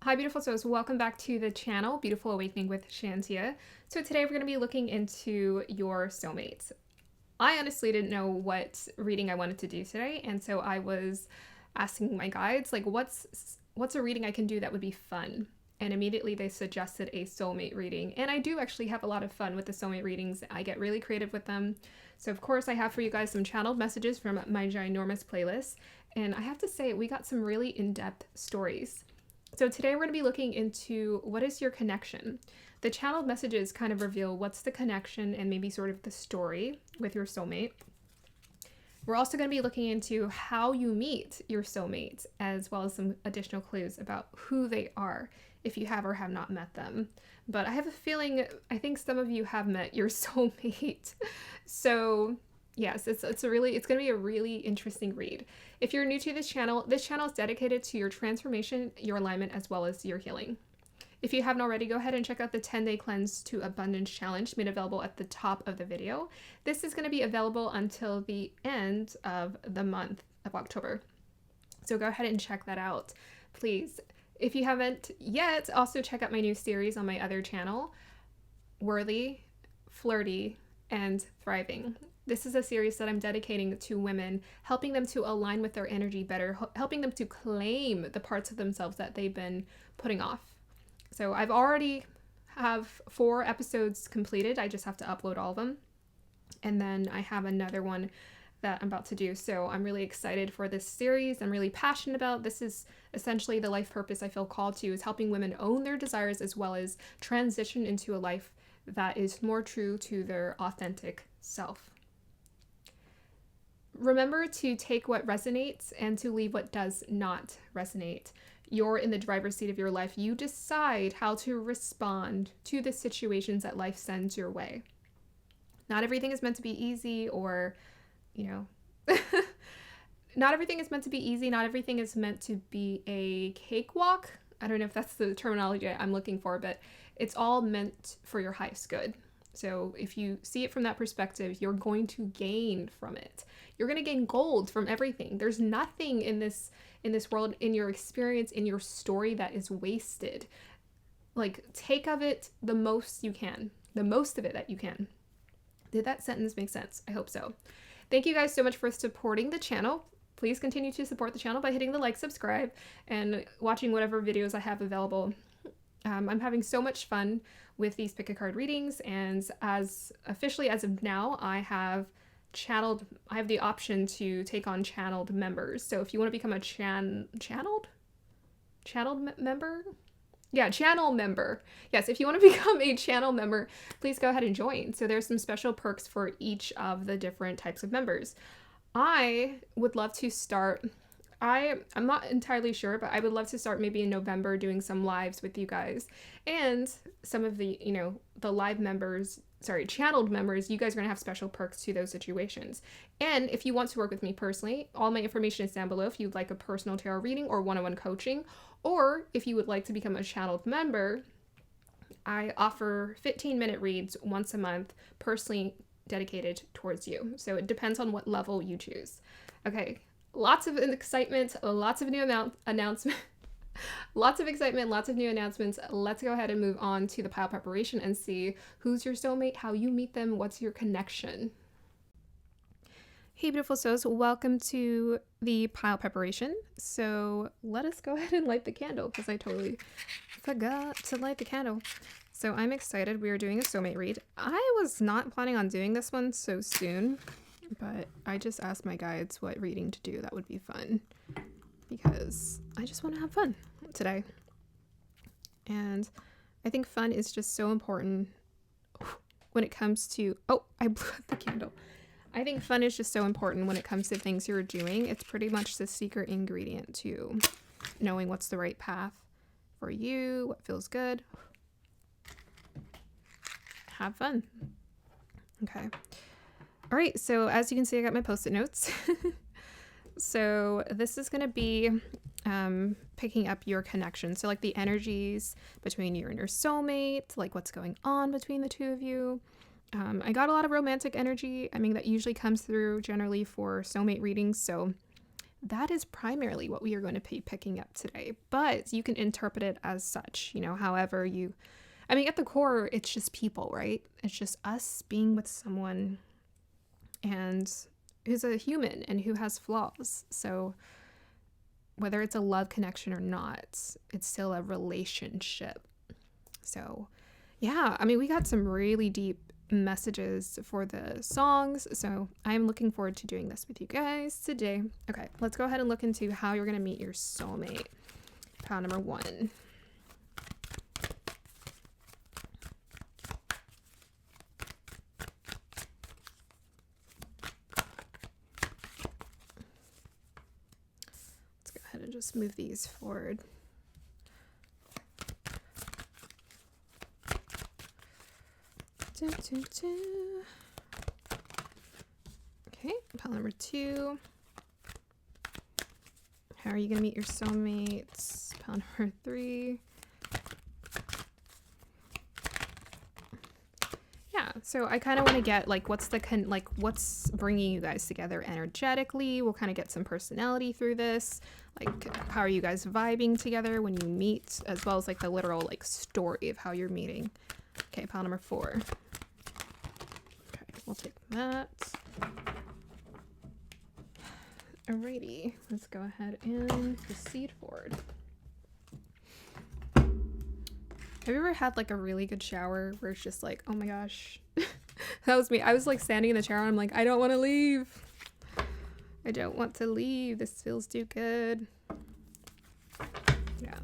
Hi beautiful souls, welcome back to the channel, Beautiful Awakening with Shantia. So today we're going to be looking into your soulmates. I honestly didn't know what reading I wanted to do today, and so I was asking my guides, like, what's a reading I can do that would be fun? And immediately they suggested a soulmate reading, and I do actually have a lot of fun with the soulmate readings. I get really creative with them. So of course I have for you guys some channeled messages from my ginormous playlist, and I have to say we got some really in-depth stories. So today we're going to be looking into what is your connection. The channeled messages kind of reveal what's the connection and maybe sort of the story with your soulmate. We're also going to be looking into how you meet your soulmates, as well as some additional clues about who they are if you have or have not met them. But I have a feeling, I think some of you have met your soulmate. So yes, it's going to be a really interesting read. If you're new to this channel is dedicated to your transformation, your alignment, as well as your healing. If you haven't already, go ahead and check out the 10-day cleanse to abundance challenge made available at the top of the video. This is going to be available until the end of the month of October. So go ahead and check that out, please. If you haven't yet, also check out my new series on my other channel, Worthy, Flirty, and Thriving. This is a series that I'm dedicating to women, helping them to align with their energy better, helping them to claim the parts of themselves that they've been putting off. So I've already have 4 episodes completed. I just have to upload all of them. And then I have another one that I'm about to do. So I'm really excited for this series. I'm really passionate about. This is essentially the life purpose I feel called to, is helping women own their desires as well as transition into a life that is more true to their authentic self. Remember to take what resonates and to leave what does not resonate. You're in the driver's seat of your life. You decide how to respond to the situations that life sends your way. Not everything is meant to be easy, or, not everything is meant to be easy. Not everything is meant to be a cakewalk. I don't know if that's the terminology I'm looking for, but it's all meant for your highest good. So if you see it from that perspective, you're going to gain from it. You're going to gain gold from everything. There's nothing in this world, in your experience, in your story, that is wasted. Like, take of it the most you can. The most of it that you can. Did that sentence make sense? I hope so. Thank you guys so much for supporting the channel. Please continue to support the channel by hitting the like, subscribe, and watching whatever videos I have available. I'm having so much fun with these pick a card readings, and as of now, I have the option to take on channeled members. So if you want to become a channeled member? Yeah, channel member. Yes, if you want to become a channel member, please go ahead and join. So there's some special perks for each of the different types of members. I would love to start, I'm not entirely sure, but I would love to start maybe in November doing some lives with you guys. And some of the, the live members, channeled members, you guys are going to have special perks to those situations. And if you want to work with me personally, all my information is down below if you'd like a personal tarot reading or one-on-one coaching, or if you would like to become a channeled member, I offer 15-minute reads once a month, personally dedicated towards you. So it depends on what level you choose. Okay, lots of excitement, lots of new announcements. Lots of excitement, lots of new announcements. Let's go ahead and move on to the pile preparation and see who's your soulmate, how you meet them, what's your connection. Hey beautiful souls, welcome to the pile preparation. So let us go ahead and light the candle, because I totally forgot to light the candle. So I'm excited. We are doing a soulmate read. I was not planning on doing this one so soon, but I just asked my guides what reading to do that would be fun, because I just want to have fun today. And I think fun is just so important when it comes to, oh, I blew out the candle. I think fun is just so important when it comes to things you're doing. It's pretty much the secret ingredient to knowing what's the right path for you, what feels good. Have fun. Okay. All right, so as you can see, I got my post-it notes. So this is going to be picking up your connection. So like the energies between you and your soulmate, like what's going on between the two of you. I got a lot of romantic energy. I mean, that usually comes through generally for soulmate readings. So that is primarily what we are going to be picking up today. But you can interpret it as such, you know, however you, I mean, at the core, it's just people, right? It's just us being with someone and who's a human and who has flaws. So whether it's a love connection or not, it's still a relationship. So yeah, I mean, we got some really deep messages for the songs, so I'm looking forward to doing this with you guys today. Okay, let's go ahead and look into how you're gonna meet your soulmate. Pile number 1. Let's go ahead and just move these forward. Okay, pile number 2. How are you gonna meet your soulmates? Pile number 3. Yeah, so I kind of want to get like what's bringing you guys together energetically. We'll kind of get some personality through this. Like, how are you guys vibing together when you meet, as well as like the literal like story of how you're meeting. Okay, pile number 4. We'll take that. Alrighty, let's go ahead and proceed forward. Have you ever had like a really good shower where it's just like, oh my gosh, that was me. I was like standing in the shower and I'm like, I don't want to leave. I don't want to leave. This feels too good. Yeah.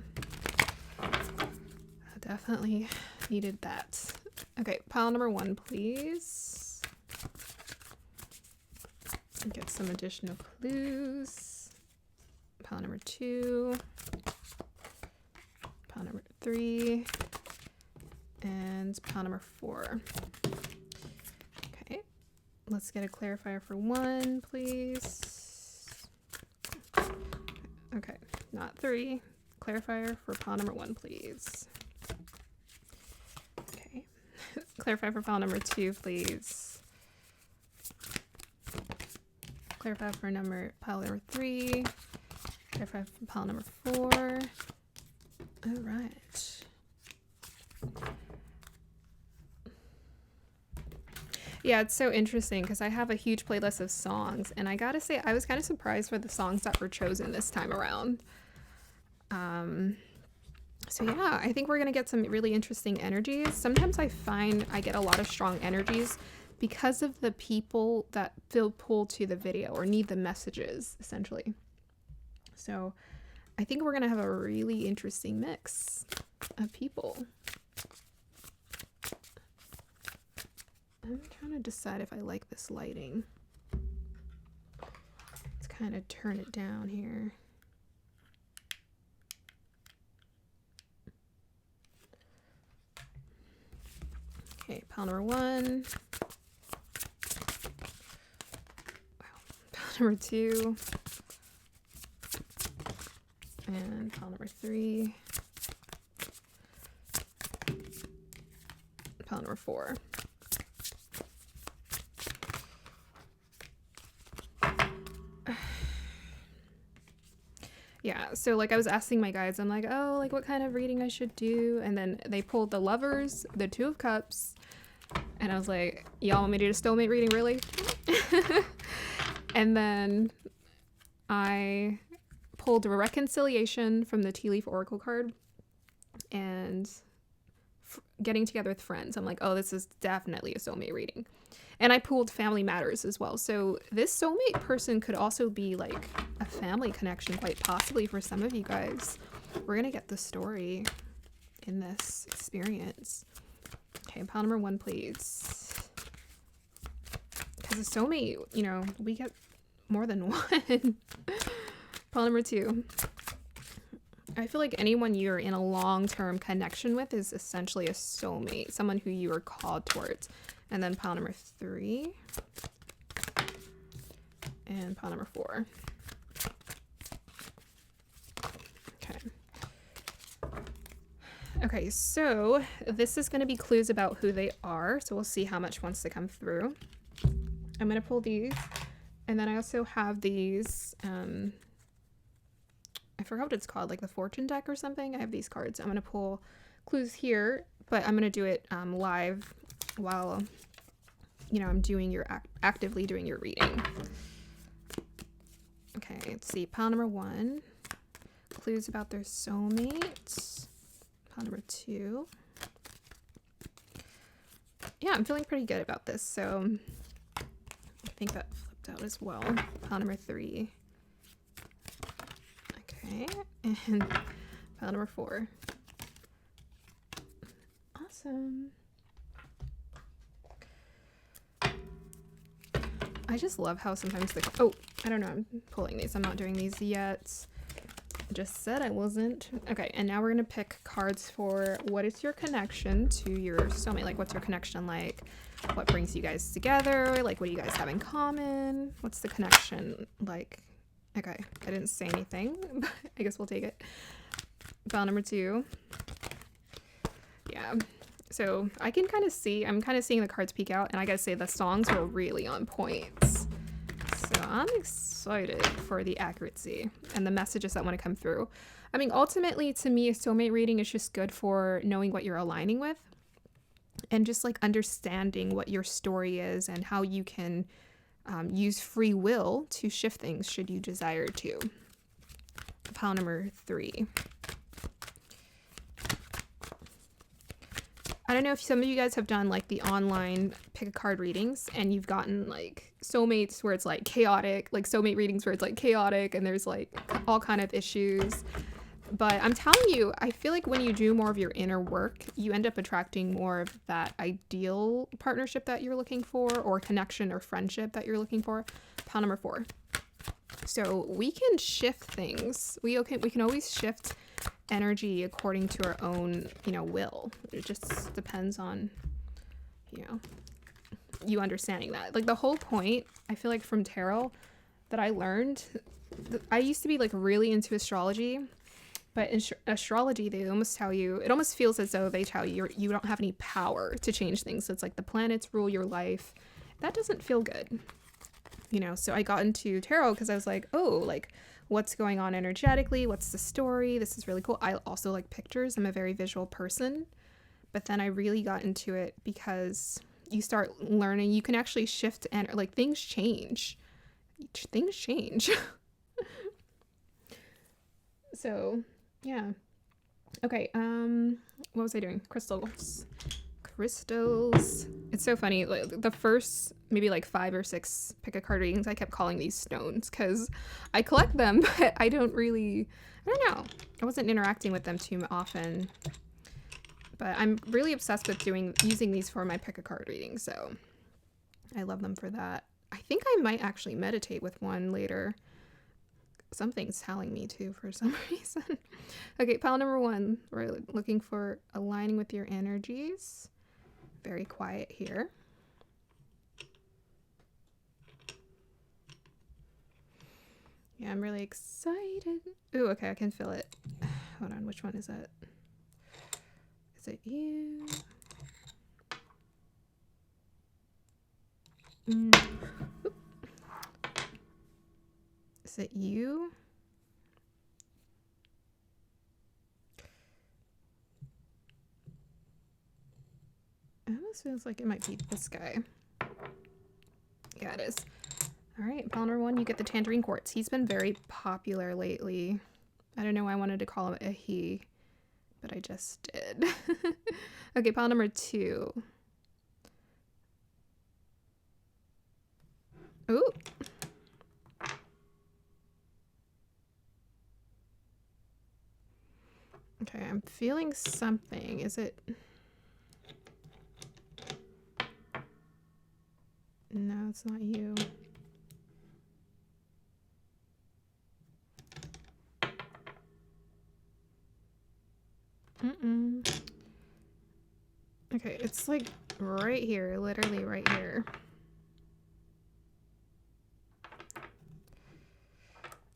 I definitely needed that. Okay, pile number 1, please. Get some additional clues. Pile number 2. Pile number 3. And pile number 4. Okay, let's get a clarifier for 1, please. Okay, not 3. Clarifier for pile number 1, please. Okay, clarifier for pile number 2, please. Clarify for pile number 3. Clarify for pile number 4. All right. Yeah, it's so interesting because I have a huge playlist of songs, and I gotta say, I was kind of surprised for the songs that were chosen this time around. So yeah, I think we're gonna get some really interesting energies. Sometimes I find I get a lot of strong energies because of the people that feel pulled to the video or need the messages, essentially. So I think we're gonna have a really interesting mix of people. I'm trying to decide if I like this lighting. Let's kind of turn it down here. Okay, pile number 1. Number 2 and pile number 3, pile number 4. Yeah, so like I was asking my guides, I'm like, oh, like what kind of reading I should do, and then they pulled the Lovers, the 2 of Cups, and I was like, y'all want me to do a soulmate reading, really? And then I pulled a Reconciliation from the Tea Leaf Oracle card and Getting Together with Friends. I'm like, oh, this is definitely a soulmate reading. And I pulled Family Matters as well. So this soulmate person could also be like a family connection, quite possibly for some of you guys. We're going to get the story in this experience. Okay, pile number 1, please. Because a soulmate, you know, we get more than one. Pile number 2. I feel like anyone you're in a long-term connection with is essentially a soulmate, someone who you are called towards. And then pile number 3. And pile number 4. Okay. Okay, so this is going to be clues about who they are. So we'll see how much wants to come through. I'm going to pull these. And then I also have these forgot what it's called, like the fortune deck or something. I have these cards. I'm going to pull clues here, but I'm going to do it live while, you know, I'm doing your actively doing your reading. Okay, let's see. Pile number 1, clues about their soulmate. Pile number 2. Yeah, I'm feeling pretty good about this, so I think that flipped out as well. Pile number 3. Okay, and pile number 4. Awesome. I just love how sometimes oh, I don't know, I'm pulling these. I'm not doing these yet. I just said I wasn't. Okay, and now we're going to pick cards for what is your connection to your soulmate. Like, what's your connection like? What brings you guys together? Like, what do you guys have in common? What's the connection like? Okay, I didn't say anything, but I guess we'll take it. File number 2. Yeah, so I can kind of see, I'm kind of seeing the cards peek out, and I gotta say the songs were really on point. So I'm excited for the accuracy and the messages that want to come through. I mean, ultimately, to me, a soulmate reading is just good for knowing what you're aligning with and just like understanding what your story is and how you can use free will to shift things should you desire to. Pile number 3. I don't know if some of you guys have done like the online pick a card readings and you've gotten like soulmates where it's like chaotic, like soulmate readings where it's like chaotic and there's like all kind of issues. But I'm telling you, I feel like when you do more of your inner work, you end up attracting more of that ideal partnership that you're looking for, or connection or friendship that you're looking for. Pile number 4. So we can shift things. We can always shift energy according to our own, you know, will. It just depends on, you know, you understanding that. Like the whole point, I feel like from tarot that I learned, I used to be like really into astrology, but in astrology, they almost tell you, it almost feels as though they tell you you don't have any power to change things. It's like the planets rule your life. That doesn't feel good, you know? So I got into tarot because I was like, oh, like what's going on energetically? What's the story? This is really cool. I also like pictures. I'm a very visual person, but then I really got into it because you start learning, you can actually shift and like things change. So yeah. Okay. What was I doing? Crystals. It's so funny. Like the first maybe like 5 or 6 pick a card readings, I kept calling these stones because I collect them, but I don't know. I wasn't interacting with them too often. But I'm really obsessed with using these for my pick a card reading, so I love them for that. I think I might actually meditate with one later. Something's telling me to for some reason. Okay, pile number 1. We're looking for aligning with your energies. Very quiet here. Yeah, I'm really excited. Ooh, okay, I can feel it. Hold on, which one is it? Is it you? Is it you? It almost feels like it might be this guy. Yeah, it is. All right, pile number 1, you get the tangerine quartz. He's been very popular lately. I don't know why I wanted to call him a he, but I just did. Okay, pile number 2. Ooh. Okay, I'm feeling something. Is it... No, it's not you. Okay, it's like right here, literally right here.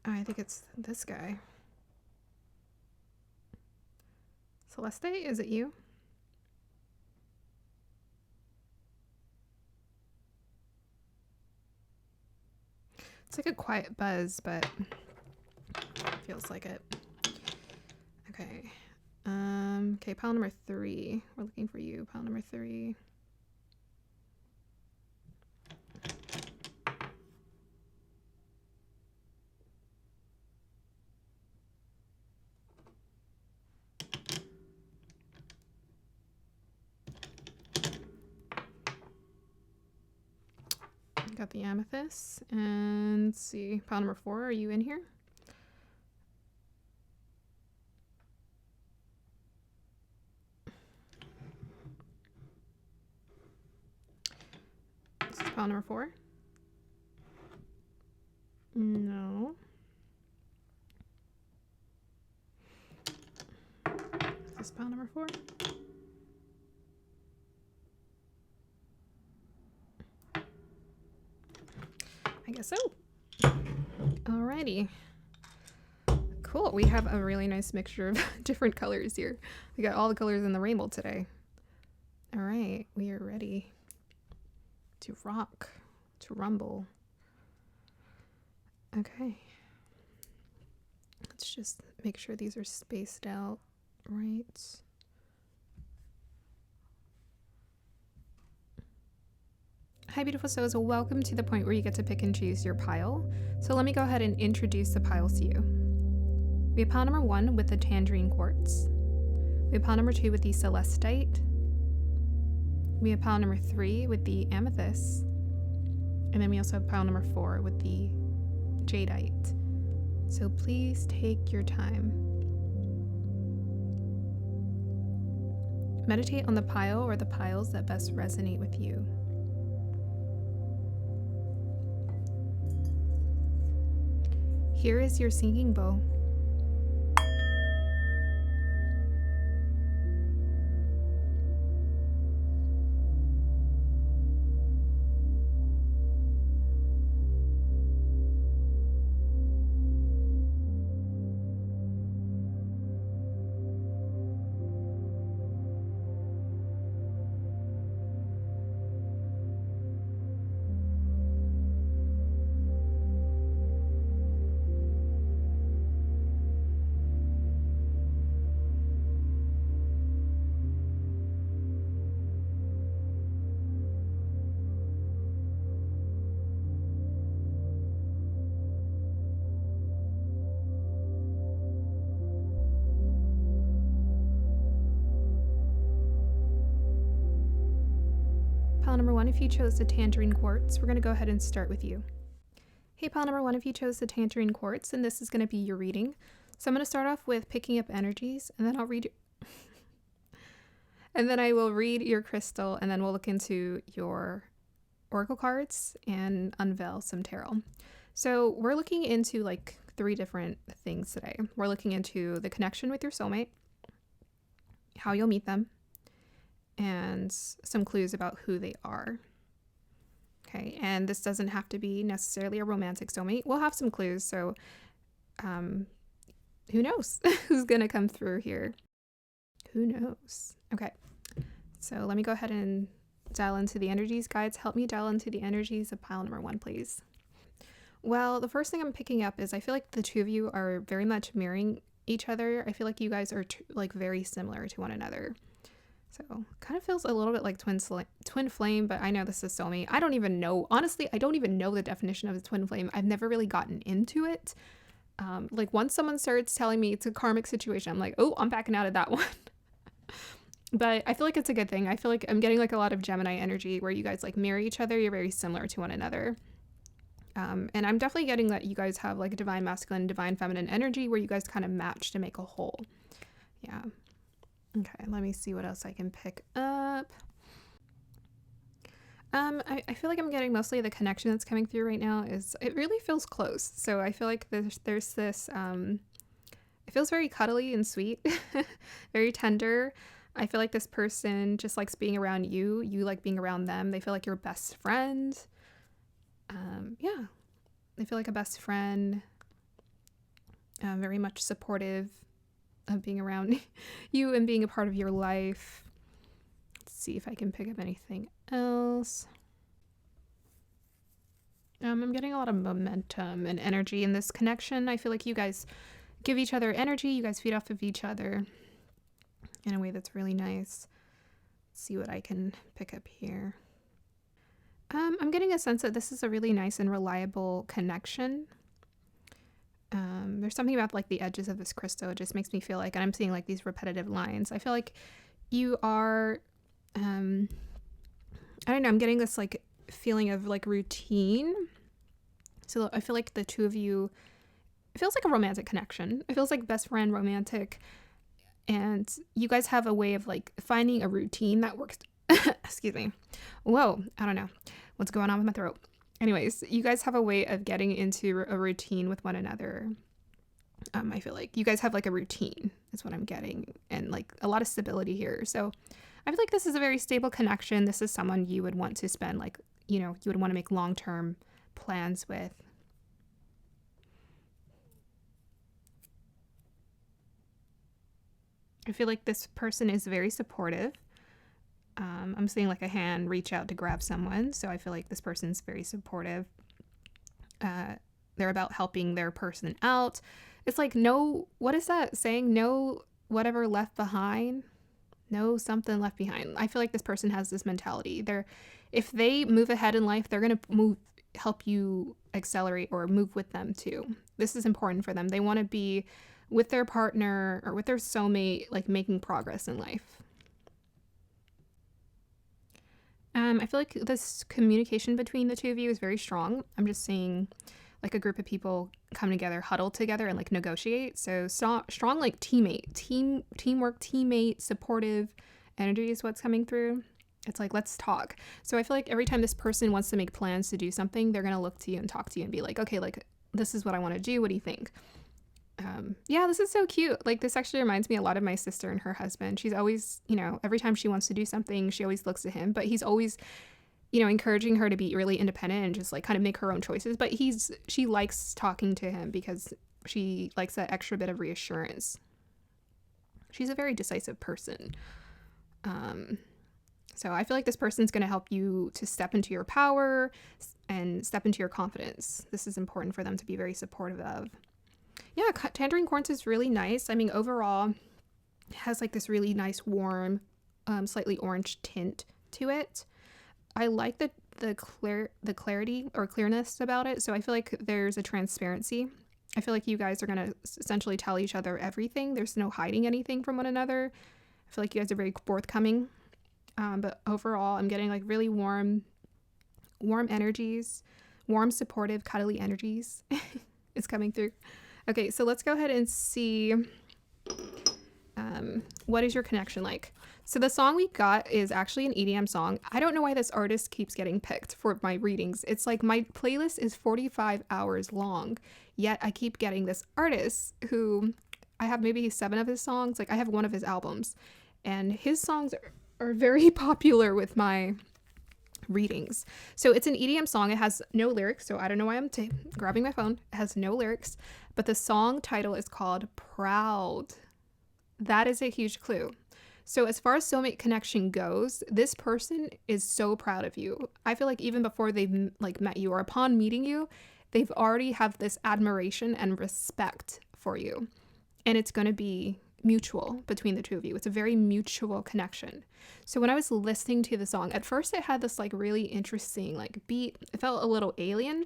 Oh, I think it's this guy. Celeste, is it you? It's like a quiet buzz, but it feels like it. Okay. Okay, pile number 3. We're looking for you, pile number 3. Got the amethyst. And let's see, pile number 4, are you in here? This is pile number 4. No. Is this pile number 4? I guess so. Alrighty. Cool. We have a really nice mixture of different colors here. We got all the colors in the rainbow today. All right. We are ready to rock, to rumble. Okay. Let's just make sure these are spaced out right. Hi beautiful souls, welcome to the point where you get to pick and choose your pile. So let me go ahead and introduce the piles to you. We have pile number 1 with the tangerine quartz. We have pile number 2 with the celestite. We have pile number 3 with the amethyst. And then we also have pile number 4 with the jadeite. So please take your time. Meditate on the pile or the piles that best resonate with you. Here is your singing bowl. Pile number 1, if you chose the tangerine quartz, we're going to go ahead and start with you. Hey, pile number 1, if you chose the tangerine quartz, and this is going to be your reading. So I'm going to start off with picking up energies, and then I'll read and then I will read your crystal, and then we'll look into your oracle cards and unveil some tarot. So we're looking into like 3 different things today. We're looking into the connection with your soulmate, how you'll meet them, and some clues about who they are. Okay, and this doesn't have to be necessarily a romantic soulmate. We'll have some clues, so who knows who's gonna come through here? Who knows? Okay, so let me go ahead and dial into the energies. Guides, help me dial into the energies of pile number 1, please. Well, the first thing I'm picking up is I feel like the two of you are very much mirroring each other. I feel like you guys are like very similar to one another. So kind of feels a little bit like twin flame, but I know this is soulmate. I don't even know. Honestly, I don't even know the definition of a twin flame. I've never really gotten into it. Like once someone starts telling me it's a karmic situation, I'm like, oh, I'm backing out of that one. But I feel like it's a good thing. I feel like I'm getting like a lot of Gemini energy where you guys like mirror each other. You're very similar to one another. And I'm definitely getting that you guys have like a divine masculine, divine feminine energy where you guys kind of match to make a whole. Yeah. Okay, let me see what else I can pick up. I feel like I'm getting mostly the connection that's coming through right now is it really feels close. So I feel like there's this it feels very cuddly and sweet, very tender. I feel like this person just likes being around you. You like being around them. They feel like your best friend. Yeah, they feel like a best friend. Very much supportive of being around you and being a part of your life. Let's see if I can pick up anything else. I'm getting a lot of momentum and energy in this connection. I feel like you guys give each other energy. You guys feed off of each other in a way that's really nice. Let's see what I can pick up here. I'm getting a sense that this is a really nice and reliable connection. There's something about like the edges of this crystal. It just makes me feel like, and I'm seeing like these repetitive lines. I feel like you are, I don't know, I'm getting this like feeling of like routine. So I feel like the two of you, it feels like a romantic connection. It feels like best friend romantic. And you guys have a way of like finding a routine that works. Excuse me. Whoa, I don't know what's going on with my throat. Anyways, you guys have a way of getting into a routine with one another. I feel like you guys have like a routine is what I'm getting, and like a lot of stability here. So I feel like this is a very stable connection. This is someone you would want to spend like, you know, you would want to make long-term plans with. I feel like this person is very supportive. I'm seeing like a hand reach out to grab someone. So I feel like this person's very supportive. They're about helping their person out. It's like, no, what is that saying? No, whatever left behind. No, something left behind. I feel like this person has this mentality. If they move ahead in life, they're going to help you accelerate or move with them too. This is important for them. They want to be with their partner or with their soulmate, like making progress in life. I feel like this communication between the two of you is very strong. I'm just seeing like a group of people come together, huddle together and like negotiate. So strong like teamwork, teammate, supportive energy is what's coming through. It's like, let's talk. So I feel like every time this person wants to make plans to do something, they're going to look to you and talk to you and be like, okay, like this is what I want to do. What do you think? Yeah, this is so cute. Like this actually reminds me a lot of my sister and her husband. She's always, you know, every time she wants to do something, she always looks to him, but he's always, you know, encouraging her to be really independent and just like kind of make her own choices. But she likes talking to him because she likes that extra bit of reassurance. She's a very decisive person. So I feel like this person's going to help you to step into your power and step into your confidence. This is important for them to be very supportive of. Yeah, tangerine quartz is really nice. I mean, overall, it has like this really nice, warm, slightly orange tint to it. I like the clarity or clearness about it. So I feel like there's a transparency. I feel like you guys are going to essentially tell each other everything. There's no hiding anything from one another. I feel like you guys are very forthcoming. But overall, I'm getting like really warm energies, warm, supportive, cuddly energies is coming through. Okay, so let's go ahead and see what is your connection like. So the song we got is actually an EDM song. I don't know why this artist keeps getting picked for my readings. It's like my playlist is 45 hours long, yet I keep getting this artist who I have maybe 7 of his songs. Like I have 1 of his albums, and his songs are very popular with my readings. So it's an EDM song. It has no lyrics, so I don't know why I'm grabbing my phone. It has no lyrics, but the song title is called Proud. That is a huge clue. So as far as soulmate connection goes, this person is so proud of you. I feel like even before they've like met you or upon meeting you, they've already have this admiration and respect for you. And it's going to be mutual between the two of you. It's a very mutual connection. So when I was listening to the song, at first it had this like really interesting like beat. It felt a little alien,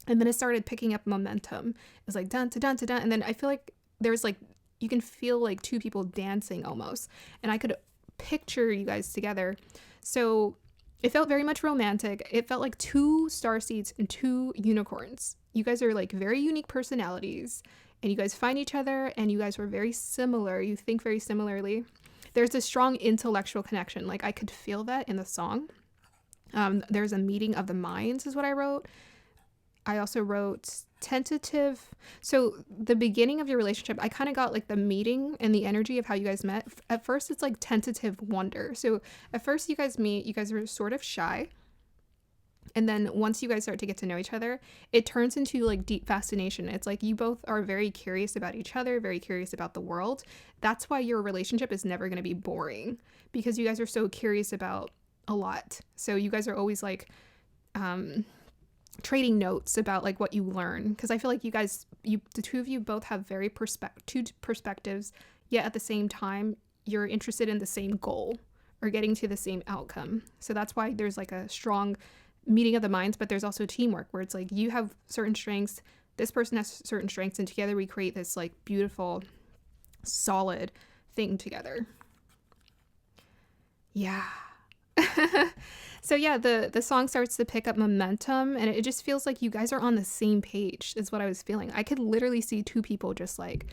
and then it started picking up momentum. It was like dun to dun to dun, and then I feel like there's like, you can feel like 2 people dancing almost, and I could picture you guys together. So it felt very much romantic. It felt like 2 starseeds and 2 unicorns. You guys are like very unique personalities, and you guys find each other, and you guys were very similar. You think very similarly. There's a strong intellectual connection. Like I could feel that in the song. There's a meeting of the minds is what I wrote. I also wrote tentative. So the beginning of your relationship, I kind of got like the meeting and the energy of how you guys met. At first, it's like tentative wonder. So at first you guys meet, you guys are sort of shy. And then once you guys start to get to know each other, it turns into like deep fascination. It's like you both are very curious about each other, very curious about the world. That's why your relationship is never going to be boring, because you guys are so curious about a lot. So you guys are always like trading notes about like what you learn, because I feel like you guys, the two of you both have very two perspectives, yet at the same time you're interested in the same goal or getting to the same outcome. So that's why there's like a strong meeting of the minds, but there's also teamwork where it's like you have certain strengths, this person has certain strengths, and together we create this like beautiful, solid thing together. Yeah. So yeah, the song starts to pick up momentum, and it just feels like you guys are on the same page is what I was feeling. I could literally see two people just like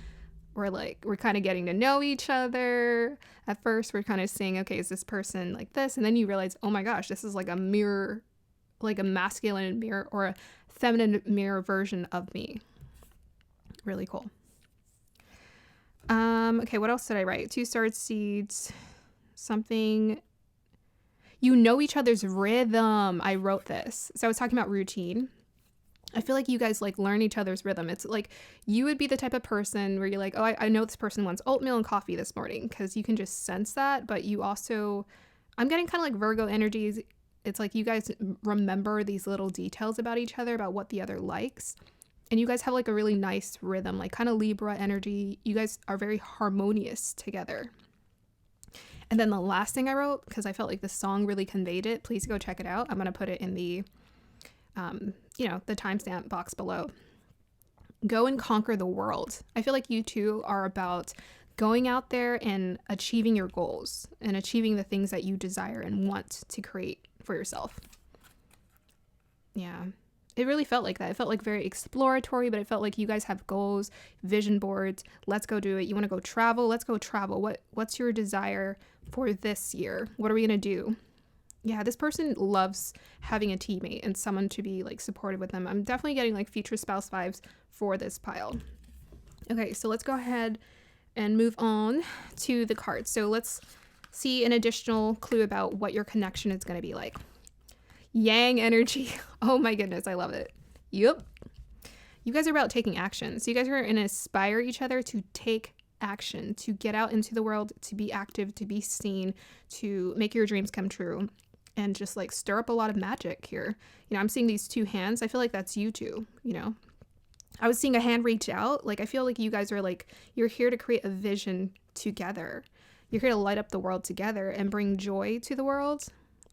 we're kind of getting to know each other. At first we're kind of saying, okay, is this person like this? And then you realize, oh my gosh, this is like a mirror, like a masculine mirror or a feminine mirror version of me. Really cool. Okay, what else did I write? 2 starred seeds, something. You know each other's rhythm. I wrote this. So I was talking about routine. I feel like you guys like learn each other's rhythm. It's like you would be the type of person where you're like, oh, I know this person wants oatmeal and coffee this morning, because you can just sense that. But you also, I'm getting kind of like Virgo energies. It's like you guys remember these little details about each other, about what the other likes. And you guys have like a really nice rhythm, like kind of Libra energy. You guys are very harmonious together. And then the last thing I wrote, because I felt like the song really conveyed it, please go check it out. I'm going to put it in the, the timestamp box below. Go and conquer the world. I feel like you two are about going out there and achieving your goals and achieving the things that you desire and want to create for yourself. Yeah. It really felt like that. It felt like very exploratory, but it felt like you guys have goals, vision boards. Let's go do it. You want to go travel? Let's go travel. What's your desire for this year? What are we going to do? Yeah, this person loves having a teammate and someone to be like supportive with them. I'm definitely getting like future spouse vibes for this pile. Okay, so let's go ahead and move on to the cards. So let's see an additional clue about what your connection is going to be like. Yang energy. Oh my goodness, I love it. Yep. You guys are about taking action. So you guys are going to inspire each other to take action, to get out into the world, to be active, to be seen, to make your dreams come true, and just like stir up a lot of magic here. I'm seeing these 2 hands. I feel like that's you two, I was seeing a hand reach out. Like, I feel like you guys are like, you're here to create a vision together. You're here to light up the world together and bring joy to the world.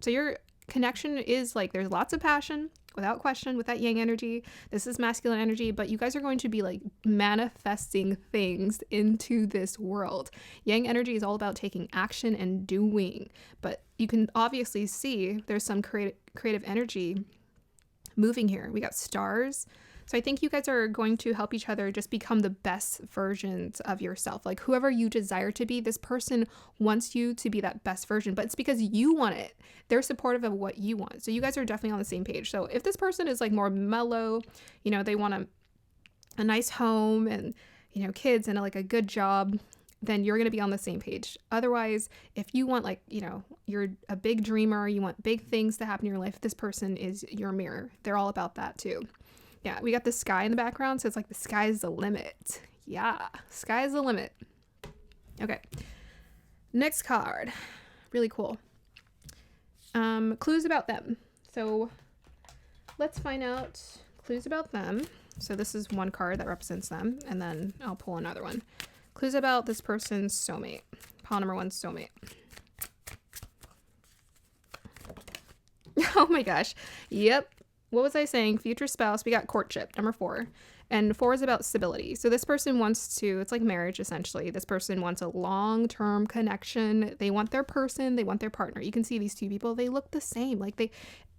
So your connection is like, there's lots of passion, without question, with that yang energy. This is masculine energy, but you guys are going to be like manifesting things into this world. Yang energy is all about taking action and doing, but you can obviously see there's some creative energy moving here. We got stars. So I think you guys are going to help each other just become the best versions of yourself. Like whoever you desire to be, this person wants you to be that best version, but it's because you want it. They're supportive of what you want. So you guys are definitely on the same page. So if this person is like more mellow, they want a nice home and, kids and like a good job, then you're going to be on the same page. Otherwise, if you want like, you're a big dreamer, you want big things to happen in your life, this person is your mirror. They're all about that too. Yeah, we got the sky in the background, so it's like the sky's the limit. Yeah, sky's the limit. Okay, next card. Really cool. Clues about them. So let's find out clues about them. So this is one card that represents them, and then I'll pull another one. Clues about this person's soulmate. Pile number 1, soulmate. Oh my gosh. Yep. What was I saying? Future spouse. We got courtship, number 4. And 4 is about stability. So this person wants to, it's like marriage essentially. This person wants a long-term connection. They want their person. They want their partner. You can see these 2 people. They look the same. Like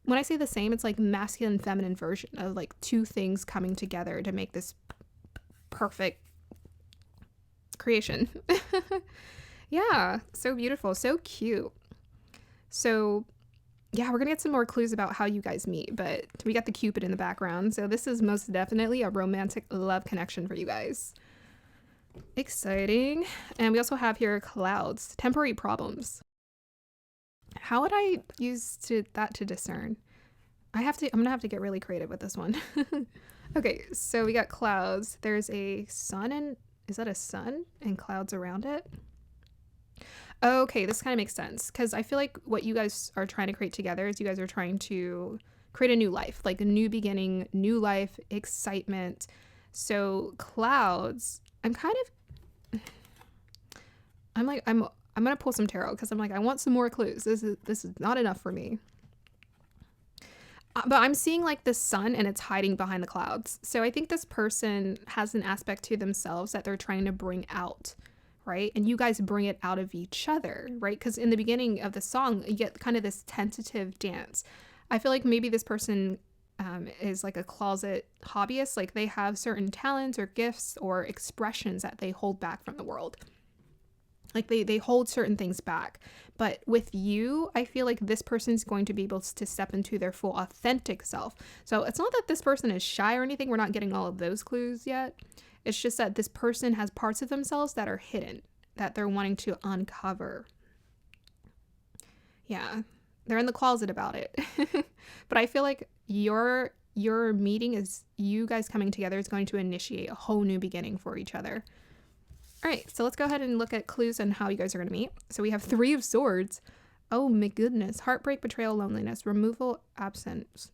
when I say the same, it's like masculine, feminine version of like 2 things coming together to make this perfect creation. Yeah. So beautiful. So cute. So yeah, we're going to get some more clues about how you guys meet, but we got the Cupid in the background. So this is most definitely a romantic love connection for you guys. Exciting. And we also have here clouds, temporary problems. How would I use that to discern? I'm going to have to get really creative with this one. Okay, so we got clouds. There's a sun, and is that a sun and clouds around it? Okay, this kind of makes sense because I feel like what you guys are trying to create together is you guys are trying to create a new life, like a new beginning, new life, excitement. So clouds, I'm gonna pull some tarot because I'm like, I want some more clues. This is not enough for me. But I'm seeing like the sun and it's hiding behind the clouds. So I think this person has an aspect to themselves that they're trying to bring out, right? And you guys bring it out of each other, right? Because in the beginning of the song, you get kind of this tentative dance. I feel like maybe this person is like a closet hobbyist. Like they have certain talents or gifts or expressions that they hold back from the world. Like they hold certain things back. But with you, I feel like this person's going to be able to step into their full authentic self. So it's not that this person is shy or anything. We're not getting all of those clues yet. It's just that this person has parts of themselves that are hidden, that they're wanting to uncover. Yeah, they're in the closet about it. But I feel like your meeting is you guys coming together is going to initiate a whole new beginning for each other. All right, so let's go ahead and look at clues on how you guys are going to meet. So we have 3 of Swords. Oh my goodness. Heartbreak, betrayal, loneliness, removal, absence.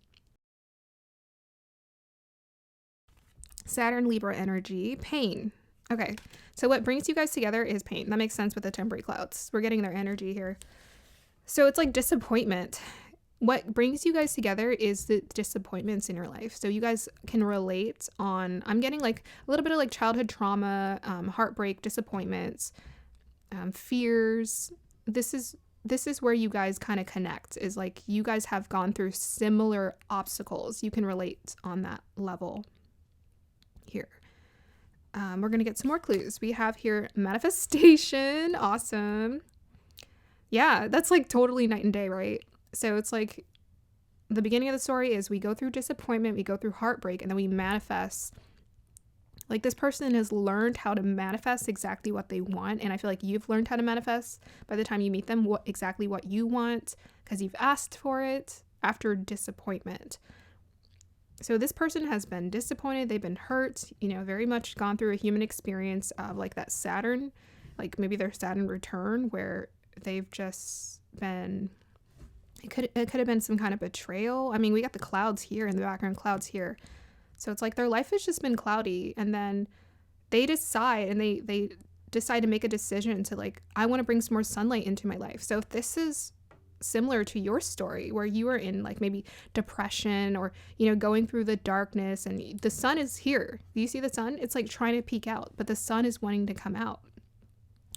Saturn, Libra energy, pain. Okay, so what brings you guys together is pain. That makes sense with the temporary clouds. We're getting their energy here. So it's like disappointment. What brings you guys together is the disappointments in your life. So you guys can relate on, I'm getting like a little bit of like childhood trauma, heartbreak, disappointments, fears. This is where you guys kind of connect, is like you guys have gone through similar obstacles. You can relate on that level here. We're going to get some more clues. We have here manifestation. Awesome. Yeah, that's like totally night and day, right? So it's like the beginning of the story is we go through disappointment, we go through heartbreak, and then we manifest. Like this person has learned how to manifest exactly what they want. And I feel like you've learned how to manifest by the time you meet them exactly what you want, because you've asked for it after disappointment. So this person has been disappointed. They've been hurt, very much gone through a human experience of like that Saturn, like maybe their Saturn return, where they've just been... It could have been some kind of betrayal. I mean, we got the clouds here in the background, clouds here. So it's like their life has just been cloudy. And then they decide to make a decision to like, I want to bring some more sunlight into my life. So if this is similar to your story where you are in like maybe depression or, going through the darkness and the sun is here. Do you see the sun? It's like trying to peek out, but the sun is wanting to come out.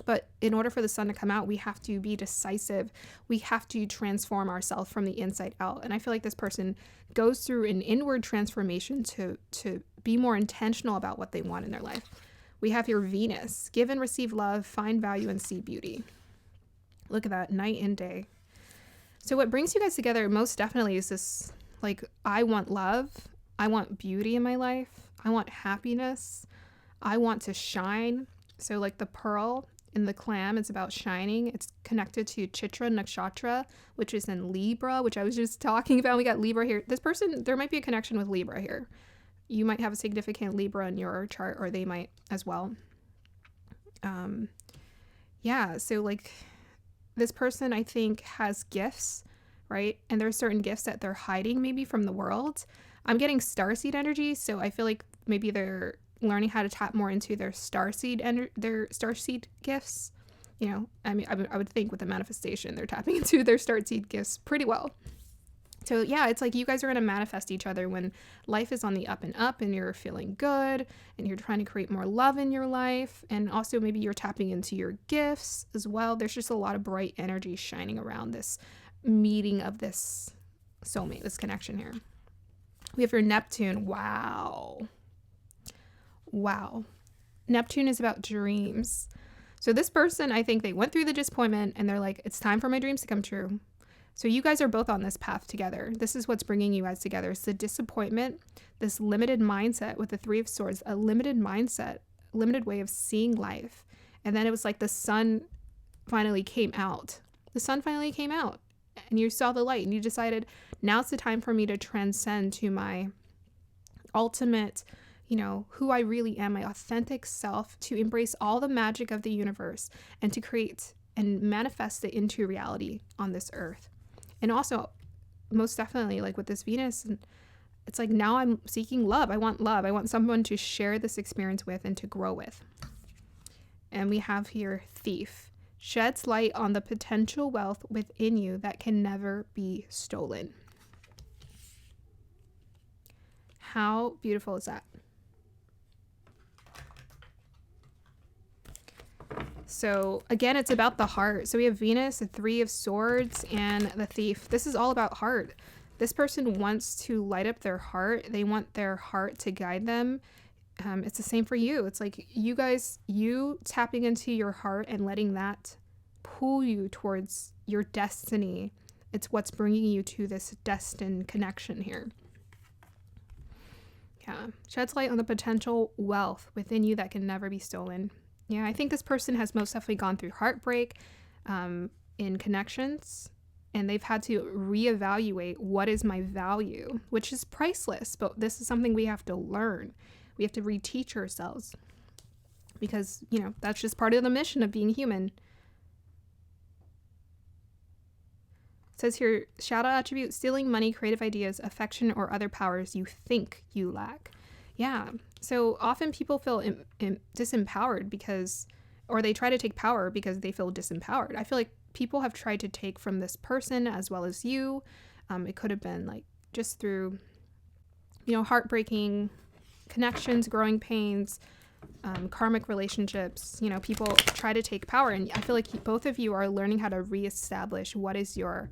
But in order for the sun to come out, we have to be decisive. We have to transform ourselves from the inside out. And I feel like this person goes through an inward transformation to be more intentional about what they want in their life. We have here Venus. Give and receive love, find value, and see beauty. Look at that, night and day. So what brings you guys together most definitely is this, like, I want love. I want beauty in my life. I want happiness. I want to shine. So like the pearl in the clam, it's about shining. It's connected to Chitra Nakshatra, which is in Libra, which I was just talking about. We got Libra here. This person, there might be a connection with Libra here. You might have a significant Libra in your chart, or they might as well. Yeah, so like this person, I think, has gifts, right? And there are certain gifts that they're hiding maybe from the world. I'm getting starseed energy, so I feel like maybe they're learning how to tap more into their starseed gifts. I mean, I would think with the manifestation, they're tapping into their starseed gifts pretty well. So yeah, it's like you guys are going to manifest each other when life is on the up and up and you're feeling good and you're trying to create more love in your life. And also maybe you're tapping into your gifts as well. There's just a lot of bright energy shining around this meeting of this soulmate, this connection here. We have your Neptune. Wow. Neptune is about dreams. So this person, I think they went through the disappointment and they're like, it's time for my dreams to come true. So you guys are both on this path together. This is what's bringing you guys together. It's the disappointment, this limited mindset with the Three of Swords, a limited mindset, limited way of seeing life. And then it was like the sun finally came out. The sun finally came out and you saw the light and you decided, now's the time for me to transcend to my ultimate, who I really am, my authentic self, to embrace all the magic of the universe and to create and manifest it into reality on this earth. And also, most definitely like with this Venus, and it's like now I'm seeking love. I want love. I want someone to share this experience with and to grow with. And we have here Thief. Sheds light on the potential wealth within you that can never be stolen. How beautiful is that? So again, it's about the heart. So we have Venus, the Three of Swords, and the Thief. This is all about heart. This person wants to light up their heart. They want their heart to guide them. It's the same for you. It's like you tapping into your heart and letting that pull you towards your destiny. It's what's bringing you to this destined connection here. Yeah. Sheds light on the potential wealth within you that can never be stolen. Yeah, I think this person has most definitely gone through heartbreak in connections, and they've had to reevaluate what is my value, which is priceless. But this is something we have to learn. We have to reteach ourselves because, you know, that's just part of the mission of being human. It says here, shadow attribute, stealing money, creative ideas, affection, or other powers you think you lack. Yeah. So often people feel disempowered because, or they try to take power because they feel disempowered. I feel like people have tried to take from this person as well as you. It could have been like just through, you know, heartbreaking connections, growing pains, karmic relationships. You know, people try to take power, and I feel like both of you are learning how to reestablish what is your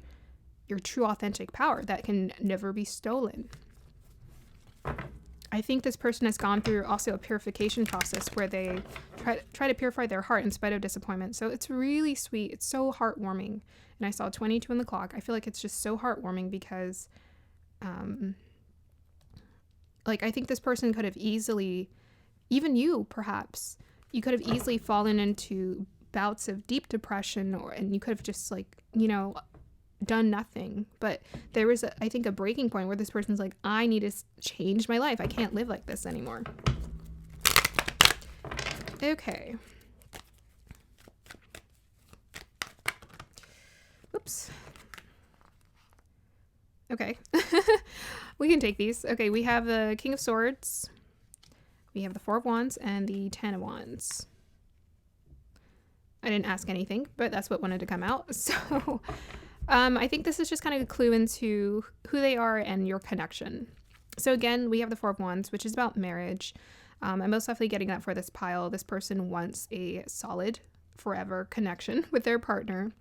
true authentic power that can never be stolen. I think this person has gone through also a purification process where they try to purify their heart in spite of disappointment. So it's really sweet. It's so heartwarming. And I saw 22 on the clock. I feel like it's just so heartwarming because, like, I think this person could have easily, even you perhaps, you could have easily fallen into bouts of deep depression, and you could have just, like, you know, done nothing. But there was I think a breaking point where this person's like, I need to change my life. I can't live like this anymore. Okay. Oops. Okay. We can take these. Okay, we have the King of Swords, we have the Four of Wands, and the Ten of Wands. I didn't ask anything, but that's what wanted to come out. So I think this is just kind of a clue into who they are and your connection. So again, we have the Four of Wands, which is about marriage. I'm most definitely getting that for this pile. This person wants a solid, forever connection with their partner.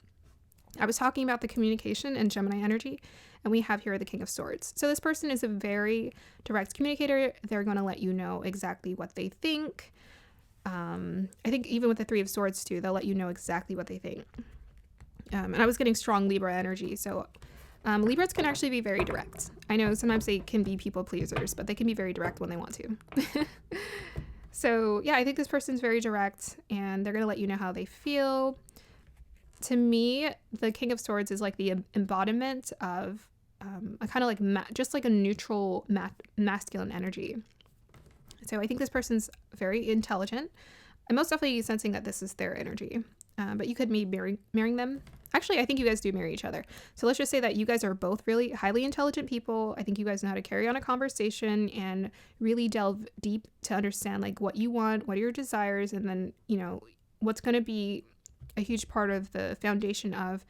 I was talking about the communication and Gemini energy, and we have here the King of Swords. So this person is a very direct communicator. They're going to let you know exactly what they think. I think even with the Three of Swords too, they'll let you know exactly what they think. And I was getting strong Libra energy. So Libras can actually be very direct. I know sometimes they can be people pleasers, but they can be very direct when they want to. So yeah, I think this person's very direct, and they're going to let you know how they feel. To me, the King of Swords is like the embodiment of a kind of like just like a neutral masculine energy. So I think this person's very intelligent. I'm most definitely sensing that this is their energy. But you could be marrying them. Actually, I think you guys do marry each other. So let's just say that you guys are both really highly intelligent people. I think you guys know how to carry on a conversation and really delve deep to understand like what you want, what are your desires, and then, you know, what's going to be a huge part of the foundation of,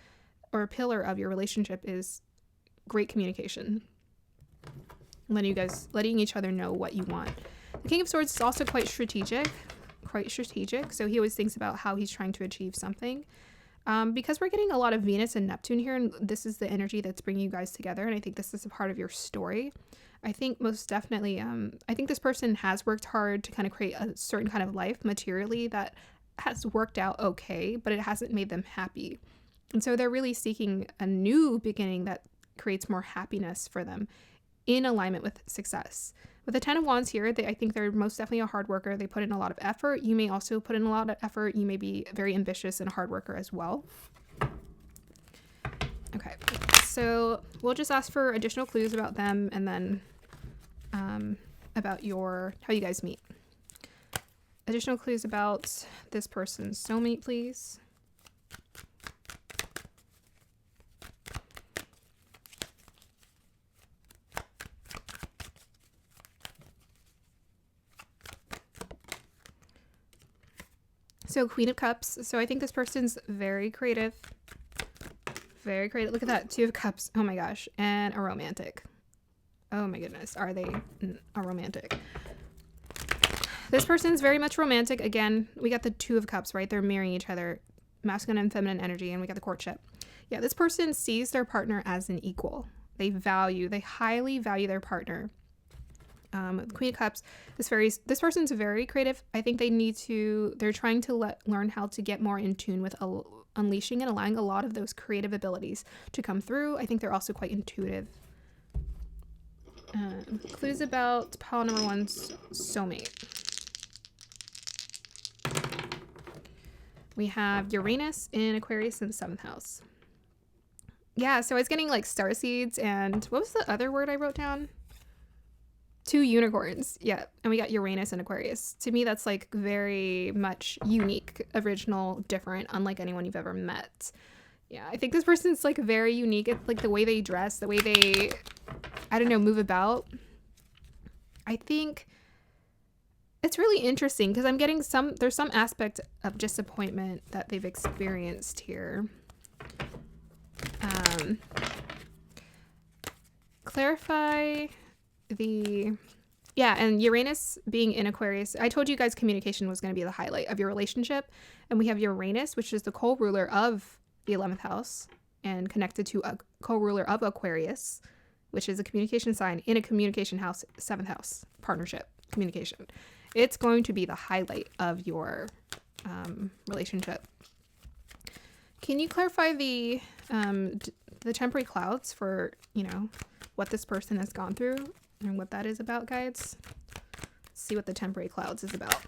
or a pillar of your relationship is great communication. Letting each other know what you want. The King of Swords is also quite strategic. So he always thinks about how he's trying to achieve something. Because we're getting a lot of Venus and Neptune here, and this is the energy that's bringing you guys together, and I think this is a part of your story. I think most definitely, I think this person has worked hard to kind of create a certain kind of life materially that has worked out okay, but it hasn't made them happy. And so they're really seeking a new beginning that creates more happiness for them in alignment with success. With the Ten of Wands here, I think they're most definitely a hard worker. They put in a lot of effort. You may also put in a lot of effort. You may be very ambitious and a hard worker as well. Okay, so we'll just ask for additional clues about them, and then about how you guys meet. Additional clues about this person's soulmate, please. So Queen of Cups. So I think this person's very creative. Very creative. Look at that. 2 of Cups. Oh my gosh. And a romantic. Oh my goodness. Are they a romantic? This person's very much romantic. Again, we got the 2 of Cups, right? They're mirroring each other. Masculine and feminine energy. And we got the courtship. Yeah, this person sees their partner as an equal. They highly value their partner. Queen of Cups, this person's very creative. I think they're trying to learn how to get more in tune with unleashing and allowing a lot of those creative abilities to come through. I think they're also quite intuitive. Clues about pile number 1's soulmate. We have Uranus in Aquarius in the 7th house. Yeah, so I was getting like star seeds and what was the other word I wrote down? 2 unicorns. Yeah. And we got Uranus and Aquarius. To me, that's like very much unique, original, different, unlike anyone you've ever met. Yeah. I think this person's like very unique. It's like the way they dress, the way they, I don't know, move about. I think it's really interesting because I'm getting there's some aspect of disappointment that they've experienced here. Clarify and Uranus being in Aquarius. I told you guys communication was going to be the highlight of your relationship. And we have Uranus, which is the co-ruler of the 11th house and connected to a co-ruler of Aquarius, which is a communication sign in a communication house, 7th house, partnership, communication. It's going to be the highlight of your relationship. Can you clarify the temporary clouds for, what this person has gone through and what that is about, guys? Let's see what the temporary clouds is about.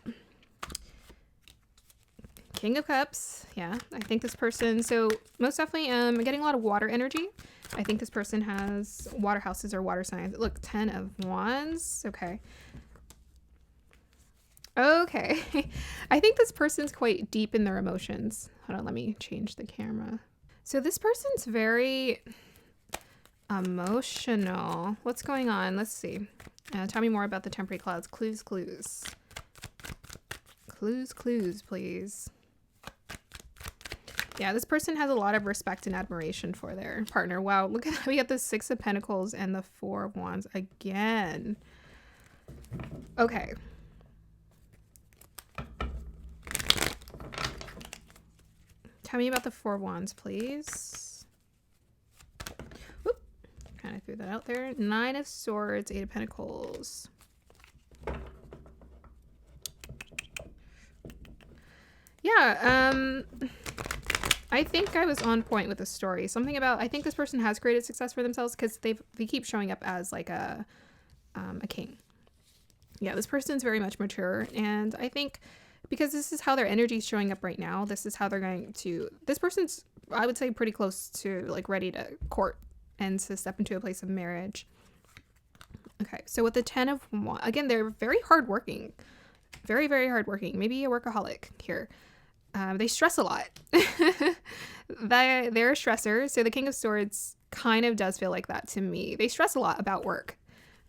King of Cups. Yeah, I think this person, so most definitely I'm getting a lot of water energy. I think this person has water houses or water signs. Look, 10 of Wands. Okay. I think this person's quite deep in their emotions. Hold on, let me change the camera. So this person's very emotional. What's going on? Let's see. Tell me more about the temporary clouds. Clues, please. Yeah, this person has a lot of respect and admiration for their partner. Wow, look at that. We got the 6 of Pentacles and the 4 of Wands again. Okay. Tell me about the 4 of Wands, please. Whoop. Kind of threw that out there. 9 of Swords, 8 of Pentacles. Yeah, I think I was on point with the story. Something about, I think this person has created success for themselves because they keep showing up as like a king. Yeah, this person's very much mature, and I think because this is how their energy is showing up right now, this is how they're going to, this person's, I would say, pretty close to like ready to court and to step into a place of marriage. Okay, so with the 10 of Wands, again, they're very hardworking, very, very hardworking, maybe a workaholic here. They stress a lot. They're a stressor. So the King of Swords kind of does feel like that to me. They stress a lot about work.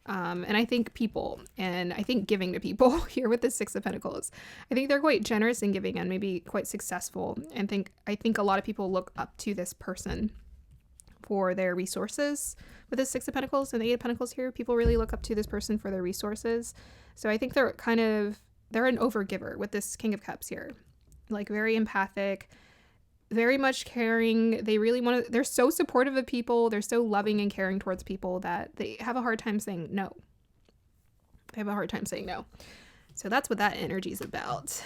And I think people, and I think giving to people here with the 6 of Pentacles. I think they're quite generous in giving and maybe quite successful. And I think a lot of people look up to this person for their resources. With the 6 of Pentacles and the 8 of Pentacles here, people really look up to this person for their resources. So I think they're an overgiver with this King of Cups here. Like very empathic, very much caring. They're so supportive of people. They're so loving and caring towards people that they have a hard time saying no. So that's what that energy is about.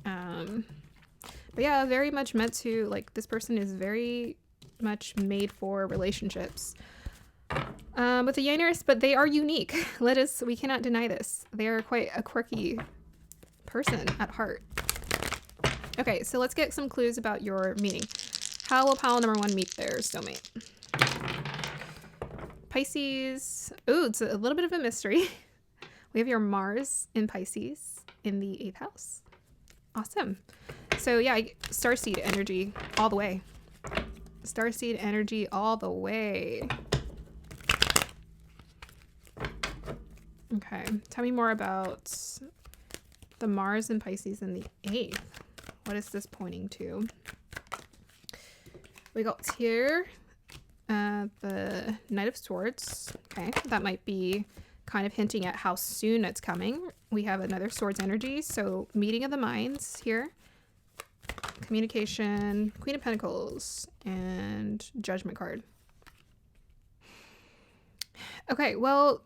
But yeah, very much meant to, like, this person is very much made for relationships. With the Uranus, but they are unique. We cannot deny this. They are quite a quirky person at heart. Okay, so let's get some clues about your meeting. How will pile number 1 meet their soulmate? Pisces. Ooh, it's a little bit of a mystery. We have your Mars in Pisces in the 8th house. Awesome. So yeah, starseed energy all the way. Starseed energy all the way. Okay, tell me more about the Mars and Pisces in the 8th. What is this pointing to? We got here the Knight of Swords. Okay, that might be kind of hinting at how soon it's coming. We have another Swords energy, so meeting of the minds here. Communication, Queen of Pentacles, and Judgment card. Okay, well,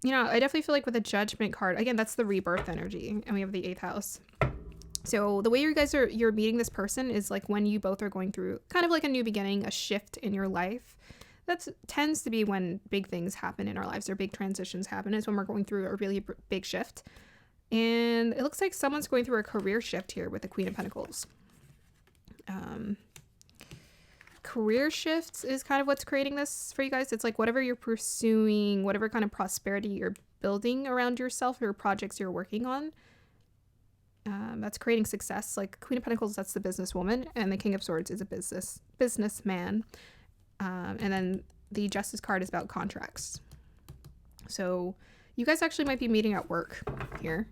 you know, I definitely feel like with the Judgment card, again, that's the rebirth energy, and we have the 8th house. So the way you're meeting this person is like when you both are going through kind of like a new beginning, a shift in your life. That tends to be when big things happen in our lives, or big transitions happen, is when we're going through a really big shift. And it looks like someone's going through a career shift here with the Queen of Pentacles. Career shifts is kind of what's creating this for you guys. It's like whatever you're pursuing, whatever kind of prosperity you're building around yourself or projects you're working on, that's creating success. Like Queen of Pentacles, that's the businesswoman, and the King of Swords is a businessman. And then the Justice card is about contracts. So you guys actually might be meeting at work here.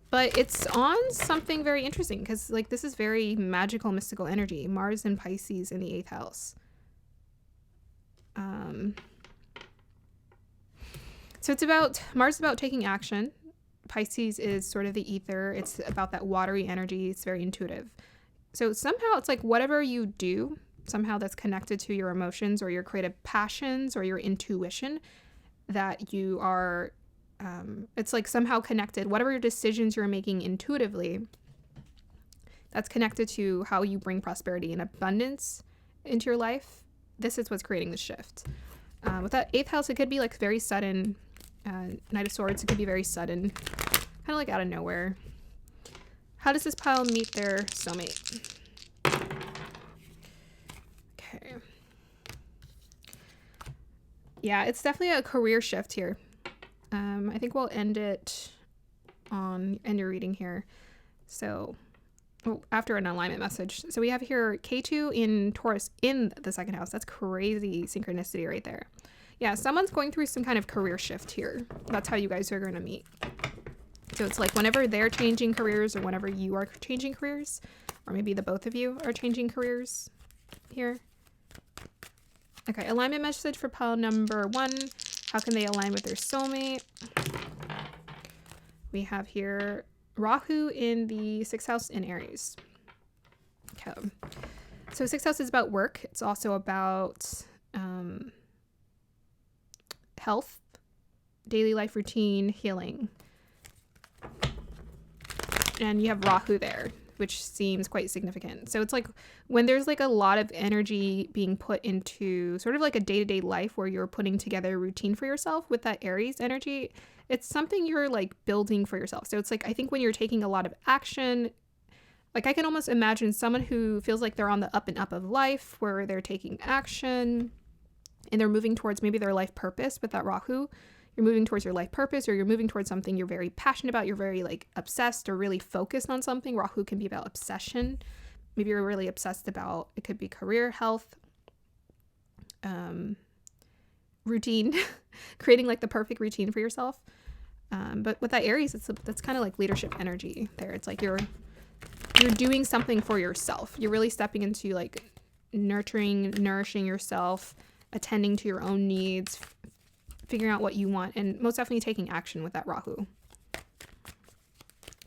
But it's on something very interesting because like this is very magical, mystical energy. Mars and Pisces in the 8th house. So it's about, Mars is about taking action. Pisces is sort of the ether. It's about that watery energy. It's very intuitive. So somehow it's like whatever you do, somehow that's connected to your emotions or your creative passions or your intuition, that you are, it's like somehow connected. Whatever your decisions you're making intuitively, that's connected to how you bring prosperity and abundance into your life. This is what's creating the shift. With that 8th house, it could be like very sudden. Knight of Swords, it could be very sudden, kind of like out of nowhere. How does this pile meet their soulmate? Okay. Yeah, it's definitely a career shift here. I think we'll end your reading here. So, after an alignment message. So we have here K2 in Taurus in the 2nd house. That's crazy synchronicity right there. Yeah, someone's going through some kind of career shift here. That's how you guys are going to meet. So it's like whenever they're changing careers or whenever you are changing careers, or maybe the both of you are changing careers here. Okay, alignment message for pile number 1. How can they align with their soulmate? We have here Rahu in the 6th house in Aries. Okay. So 6th house is about work. It's also about health, daily life routine, healing. And you have Rahu there, which seems quite significant. So it's like when there's like a lot of energy being put into sort of like a day-to-day life where you're putting together a routine for yourself with that Aries energy, it's something you're like building for yourself. So it's like, I think when you're taking a lot of action, like I can almost imagine someone who feels like they're on the up and up of life, where they're taking action and they're moving towards maybe their life purpose with that Rahu. You're moving towards your life purpose, or you're moving towards something you're very passionate about. You're very like obsessed or really focused on something. Rahu can be about obsession. Maybe you're really obsessed about, it could be career, health, routine, creating like the perfect routine for yourself. But with that Aries, that's kind of like leadership energy there. It's like you're doing something for yourself. You're really stepping into like nourishing yourself, attending to your own needs, figuring out what you want, and most definitely taking action with that Rahu.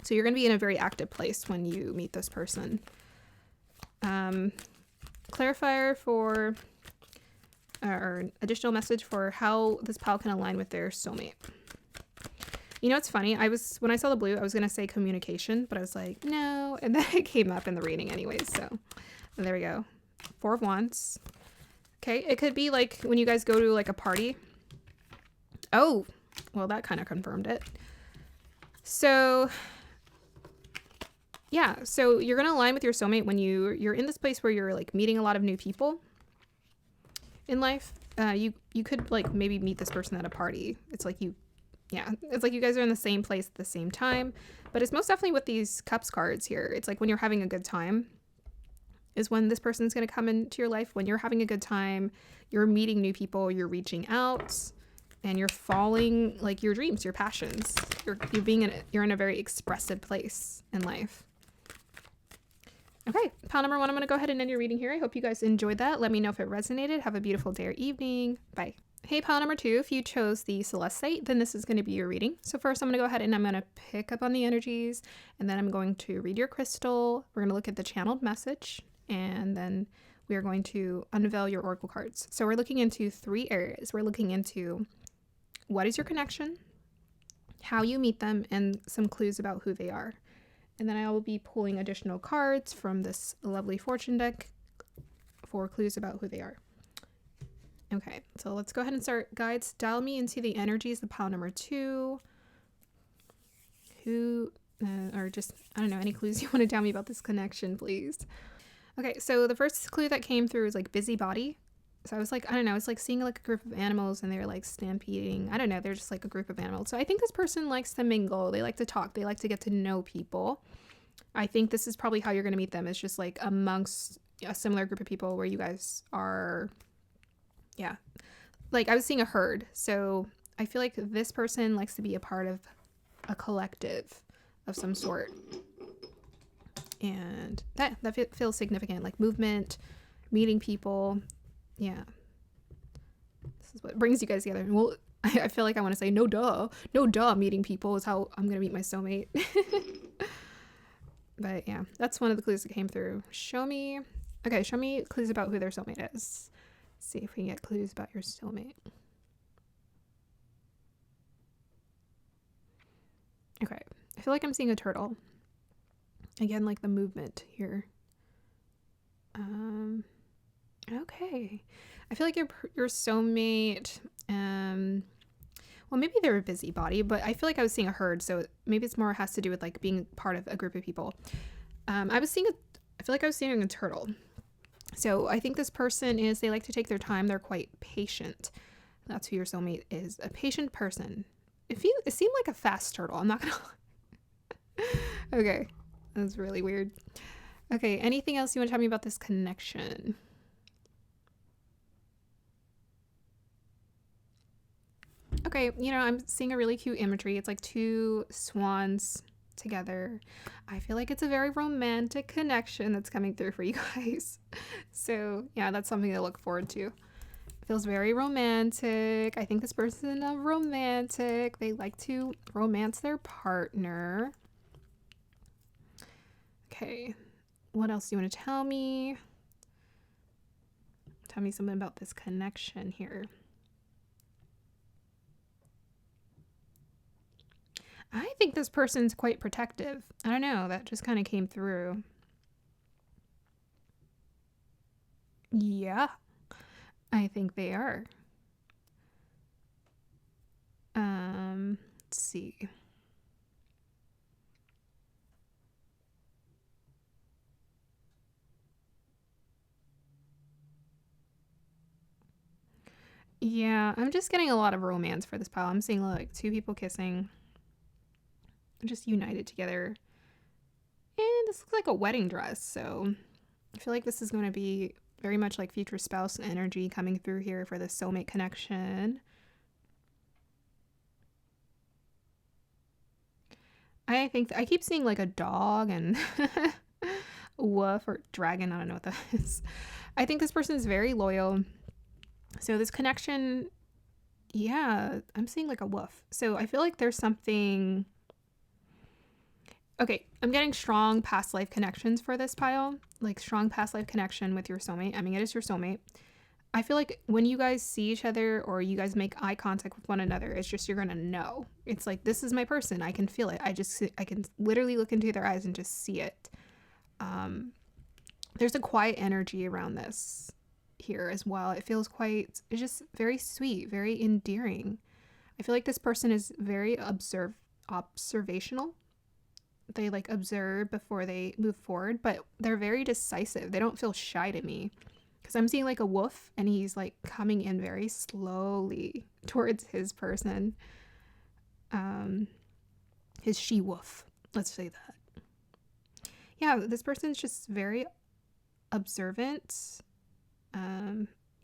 So you're going to be in a very active place when you meet this person. Clarifier for, or additional message for how this pile can align with their soulmate. You know, it's funny. When I saw the blue, I was going to say communication, but I was like, no. And then it came up in the reading anyways. So there we go. 4 of Wands. Okay. It could be like when you guys go to like a party. Oh, well, that kind of confirmed it. So yeah, so you're going to align with your soulmate when you're in this place where you're like meeting a lot of new people in life. You could like maybe meet this person at a party. It's like you guys are in the same place at the same time, but it's most definitely with these cups cards here. It's like when you're having a good time is when this person's going to come into your life. When you're having a good time, you're meeting new people, you're reaching out, and you're following like your dreams, your passions. You're in a very expressive place in life. Okay, pile number 1, I'm going to go ahead and end your reading here. I hope you guys enjoyed that. Let me know if it resonated. Have a beautiful day or evening. Bye. Hey, pile number 2, if you chose the Celestite, then this is going to be your reading. So first I'm going to go ahead and I'm going to pick up on the energies, and then I'm going to read your crystal. We're going to look at the channeled message, and then we are going to unveil your oracle cards. So we're looking into 3 areas. We're looking into what is your connection, how you meet them, and some clues about who they are. And then I will be pulling additional cards from this lovely fortune deck for clues about who they are. Okay, so let's go ahead and start. Guides, dial me into the energies of pile number 2. Who, or just, I don't know, any clues you want to tell me about this connection, please. Okay, so the first clue that came through is like busybody. So I was like, I don't know, it's like seeing like a group of animals and they're like stampeding. I don't know, they're just like a group of animals. So I think this person likes to mingle. They like to talk. They like to get to know people. I think this is probably how you're going to meet them. It's just like amongst a similar group of people where you guys are, yeah. Like I was seeing a herd. So I feel like this person likes to be a part of a collective of some sort. And that feels significant, like movement, meeting people. Yeah, this is what brings you guys together. Well, I feel like I want to say no duh meeting people is how I'm gonna meet my soulmate. But yeah, that's one of the clues that came through. Show me clues about who their soulmate is. Let's see if we can get clues about your soulmate. Okay, I feel like I'm seeing a turtle. Again, like the movement here. Okay. I feel like your soulmate, well, maybe they're a busybody, but I feel like I was seeing a herd, so maybe it's more has to do with like being part of a group of people. I feel like I was seeing a turtle. So I think this person they like to take their time. They're quite patient. That's who your soulmate is, a patient person. It seemed like a fast turtle. I'm not gonna. Okay, that's really weird. Okay, anything else you want to tell me about this connection? Okay, I'm seeing a really cute imagery. It's like 2 swans together. I feel like it's a very romantic connection that's coming through for you guys. So yeah, that's something to look forward to. It feels very romantic. I think this person is romantic. They like to romance their partner. Okay, what else do you want to tell me? Tell me something about this connection here. I think this person's quite protective. I don't know, that just kind of came through. Yeah, I think they are. Let's see. Yeah, I'm just getting a lot of romance for this pile. I'm seeing like 2 people kissing, just united together. And this looks like a wedding dress, so I feel like this is going to be very much like future spouse energy coming through here for the soulmate connection. I think I keep seeing like a dog and wolf or dragon. I don't know what that is. I think this person is very loyal. So this connection, yeah, I'm seeing like a wolf. So I feel like there's something. Okay, I'm getting strong past life connections for this pile. Like strong past life connection with your soulmate. I mean, it is your soulmate. I feel like when you guys see each other or you guys make eye contact with one another, it's just you're gonna know. It's like, this is my person. I can feel it. I can literally look into their eyes and just see it. There's a quiet energy around this here as well. It feels it's just very sweet, very endearing. I feel like this person is very observational. They like observe before they move forward, but they're very decisive. They don't feel shy to me. Because I'm seeing like a wolf and he's like coming in very slowly towards his person. His she-wolf. Let's say that. Yeah, this person's just very observant.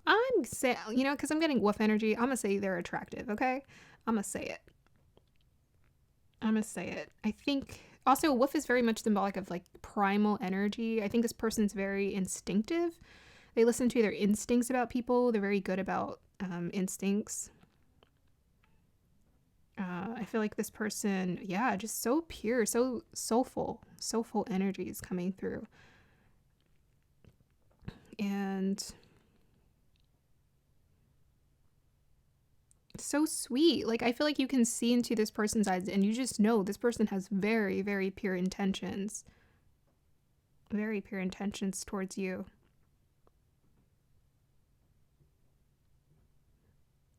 I'm saying, you know, because I'm getting wolf energy, I'm gonna say they're attractive, okay? I'm gonna say it. I'm gonna say it. I think also wolf is very much symbolic of like primal energy. I think this person's very instinctive. They listen to their instincts about people. They're very good about instincts. I feel like this person, yeah, just so pure, so soulful energy is coming through. And so sweet. Like, I feel like you can see into this person's eyes and you just know this person has very, very pure intentions. Very pure intentions towards you.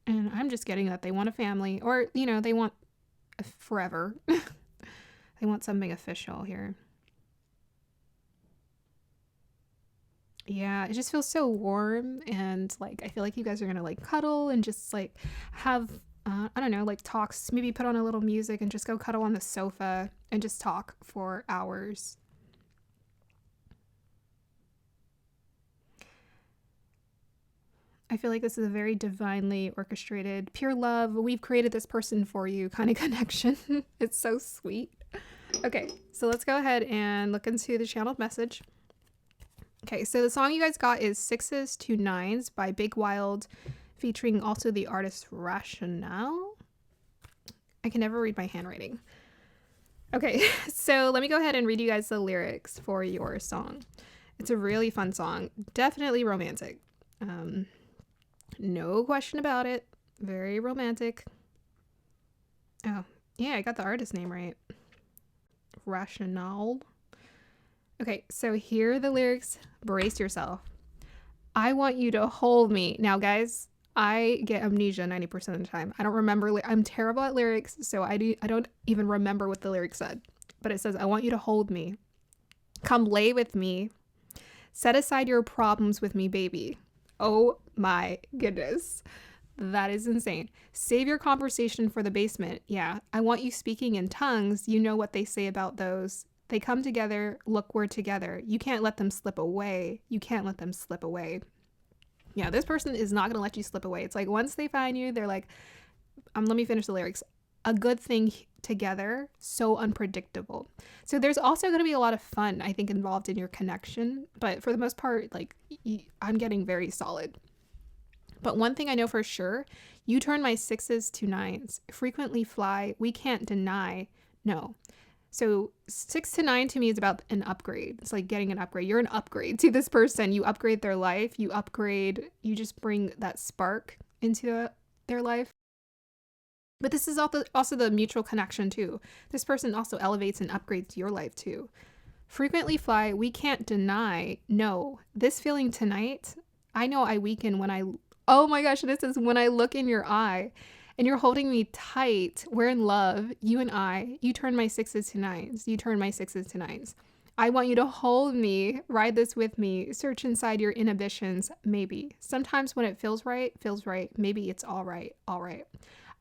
And I'm just getting that they want a family, or, you know, they want forever. They want something official here. Yeah, it just feels so warm, and like I feel like you guys are gonna like cuddle and just like have I don't know, like talks, maybe put on a little music and just go cuddle on the sofa and just talk for hours. I feel like this is a very divinely orchestrated, pure love, we've created this person for you kind of connection. It's so sweet. Okay, so let's go ahead and look into the channeled message. Okay, so the song you guys got is Sixes to Nines by Big Wild, featuring also the artist Rationale. I can never read my handwriting. Okay, so let me go ahead and read you guys the lyrics for your song. It's a really fun song, definitely romantic. No question about it. Very romantic. Oh, yeah, I got the artist name right. Rationale. Okay, so here are the lyrics. Brace yourself. I want you to hold me. Now, guys, I get amnesia 90% of the time. I don't remember. I'm terrible at lyrics, so I don't even remember what the lyrics said. But it says, I want you to hold me. Come lay with me. Set aside your problems with me, baby. Oh my goodness. That is insane. Save your conversation for the basement. Yeah, I want you speaking in tongues. You know what they say about those. They come together. Look, we're together. You can't let them slip away. You can't let them slip away. Yeah, this person is not going to let you slip away. It's like once they find you, they're like, let me finish the lyrics. A good thing together, so unpredictable. So there's also going to be a lot of fun, I think, involved in your connection. But for the most part, like, I'm getting very solid. But one thing I know for sure, you turn my sixes to nines. Frequently fly, we can't deny. No. So 6 to 9 to me is about an upgrade. It's like getting an upgrade. You're an upgrade to this person. You upgrade their life. You upgrade. You just bring that spark into their life. But this is also the mutual connection too. This person also elevates and upgrades your life too. Frequently fly, we can't deny. No, this feeling tonight, I know I weaken when I, oh my gosh, this is when I look in your eye and you're holding me tight. We're in love, you and I. You turn my sixes to nines. You turn my sixes to nines. I want you to hold me, ride this with me, search inside your inhibitions, maybe. Sometimes when it feels right, maybe it's all right, all right.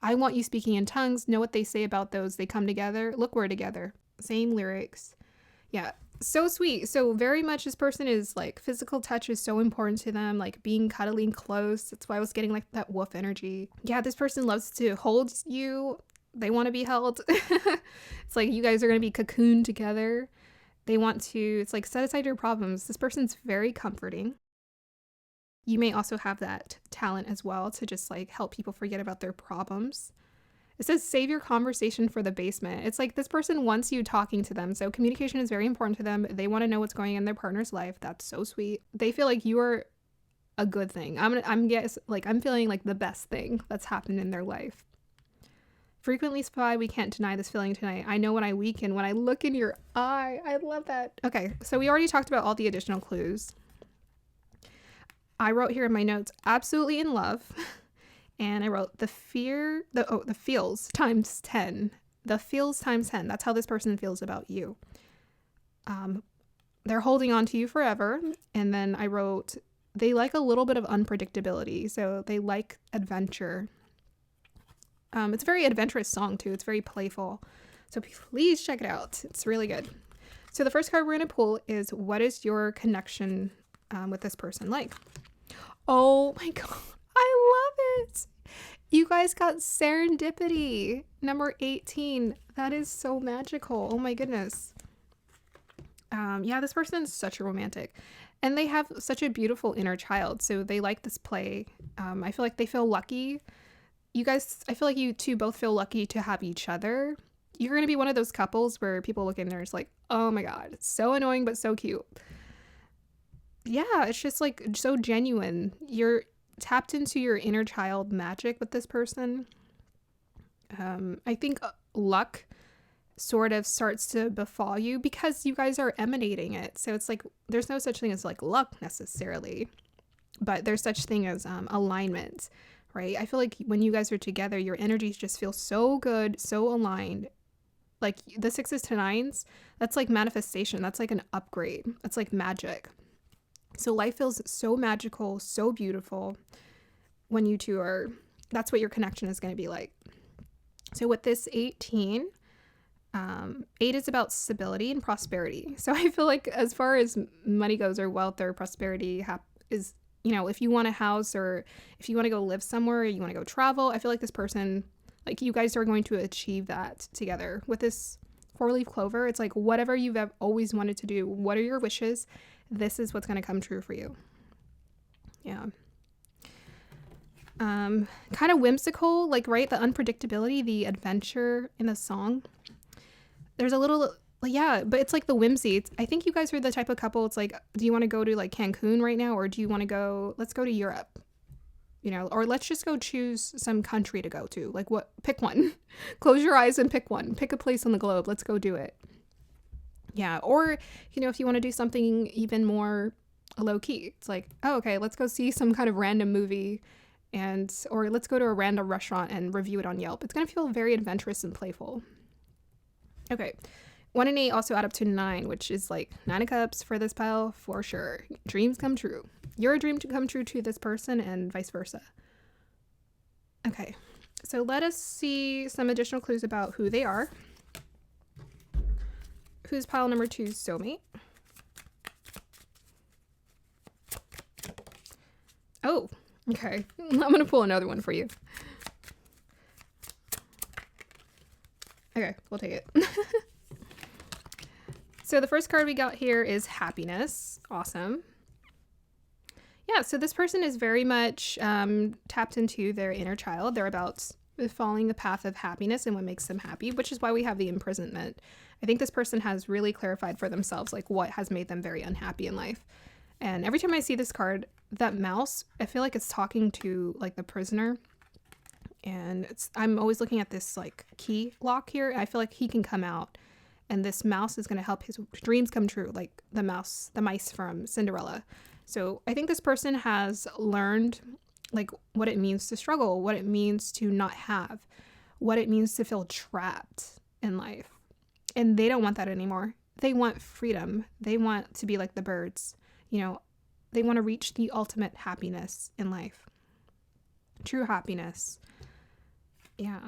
I want you speaking in tongues, know what they say about those, they come together, look, we're together. Same lyrics. Yeah, so sweet. So very much this person is like, physical touch is so important to them, like being cuddling close. That's why I was getting like that wolf energy. Yeah, this person loves to hold you. They want to be held. It's like you guys are going to be cocooned together. They want to, it's like set aside your problems. This person's very comforting. You may also have that talent as well to just like help people forget about their problems. It says save your conversation for the basement. It's like this person wants you talking to them. So communication is very important to them. They want to know what's going on in their partner's life. That's so sweet. They feel like you are a good thing. I'm feeling like the best thing that's happened in their life. Frequently spy, we can't deny this feeling tonight. I know when I weaken, when I look in your eye. I love that. Okay, so we already talked about all the additional clues. I wrote here in my notes, absolutely in love. And I wrote the feels times 10. The feels times 10. That's how this person feels about you. They're holding on to you forever. And then I wrote, they like a little bit of unpredictability. So they like adventure. It's a very adventurous song too. It's very playful. So please check it out. It's really good. So the first card we're going to pull is, what is your connection with this person like? Oh my God. I love it. You guys got serendipity. Number 18. That is so magical. Oh my goodness. Yeah, this person is such a romantic. And they have such a beautiful inner child. So they like this play. I feel like they feel lucky. You guys, I feel like you two both feel lucky to have each other. You're going to be one of those couples where people look in there and it's like, oh my God, it's so annoying, but so cute. Yeah, it's just like so genuine. You're tapped into your inner child magic with this person. I think luck sort of starts to befall you because you guys are emanating it. So it's like there's no such thing as like luck necessarily, but there's such thing as alignment, right? I feel like when you guys are together, your energies just feel so good, so aligned. Like the 6s to 9s, that's like manifestation. That's like an upgrade. That's like magic. So life feels so magical, so beautiful when you two are, that's what your connection is going to be like. So with this 18, 8 is about stability and prosperity. So I feel like as far as money goes or wealth or prosperity is, you know, if you want a house or if you want to go live somewhere, or you want to go travel, I feel like this person, like you guys are going to achieve that together. With this 4-leaf clover, it's like whatever you've always wanted to do, what are your wishes? This is what's going to come true for you. Yeah. Kind of whimsical, like, right? The unpredictability, the adventure in the song. There's a little, yeah, but it's like the whimsy. I think you guys are the type of couple, it's like, do you want to go to like Cancun right now? Or do you want to go, let's go to Europe, you know, or let's just go choose some country to go to. Like what, pick one, close your eyes and pick one, pick a place on the globe. Let's go do it. Yeah. Or, you know, if you want to do something even more low key, it's like, oh, okay, let's go see some kind of random movie or let's go to a random restaurant and review it on Yelp. It's going to feel very adventurous and playful. Okay. 1 and 8 also add up to 9, which is like 9 of Cups for this pile for sure. Dreams come true. You're a dream to come true to this person and vice versa. Okay. So let us see some additional clues about who they are. Who's pile number 2's soulmate? Oh, okay. I'm going to pull another one for you. Okay, we'll take it. So the first card we got here is happiness. Awesome. Yeah, so this person is very much tapped into their inner child. They're about following the path of happiness and what makes them happy, which is why we have the imprisonment. I think this person has really clarified for themselves like what has made them very unhappy in life. And every time I see this card, that mouse, I feel like it's talking to like the prisoner. And I'm always looking at this like key lock here. I feel like he can come out and this mouse is going to help his dreams come true, like the mice from Cinderella. So I think this person has learned like what it means to struggle, what it means to not have, what it means to feel trapped in life. And they don't want that anymore. They want freedom. They want to be like the birds. You know, they want to reach the ultimate happiness in life. True happiness. Yeah.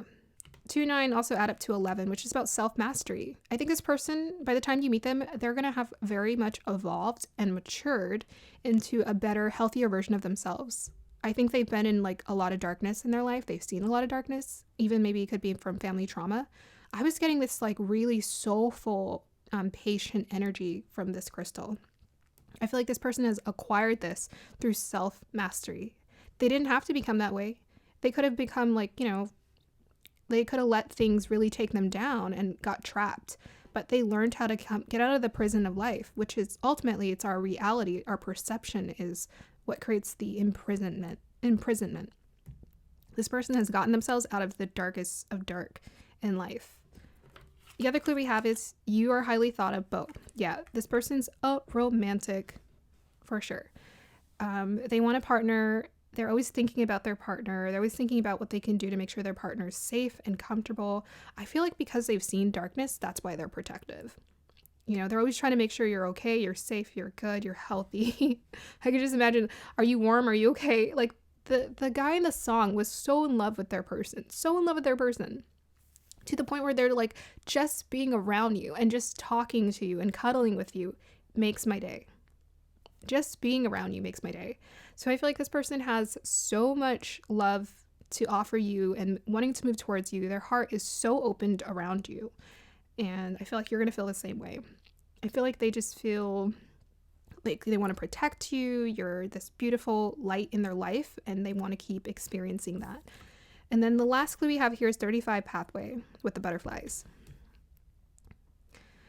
2, 9 also add up to 11, which is about self-mastery. I think this person, by the time you meet them, they're going to have very much evolved and matured into a better, healthier version of themselves. I think they've been in like a lot of darkness in their life. They've seen a lot of darkness. Even maybe it could be from family trauma. I was getting this like really soulful, patient energy from this crystal. I feel like this person has acquired this through self-mastery. They didn't have to become that way. They could have become like, you know, they could have let things really take them down and got trapped, but they learned how to get out of the prison of life, which is ultimately it's our reality. Our perception is what creates the imprisonment. This person has gotten themselves out of the darkest of dark in life. The other clue we have is you are highly thought of both. Yeah, this person's a romantic for sure. They want a partner. They're always thinking about their partner. They're always thinking about what they can do to make sure their partner is safe and comfortable. I feel like because they've seen darkness, that's why they're protective. You know, they're always trying to make sure you're okay, you're safe, you're good, you're healthy. I could just imagine, are you warm? Are you okay? Like the guy in the song was so in love with their person, to the point where they're like, just being around you and just talking to you and cuddling with you makes my day. just being around you makes my day. So I feel like this person has so much love to offer you and wanting to move towards you. Their heart is so opened around you. And I feel like you're going to feel the same way. I feel like they just feel like they want to protect you. You're this beautiful light in their life, and they want to keep experiencing that. And then the last clue we have here is 35 pathway with the butterflies.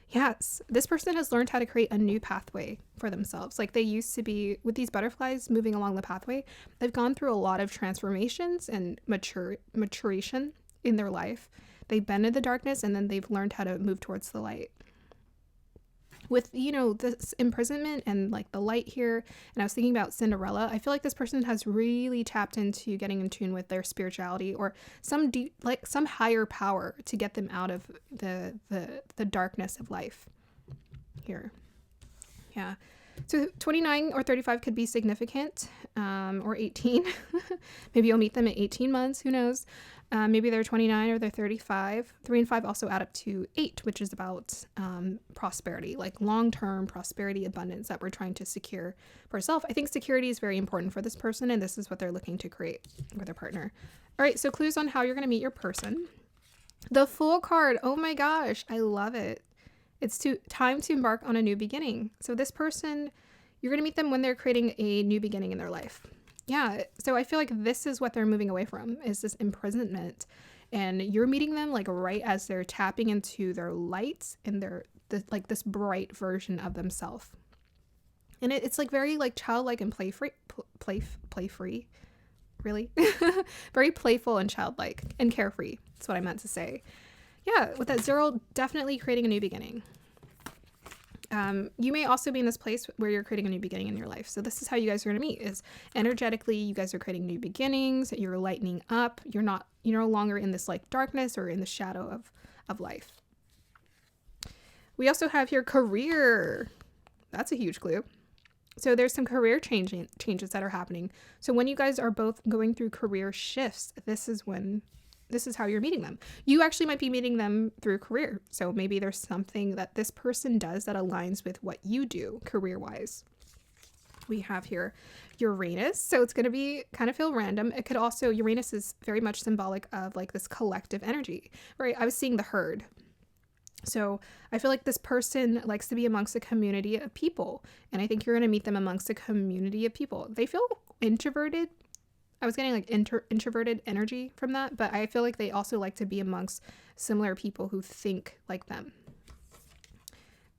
Yes, this person has learned how to create a new pathway for themselves. Like they used to be with these butterflies moving along the pathway. They've gone through a lot of transformations and maturation in their life. They've been in the darkness, and then they've learned how to move towards the light. With, you know, this imprisonment and like the light here, and I was thinking about Cinderella, I feel like this person has really tapped into getting in tune with their spirituality or some deep, like some higher power to get them out of the darkness of life here. Yeah. So 29 or 35 could be significant, or 18. Maybe you'll meet them in 18 months. Who knows? Maybe they're 29 or they're 35. 3 and 5 also add up to 8, which is about prosperity, like long-term prosperity, abundance that we're trying to secure for ourselves. I think security is very important for this person, and this is what they're looking to create with their partner. All right, so clues on how you're going to meet your person. The Fool card. Oh my gosh, I love it. It's time to embark on a new beginning. So this person, you're going to meet them when they're creating a new beginning in their life. Yeah, so I feel like this is what they're moving away from, is this imprisonment. And you're meeting them like right as they're tapping into their lights and like this bright version of themselves. And it's like very like childlike and play free. Really? Very playful and childlike and carefree. That's what I meant to say. Yeah, with that 0, definitely creating a new beginning. You may also be in this place where you're creating a new beginning in your life. So this is how you guys are going to meet, is energetically, you guys are creating new beginnings. You're lightening up. You're no longer in this like darkness or in the shadow of life. We also have here career. That's a huge clue. So there's some career changes that are happening. So when you guys are both going through career shifts, this is how you're meeting them. You actually might be meeting them through career. So maybe there's something that this person does that aligns with what you do career-wise. We have here Uranus. So it's going to be kind of feel random. It could also, Uranus is very much symbolic of like this collective energy, right? I was seeing the herd. So I feel like this person likes to be amongst a community of people. And I think you're going to meet them amongst a community of people. They feel introverted. I was getting like introverted energy from that, but I feel like they also like to be amongst similar people who think like them.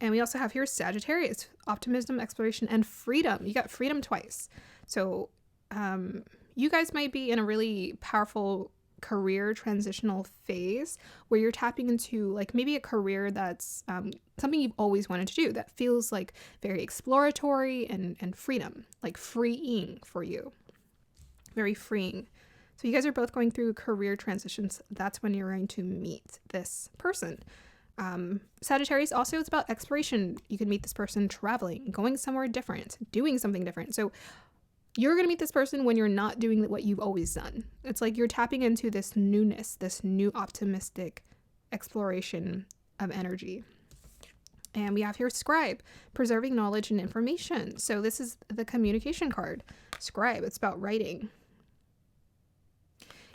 And we also have here Sagittarius, optimism, exploration, and freedom. You got freedom twice. So you guys might be in a really powerful career transitional phase where you're tapping into like maybe a career that's something you've always wanted to do that feels like very exploratory and freedom, like freeing for you. Very freeing. So you guys are both going through career transitions. That's when you're going to meet this person. Sagittarius also, it's about exploration. You can meet this person traveling, going somewhere different, doing something different. So you're going to meet this person when you're not doing what you've always done. It's like you're tapping into this newness, this new optimistic exploration of energy. And we have here Scribe, preserving knowledge and information. So this is the communication card. Scribe, it's about writing.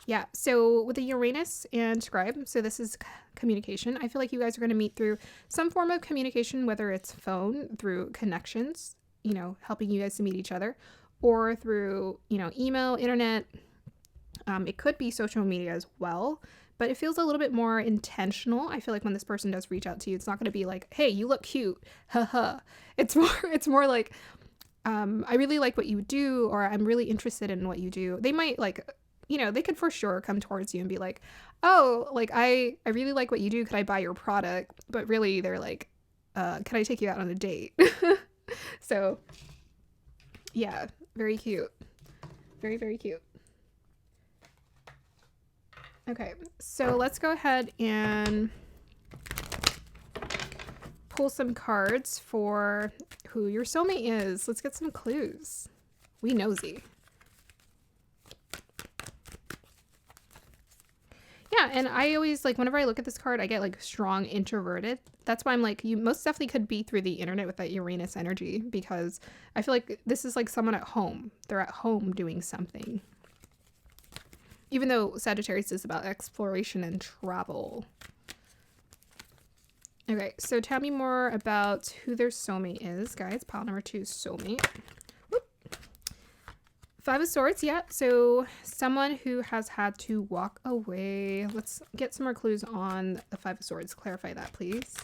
Yeah, so with the Uranus and Scribe, so this is communication. I feel like you guys are going to meet through some form of communication, whether it's phone, through connections, you know, helping you guys to meet each other, or through, you know, email, internet. It could be social media as well, but it feels a little bit more intentional. I feel like when this person does reach out to you, it's not going to be like, hey, you look cute, haha. It's more like, I really like what you do, or I'm really interested in what you do. They might like, you know, they could for sure come towards you and be like, oh, like, I really like what you do. Could I buy your product? But really they're like, can I take you out on a date? So yeah, very cute. Very, very cute. Okay, so let's go ahead and pull some cards for who your soulmate is. Let's get some clues. We nosy. Yeah, and I always, like, whenever I look at this card, I get, like, strong introverted. That's why I'm like, you most definitely could be through the internet with that Uranus energy, because I feel like this is like someone at home. They're at home doing something. Even though Sagittarius is about exploration and travel. Okay, so tell me more about who their soulmate is, guys. Pile number 2 is soulmate. Whoop. 5 of Swords, yeah. So someone who has had to walk away. Let's get some more clues on the 5 of Swords. Clarify that, please.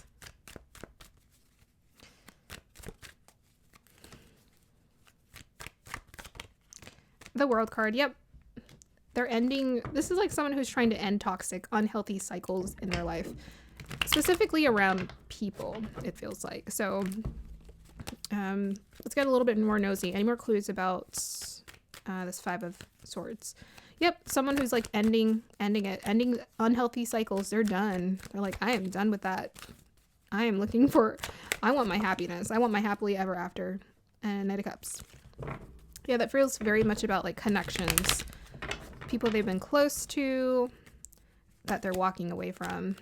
The World card, yep. They're ending. This is like someone who's trying to end toxic, unhealthy cycles in their life. Specifically around people, it feels like. So let's get a little bit more nosy. Any more clues about this 5 of Swords? Yep, someone who's like ending unhealthy cycles. They're done. They're like, I am done with that. I want my happiness. I want my happily ever after. And Knight of Cups. Yeah, that feels very much about like connections. People they've been close to that they're walking away from.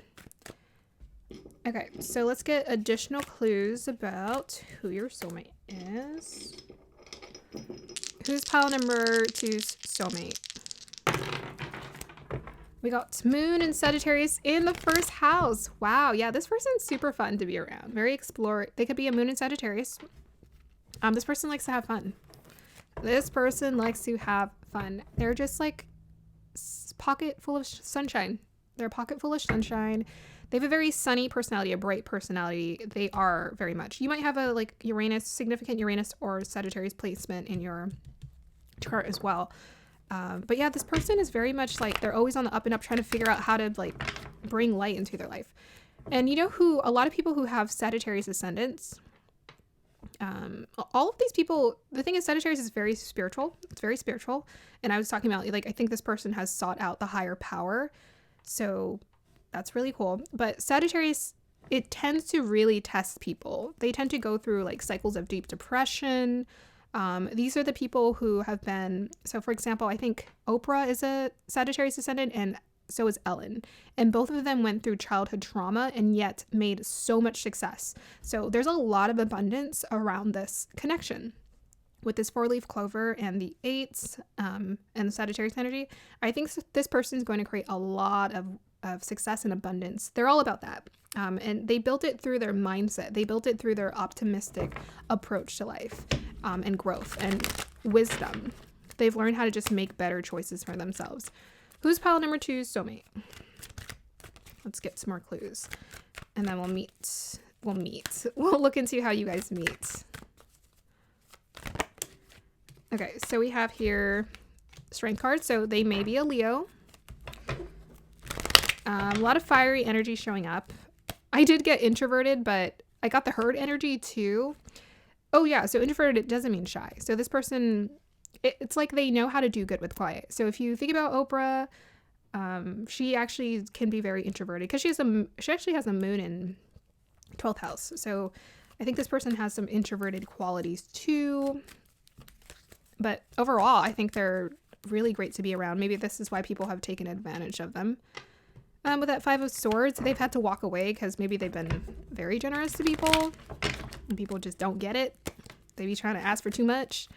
Okay, so let's get additional clues about who your soulmate is. Who's pile number 2's soulmate? We got Moon and Sagittarius in the first house. Wow, yeah, this person's super fun to be around. Very explore. They could be a Moon and Sagittarius. This person likes to have fun. This person likes to have fun. They're just like pocket full of sunshine. They're a pocket full of sunshine. They have a very sunny personality, a bright personality. They are very much. You might have a like Uranus, significant Uranus or Sagittarius placement in your chart as well. But yeah, this person is very much like they're always on the up and up, trying to figure out how to like bring light into their life. And you know who? A lot of people who have Sagittarius ascendants. All of these people, the thing is Sagittarius is very spiritual. It's very spiritual. And I was talking about like, I think this person has sought out the higher power. So that's really cool. But Sagittarius, it tends to really test people. They tend to go through like cycles of deep depression. These are the people who have been, so for example, I think Oprah is a Sagittarius ascendant and so is Ellen. And both of them went through childhood trauma and yet made so much success. So there's a lot of abundance around this connection. With this 4-leaf clover and the 8s and the Sagittarius energy, I think this person is going to create a lot of success and abundance. They're all about that. And they built it through their mindset. They built it through their optimistic approach to life and growth and wisdom. They've learned how to just make better choices for themselves. Who's pile number 2's soulmate? Let's get some more clues. And then we'll meet. We'll look into how you guys meet. Okay, so we have here strength card. So they may be a Leo. A lot of fiery energy showing up. I did get introverted, but I got the herd energy too. Oh yeah, so introverted, it doesn't mean shy. So this person, it's like they know how to do good with quiet. So if you think about Oprah, she actually can be very introverted because she actually has a moon in 12th house. So I think this person has some introverted qualities too. But overall, I think they're really great to be around. Maybe this is why people have taken advantage of them. With that 5 of Swords, they've had to walk away because maybe they've been very generous to people and people just don't get it. They be trying to ask for too much.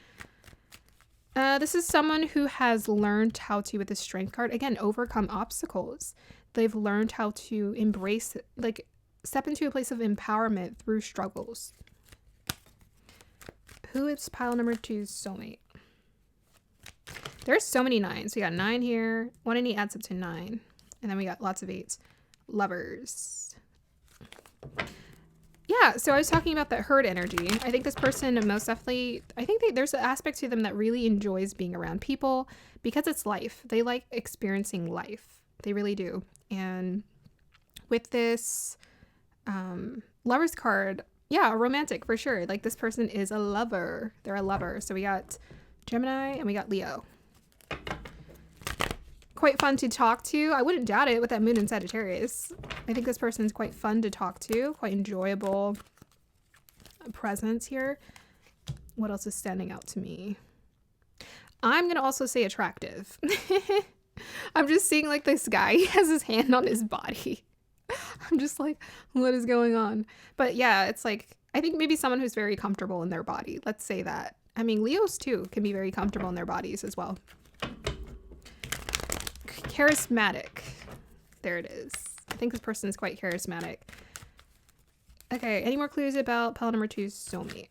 This is someone who has learned how to, with the strength card, again, overcome obstacles. They've learned how to embrace, like, step into a place of empowerment through struggles. Who is pile number 2's soulmate? There's so many 9s. We got 9 here. 1 and 8 adds up to 9. And then we got lots of 8s. Lovers. Yeah, so I was talking about that herd energy. I think this person most definitely, there's an aspect to them that really enjoys being around people because it's life. They like experiencing life. They really do. And with this lovers card, yeah, romantic for sure. Like this person is a lover. They're a lover. So we got Gemini and we got Leo. Quite fun to talk to. I wouldn't doubt it with that moon in Sagittarius. I think this person's quite fun to talk to, quite enjoyable presence here. What else is standing out to me? I'm going to also say attractive. I'm just seeing like this guy, he has his hand on his body. I'm just like, what is going on? But yeah, it's like, I think maybe someone who's very comfortable in their body. Let's say that. I mean, Leos too can be very comfortable in their bodies as well. Charismatic. There it is. I think this person is quite charismatic. Okay, any more clues about pile number 2's soulmate?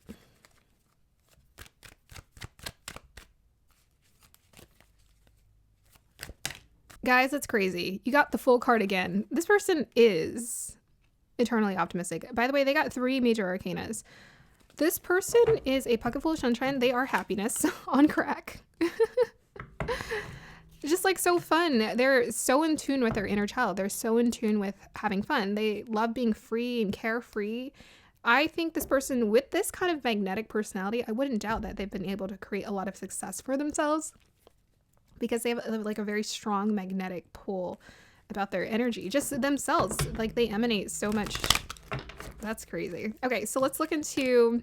Guys, that's crazy. You got the full card again. This person is eternally optimistic. By the way, they got 3 major arcanas. This person is a pocket full of sunshine. They are happiness on crack. Just like so fun. They're so in tune with their inner child. They're so in tune with having fun. They love being free and carefree. I think this person with this kind of magnetic personality, I wouldn't doubt that they've been able to create a lot of success for themselves, because they have like a very strong magnetic pull about their energy, just themselves. Like they emanate so much. That's crazy. Okay, so let's look into,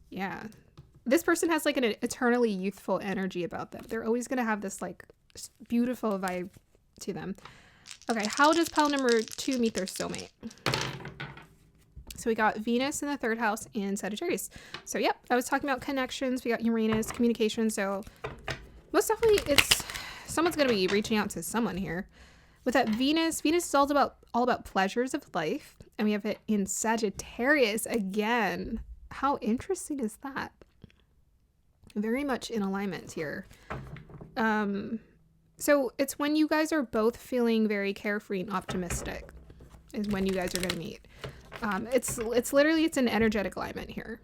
yeah. This person has like an eternally youthful energy about them. They're always going to have this like beautiful vibe to them. Okay, how does pile number 2 meet their soulmate? So we got Venus in the 3rd house and Sagittarius. So yep, I was talking about connections. We got Uranus, communication. So most definitely it's someone's going to be reaching out to someone here. With that Venus is all about pleasures of life. And we have it in Sagittarius again. How interesting is that? Very much in alignment here. So it's when you guys are both feeling very carefree and optimistic is when you guys are going to meet. It's literally, it's an energetic alignment here.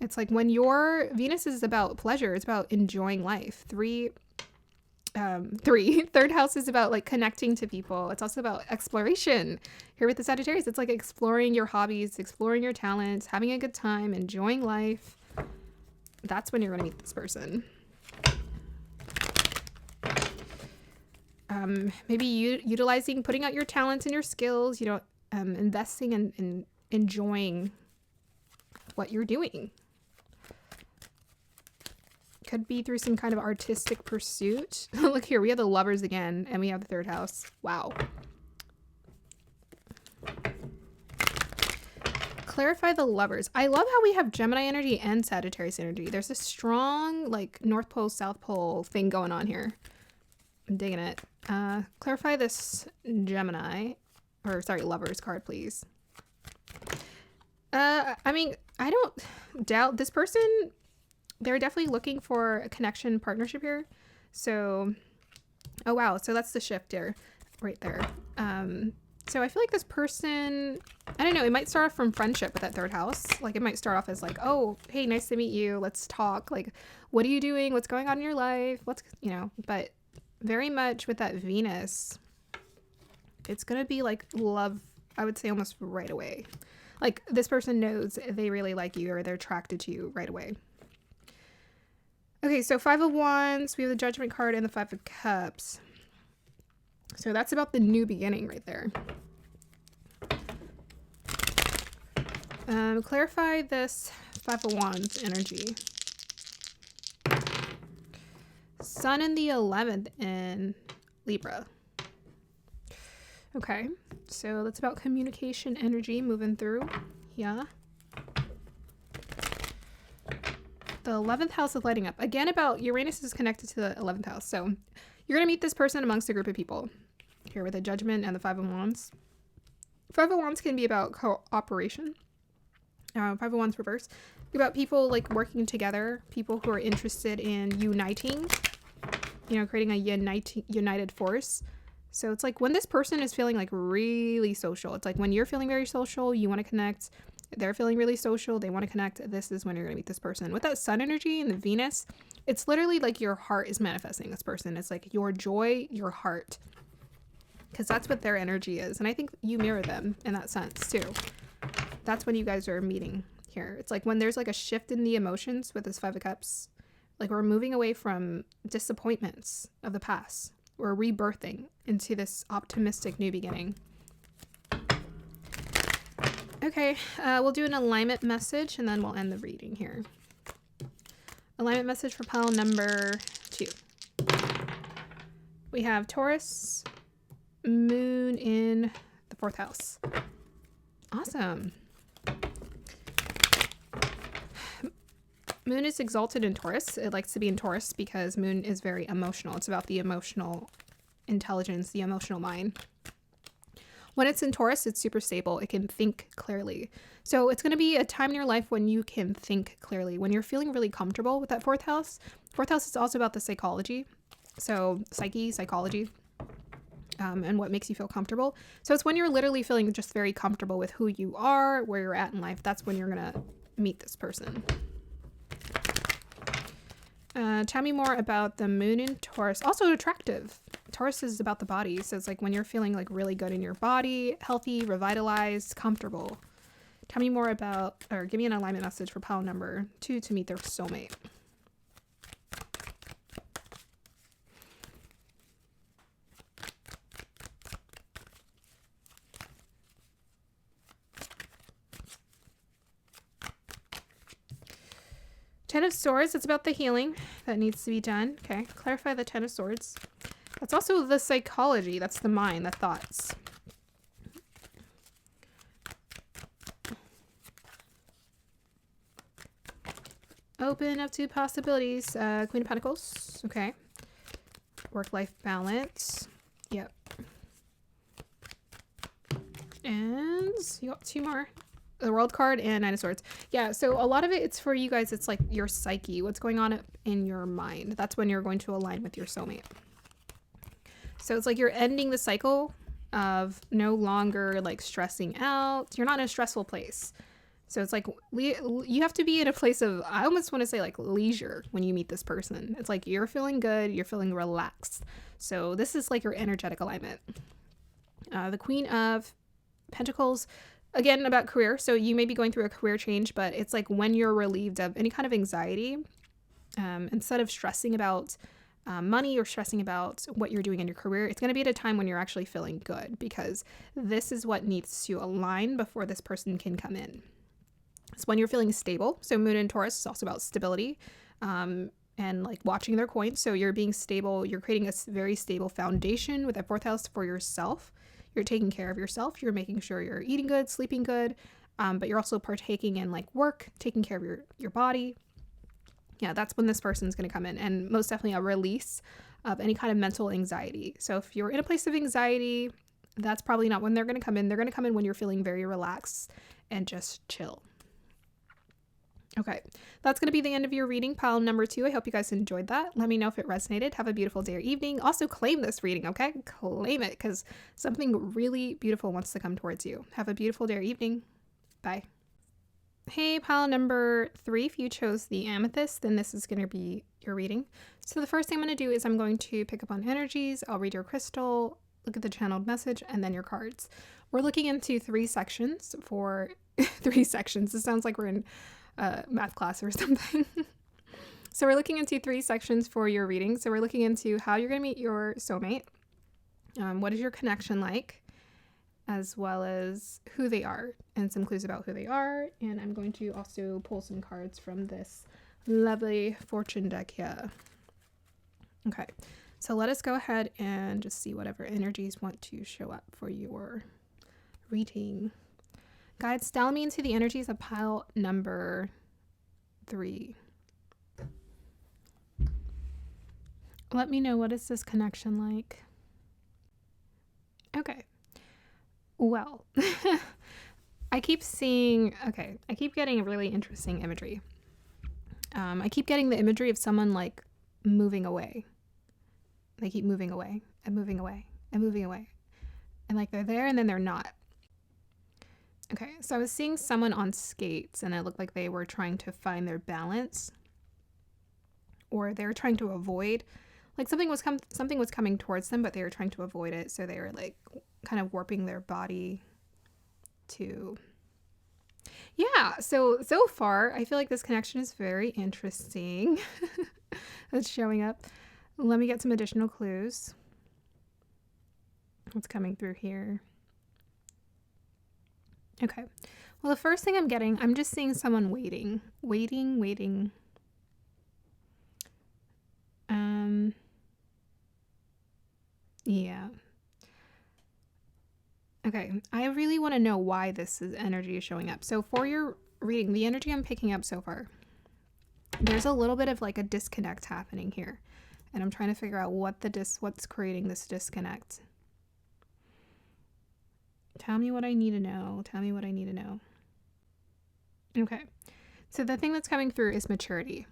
It's like when your Venus is about pleasure, it's about enjoying life. 3rd house is about like connecting to people. It's also about exploration. Here with the Sagittarius, it's like exploring your hobbies, exploring your talents, having a good time, enjoying life. That's when you're going to meet this person. Maybe utilizing, putting out your talents and your skills, you know, investing in enjoying what you're doing. Could be through some kind of artistic pursuit. Look here, we have the Lovers again, and we have the 3rd house. Wow. Clarify the Lovers. I love how we have Gemini energy and Sagittarius energy. There's a strong like North Pole, South Pole thing going on here. I'm digging it. Clarify this Gemini, or sorry, Lovers card, please. I mean, I don't doubt this person. They're definitely looking for a connection, partnership here. So, oh wow, so that's the shift here, right there. So I feel like this person, I don't know, it might start off from friendship with that 3rd house. Like it might start off as like, oh, hey, nice to meet you. Let's talk. Like, what are you doing? What's going on in your life? What's, you know, but very much with that Venus, it's going to be like love, I would say almost right away. Like this person knows they really like you or they're attracted to you right away. Okay, so 5 of Wands, we have the Judgment card and the 5 of Cups. So that's about the new beginning right there. Clarify this 5 of Wands energy. Sun in the 11th in Libra. Okay, so that's about communication energy moving through. Yeah. The 11th house is lighting up. Again, about Uranus is connected to the 11th house. So you're going to meet this person amongst a group of people. Here with the Judgment and the 5 of Wands. 5 of Wands can be about cooperation. 5 of Wands reverse. About people like working together. People who are interested in uniting. You know, creating a united force. So it's like when this person is feeling like really social. It's like when you're feeling very social, you want to connect. They're feeling really social. They want to connect. This is when you're going to meet this person. With that Sun energy and the Venus, it's literally like your heart is manifesting this person. It's like your joy, your heart. Because that's what their energy is. And I think you mirror them in that sense too. That's when you guys are meeting here. It's like when there's like a shift in the emotions with this 5 of Cups. Like we're moving away from disappointments of the past. We're rebirthing into this optimistic new beginning. Okay, we'll do an alignment message and then we'll end the reading here. Alignment message for pile number 2. We have Taurus, moon in the 4th house. Awesome. Moon is exalted in Taurus. It likes to be in Taurus because moon is very emotional. It's about the emotional intelligence, the emotional mind. When it's in Taurus, it's super stable. It can think clearly. So it's going to be a time in your life when you can think clearly, when you're feeling really comfortable with that 4th house. 4th house is also about the psychology. So psychology, and what makes you feel comfortable. So it's when you're literally feeling just very comfortable with who you are, where you're at in life. That's when you're going to meet this person. Tell me more about the moon in Taurus. Also attractive. Taurus is about the body. So it's like when you're feeling like really good in your body, healthy, revitalized, comfortable. Tell me more about, or give me an alignment message for pile number 2 to meet their soulmate. Ten of Swords, it's about the healing that needs to be done. Okay, clarify the Ten of Swords. That's also the psychology. That's the mind, the thoughts. Open up to possibilities. Queen of Pentacles. Okay. Work-life balance. Yep. And you got 2 more. The World card and 9 of Swords. Yeah, so a lot of it, it's for you guys. It's like your psyche. What's going on in your mind. That's when you're going to align with your soulmate. So it's like you're ending the cycle of no longer like stressing out. You're not in a stressful place. So it's like you have to be in a place of, I almost want to say like leisure when you meet this person. It's like you're feeling good. You're feeling relaxed. So this is like your energetic alignment. The Queen of Pentacles, again, about career. So you may be going through a career change, but it's like when you're relieved of any kind of anxiety, instead of stressing about money or stressing about what you're doing in your career, it's going to be at a time when you're actually feeling good, because this is what needs to align before this person can come in. It's when you're feeling stable. So moon in Taurus is also about stability, and like watching their coins. So you're being stable. You're creating a very stable foundation with that 4th house for yourself. You're taking care of yourself. You're making sure you're eating good, sleeping good, but you're also partaking in like work, taking care of your body. Yeah, that's when this person's going to come in, and most definitely a release of any kind of mental anxiety. So if you're in a place of anxiety, that's probably not when they're going to come in. They're going to come in when you're feeling very relaxed and just chill. Okay, that's going to be the end of your reading, pile number 2. I hope you guys enjoyed that. Let me know if it resonated. Have a beautiful day or evening. Also claim this reading, okay? Claim it, because something really beautiful wants to come towards you. Have a beautiful day or evening. Bye. Hey, pile number 3, if you chose the amethyst, then this is going to be your reading. So the first thing I'm going to do is I'm going to pick up on energies. I'll read your crystal, look at the channeled message, and then your cards. We're looking into 3 sections for 3 sections. It sounds like we're in math class or something. So we're looking into 3 sections for your reading. So we're looking into how you're going to meet your soulmate, what is your connection like, as well as who they are, and some clues about who they are. And I'm going to also pull some cards from this lovely fortune deck here. Okay, so let us go ahead and just see whatever energies want to show up for your reading. Guides, dial me into the energies of pile number 3. Let me know, what is this connection like? Okay. Well, I keep getting really interesting imagery. I keep getting the imagery of someone like moving away. They keep moving away and moving away and moving away. And like they're there and then they're not. Okay, so I was seeing someone on skates, and it looked like they were trying to find their balance, or they were trying to avoid, like something was coming towards them, but they were trying to avoid it. So they were like kind of warping their body to, yeah. So far, I feel like this connection is very interesting. That's showing up. Let me get some additional clues. What's coming through here? Okay. Well, the first thing I'm just seeing someone waiting. Yeah. Okay. I really want to know why energy is showing up. So for your reading, the energy I'm picking up so far, there's a little bit of like a disconnect happening here. And I'm trying to figure out what's creating this disconnect. Tell me what I need to know. Tell me what I need to know. Okay. So the thing that's coming through is maturity.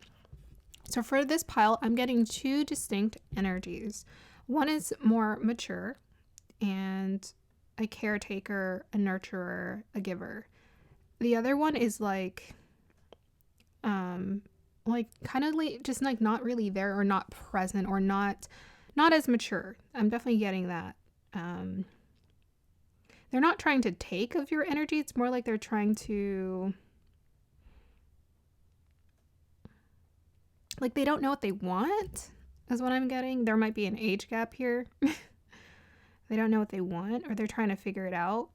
So for this pile, I'm getting two distinct energies. One is more mature and a caretaker, a nurturer, a giver. The other one is like kind of like just like not really there or not present or not as mature. I'm definitely getting that. They're not trying to take of your energy. It's more like they're trying to, like, they don't know what they want is what I'm getting. There might be an age gap here. They don't know what they want, or they're trying to figure it out.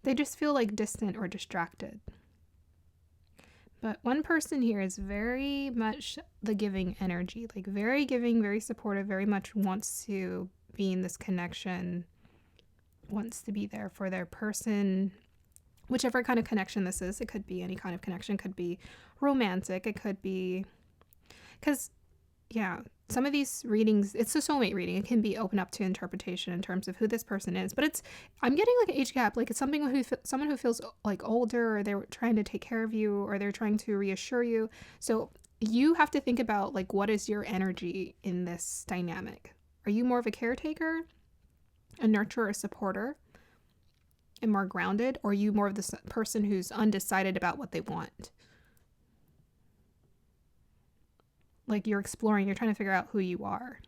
They just feel like distant or distracted. But one person here is very much the giving energy, like very giving, very supportive, very much wants to be in this connection, wants to be there for their person, whichever kind of connection this is. It could be any kind of connection, could be romantic, it could be, because some of these readings, it's a soulmate reading, it can be open up to interpretation in terms of who this person is, but I'm getting like an age gap, like it's someone who feels like older, or they're trying to take care of you, or they're trying to reassure you. So you have to think about like, what is your energy in this dynamic? Are you more of a caretaker, a nurturer, a supporter, and more grounded, or are you more of the person who's undecided about what they want? Like you're exploring, you're trying to figure out who you are.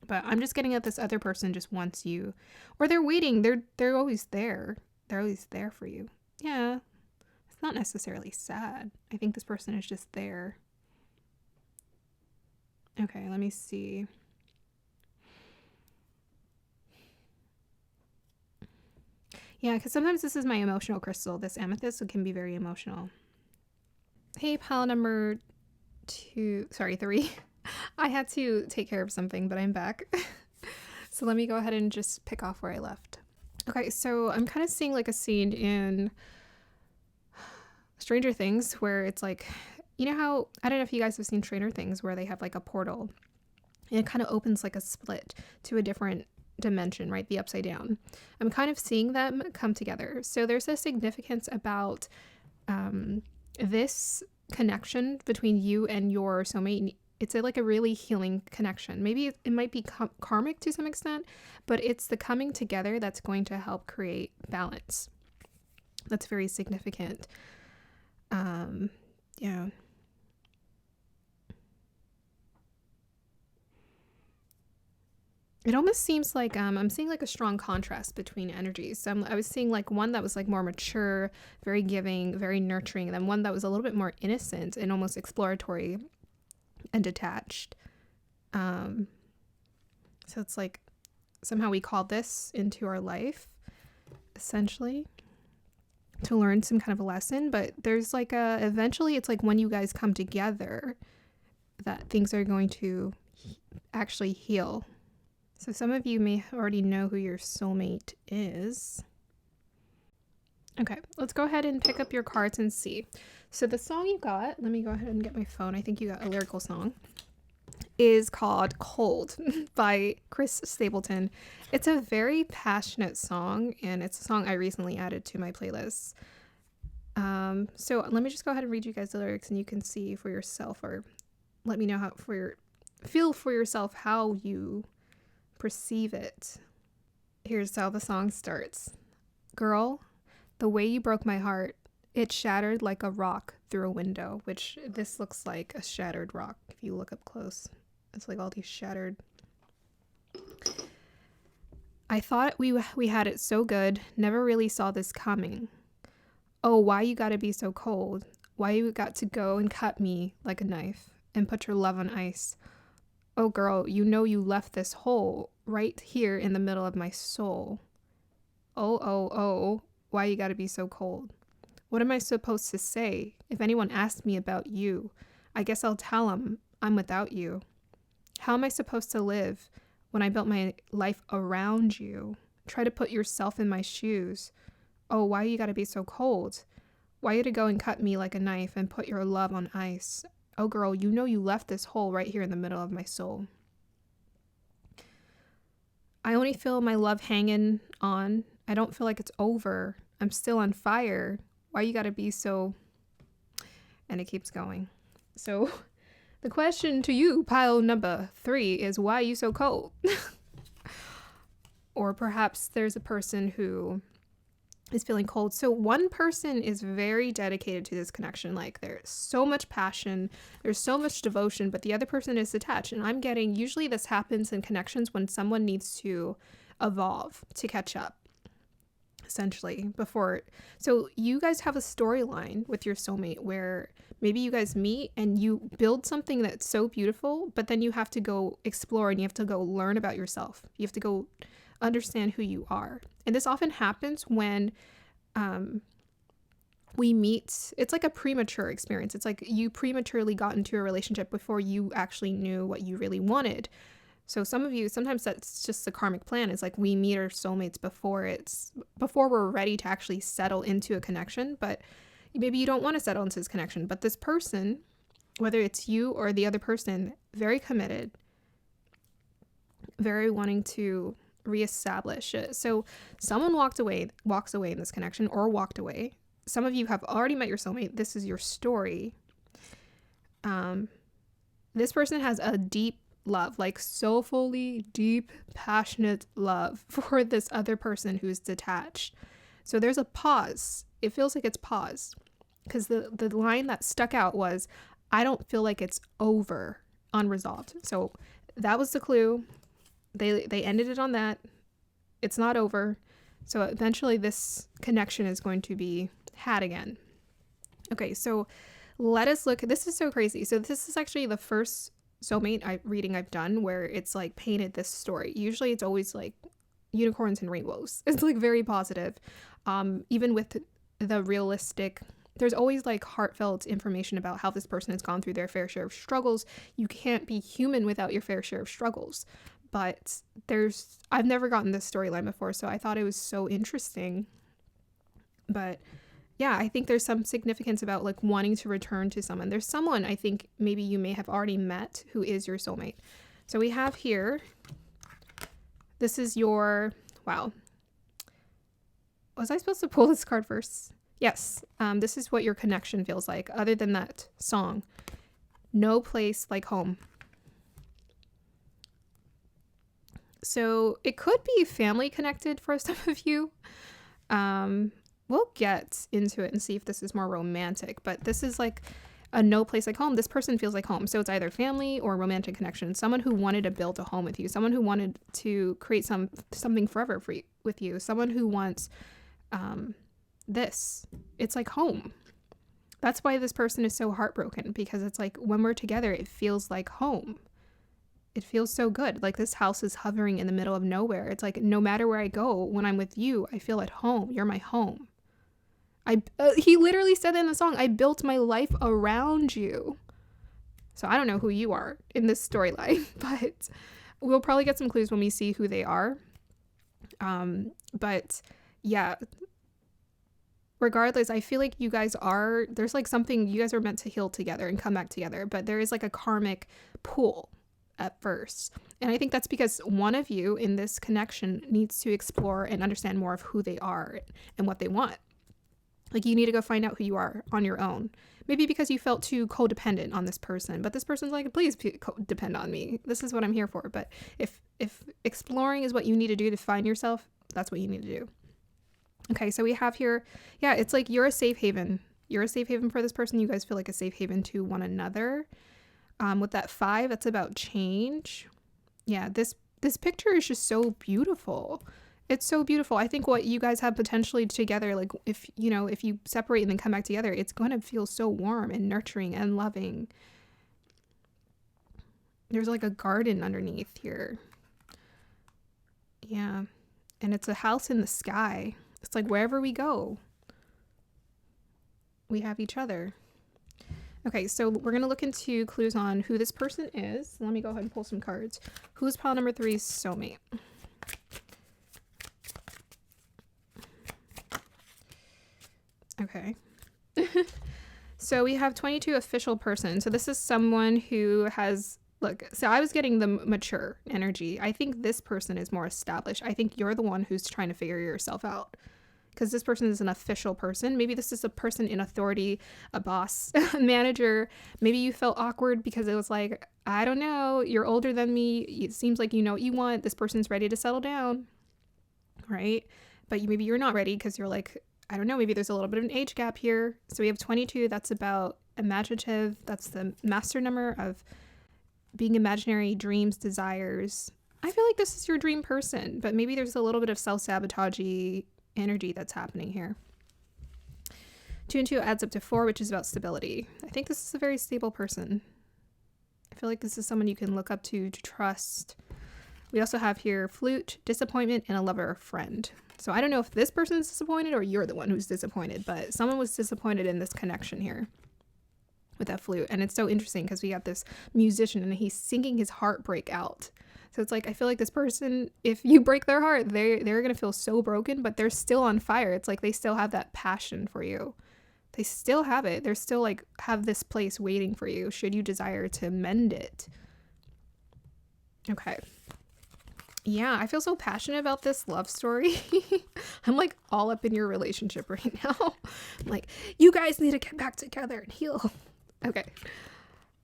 But I'm just getting at this other person just wants you, or they're waiting. They're always there. They're always there for you. Yeah, it's not necessarily sad. I think this person is just there. Okay, let me see. Yeah, because sometimes this is my emotional crystal. This amethyst, so it can be very emotional. Hey, pile number 3. I had to take care of something, but I'm back. So let me go ahead and just pick off where I left. Okay, so I'm kind of seeing like a scene in Stranger Things where it's like, you know how, I don't know if you guys have seen Stranger Things where they have like a portal and it kind of opens like a split to a different dimension, right? The upside down. I'm kind of seeing them come together. So there's a significance about this connection between you and your soulmate. It's like a really healing connection. Maybe it might be karmic to some extent, but it's the coming together that's going to help create balance. That's very significant. Yeah. It almost seems like I'm seeing like a strong contrast between energies. So I was seeing like one that was like more mature, very giving, very nurturing, and then one that was a little bit more innocent and almost exploratory and detached. So it's like somehow we call this into our life, essentially, to learn some kind of a lesson. But there's like eventually it's like when you guys come together that things are going to actually heal. So some of you may already know who your soulmate is. Okay, let's go ahead and pick up your cards and see. So the song you got, let me go ahead and get my phone. I think you got a lyrical song, is called Cold by Chris Stapleton. It's a very passionate song, and it's a song I recently added to my playlist. So let me just go ahead and read you guys the lyrics and you can see for yourself, or let me know feel for yourself how you perceive it. Here's how the song starts. Girl, the way you broke my heart, it shattered like a rock through a window, which this looks like a shattered rock if you look up close. It's like all these shattered. I thought we had it so good, never really saw this coming. Oh, why you gotta be so cold? Why you got to go and cut me like a knife and put your love on ice? Oh, girl, you know you left this hole right here in the middle of my soul. Oh, why you gotta be so cold? What am I supposed to say? If anyone asks me about you, I guess I'll tell them I'm without you. How am I supposed to live? when I built my life around you. Try to put yourself in my shoes. Oh, why you gotta be so cold? Why you to go and cut me like a knife and put your love on ice? Oh, girl, you know you left this hole right here in the middle of my soul. I only feel my love hanging on. I don't feel like it's over. I'm still on fire. Why you gotta be so... And it keeps going. So the question to you, pile number 3, is why are you so cold? Or perhaps there's a person who is feeling cold. So one person is very dedicated to this connection. Like there's so much passion, there's so much devotion, but the other person is detached. And I'm getting, usually this happens in connections when someone needs to evolve, to catch up, essentially, before. So you guys have a storyline with your soulmate where maybe you guys meet and you build something that's so beautiful, but then you have to go explore and you have to go learn about yourself. You have to go understand who you are. And this often happens when we meet. It's like a premature experience. It's like you prematurely got into a relationship before you actually knew what you really wanted. So some of you, sometimes that's just the karmic plan. It's like we meet our soulmates before we're ready to actually settle into a connection. But maybe you don't want to settle into this connection. But this person, whether it's you or the other person, very committed, very wanting to reestablish it. So someone walks away in this connection or walked away. Some of you have already met your soulmate. This is your story. This person has a deep love, like soulfully deep, passionate love for this other person who's detached. So there's a pause. It feels like it's pause because the line that stuck out was, I don't feel like it's over, unresolved. So that was the clue. They ended it on that. It's not over. So eventually this connection is going to be had again. Okay, so let us look. This is so crazy. So this is actually the first soulmate reading I've done where it's like painted this story. Usually it's always like unicorns and rainbows. It's like very positive. Even with the realistic, there's always like heartfelt information about how this person has gone through their fair share of struggles. You can't be human without your fair share of struggles. But I've never gotten this storyline before, so I thought it was so interesting. But yeah, I think there's some significance about like wanting to return to someone. There's someone I think maybe you may have already met who is your soulmate. So we have here, this is your, wow. Was I supposed to pull this card first? Yes. This is what your connection feels like, other than that song. No place like home. So it could be family connected for some of you. We'll get into it and see if this is more romantic, but this is like a no place like home. This person feels like home. So it's either family or romantic connection. Someone who wanted to build a home with you. Someone who wanted to create something forever with you. Someone who wants this. It's like home. That's why this person is so heartbroken, because it's like when we're together, it feels like home. It feels so good. Like this house is hovering in the middle of nowhere. It's like no matter where I go, when I'm with you, I feel at home. You're my home. He literally said in the song, I built my life around you. So I don't know who you are in this storyline, but we'll probably get some clues when we see who they are. But yeah, regardless, I feel like there's like something, you guys are meant to heal together and come back together, but there is like a karmic pull at first. And I think that's because one of you in this connection needs to explore and understand more of who they are and what they want. Like you need to go find out who you are on your own. Maybe because you felt too codependent on this person, but this person's like, please depend on me. This is what I'm here for. But if exploring is what you need to do to find yourself, that's what you need to do. Okay, so we have here, yeah, it's like you're a safe haven. You're a safe haven for this person. You guys feel like a safe haven to one another. With that 5, that's about change. Yeah, this picture is just so beautiful. It's so beautiful. I think what you guys have potentially together, like if you separate and then come back together, it's going to feel so warm and nurturing and loving. There's like a garden underneath here. Yeah. And it's a house in the sky. It's like wherever we go, we have each other. Okay, so we're going to look into clues on who this person is. Let me go ahead and pull some cards. Who's pile number 3's soulmate? Okay. So we have 22 official person. So this is someone who has, look, so I was getting the mature energy. I think this person is more established. I think you're the one who's trying to figure yourself out, because this person is an official person. Maybe this is a person in authority, a boss, a manager. Maybe you felt awkward because it was like, I don't know, you're older than me. It seems like you know what you want. This person's ready to settle down, right? But maybe you're not ready because you're like, I don't know, maybe there's a little bit of an age gap here. So we have 22. That's about imaginative. That's the master number of being imaginary, dreams, desires. I feel like this is your dream person, but maybe there's a little bit of self-sabotage energy that's happening here. 2 and 2 adds up to 4, which is about stability. I think this is a very stable person. I feel like this is someone you can look up to trust. We also have here flute, disappointment, and a lover or friend. So I don't know if this person's disappointed or you're the one who's disappointed, but someone was disappointed in this connection here with that flute. And it's so interesting because we got this musician and he's singing his heartbreak out. So it's like, I feel like this person, if you break their heart, they're going to feel so broken, but they're still on fire. It's like they still have that passion for you. They still have it. They're still like, have this place waiting for you should you desire to mend it. Okay. Yeah, I feel so passionate about this love story. I'm like all up in your relationship right now. I'm like, you guys need to get back together and heal. Okay.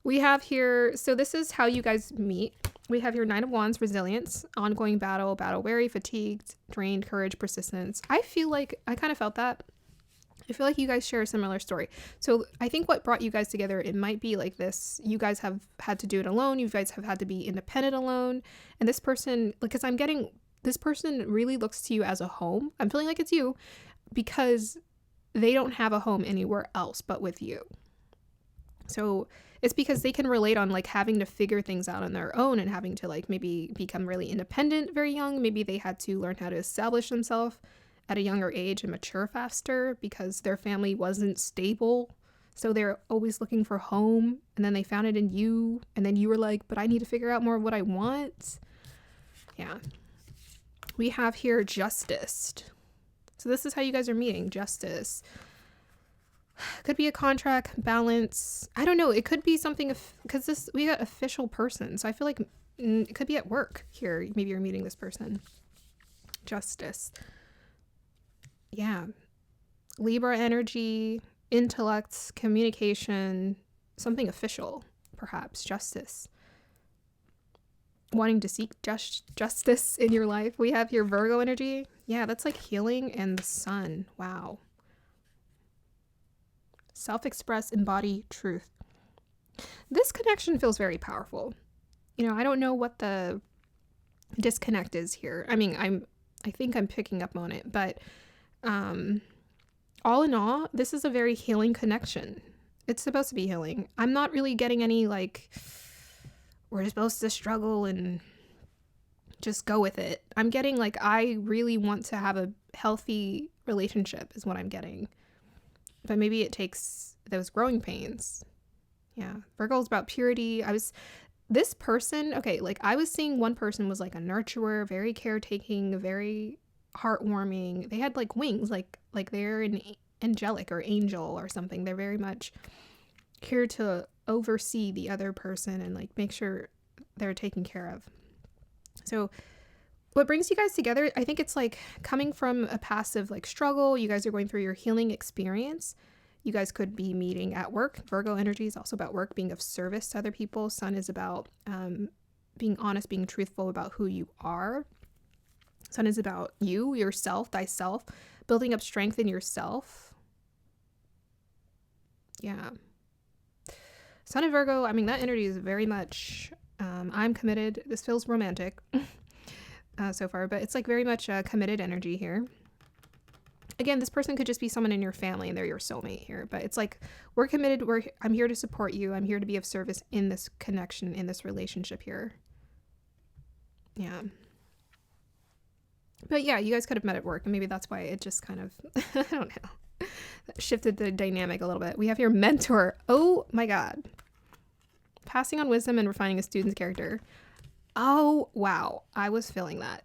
We have here, so this is how you guys meet. We have your 9 of Wands, resilience, ongoing battle, battle weary, fatigued, drained, courage, persistence. I feel like, I kind of felt that. I feel like you guys share a similar story. So I think what brought you guys together, it might be like this. You guys have had to do it alone. You guys have had to be independent alone. And this person, because I'm getting, this person really looks to you as a home. I'm feeling like it's you because they don't have a home anywhere else but with you. So it's because they can relate on like having to figure things out on their own and having to like maybe become really independent very young. Maybe they had to learn how to establish themselves at a younger age and mature faster because their family wasn't stable. So they're always looking for home, and then they found it in you, and then you were like, but I need to figure out more of what I want. Yeah. We have here justice. So this is how you guys are meeting, justice. Could be a contract, balance. I don't know. It could be something because this, we got official person. So I feel like it could be at work here. Maybe you're meeting this person. Justice. Yeah. Libra energy, intellect, communication, something official, perhaps, justice. Wanting to seek justice in your life. We have here Virgo energy. Yeah, that's like healing and the sun. Wow. Self-express, embody truth. This connection feels very powerful. You know, I don't know what the disconnect is here. I mean, I think I'm picking up on it, but all in all, this is a very healing connection. It's supposed to be healing. I'm not really getting any like, we're supposed to struggle and just go with it. I'm getting like, I really want to have a healthy relationship is what I'm getting. But maybe it takes those growing pains. Yeah. Virgo is about purity. This person, okay, like I was seeing one person was like a nurturer, very caretaking, very heartwarming. They had like wings, like they're an angelic or angel or something. They're very much here to oversee the other person and like make sure they're taken care of. So what brings you guys together, I think it's like coming from a passive like struggle. You guys are going through your healing experience. You guys could be meeting at work. Virgo energy is also about work, being of service to other people. Sun is about being honest, being truthful about who you are. Sun is about you, yourself, thyself, building up strength in yourself. Yeah. Sun and Virgo, I mean, that energy is very much, I'm committed. This feels romantic so far, but it's like very much a committed energy here. Again, this person could just be someone in your family and they're your soulmate here, but it's like, we're committed. I'm here to support you. I'm here to be of service in this connection, in this relationship here. Yeah. But yeah, you guys could have met at work and maybe that's why it just kind of, I don't know. That shifted the dynamic a little bit. We have here mentor. Oh my God. Passing on wisdom and refining a student's character. Oh, wow. I was feeling that.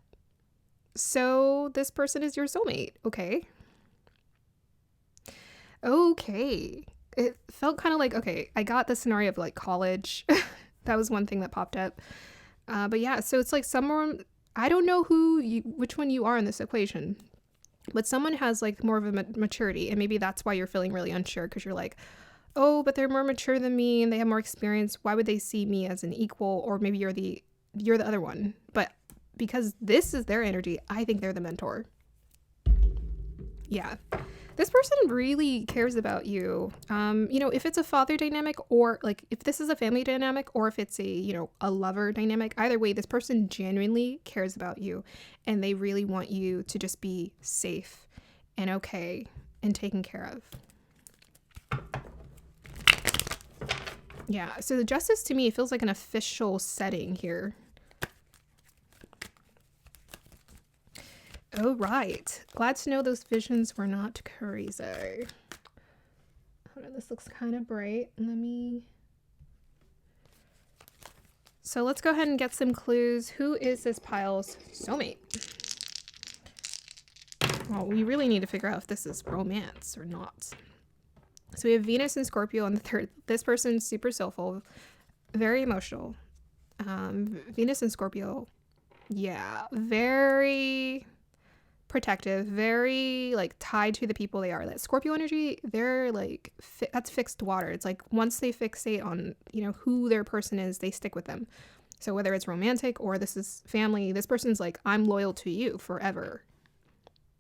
So this person is your soulmate. Okay. Okay. It felt kind of like, okay, I got the scenario of like college. That was one thing that popped up. But yeah, so it's like someone, I don't know which one you are in this equation, but someone has like more of a maturity, and maybe that's why you're feeling really unsure, because you're like, oh, but they're more mature than me and they have more experience. Why would they see me as an equal? Or maybe you're the other one. But because this is their energy, I think they're the mentor. Yeah. This person really cares about you. If it's a father dynamic, or like if this is a family dynamic, or if it's a lover dynamic, either way, this person genuinely cares about you, and they really want you to just be safe and okay and taken care of. Yeah. So the justice to me feels like an official setting here. Oh, right. Glad to know those visions were not crazy. Hold on, this looks kind of bright. So let's go ahead and get some clues. Who is this pile's soulmate? Well, we really need to figure out if this is romance or not. So we have Venus and Scorpio on the 3rd. This person's super soulful, very emotional. Venus and Scorpio, yeah, very protective, very like tied to the people they are. That Scorpio energy, they're like that's fixed water. It's like once they fixate on who their person is, they stick with them. So whether it's romantic or this is family, this person's like, I'm loyal to you forever.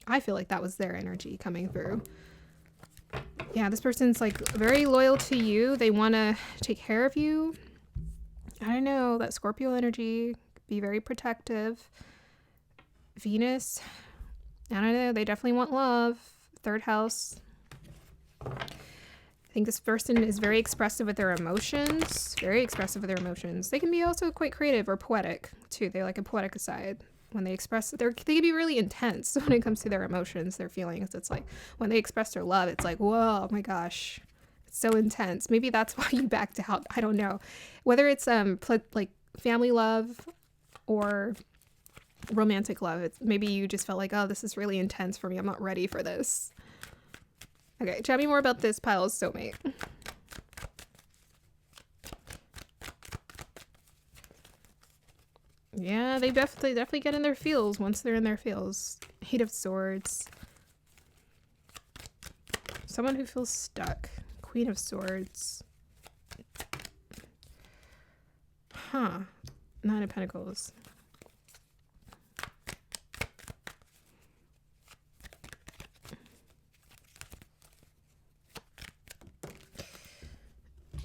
I feel like that was their energy coming through. Yeah, this person's like very loyal to you. They want to take care of you. I don't know, that Scorpio energy, be very protective. Venus, I don't know, they definitely want love. 3rd house. I think this person is very expressive with their emotions. Very expressive with their emotions. They can be also quite creative or poetic too. They like a poetic side. When they express, they can be really intense when it comes to their emotions, their feelings. It's like when they express their love, it's like, whoa, oh my gosh, it's so intense. Maybe that's why you backed out. I don't know. Whether it's like family love or romantic love, maybe you just felt like, oh, this is really intense for me. I'm not ready for this. Okay, tell me more about this pile's soulmate. Yeah, they definitely get in their feels once they're in their feels. 8 of Swords. Someone who feels stuck. Queen of Swords. Huh. 9 of Pentacles.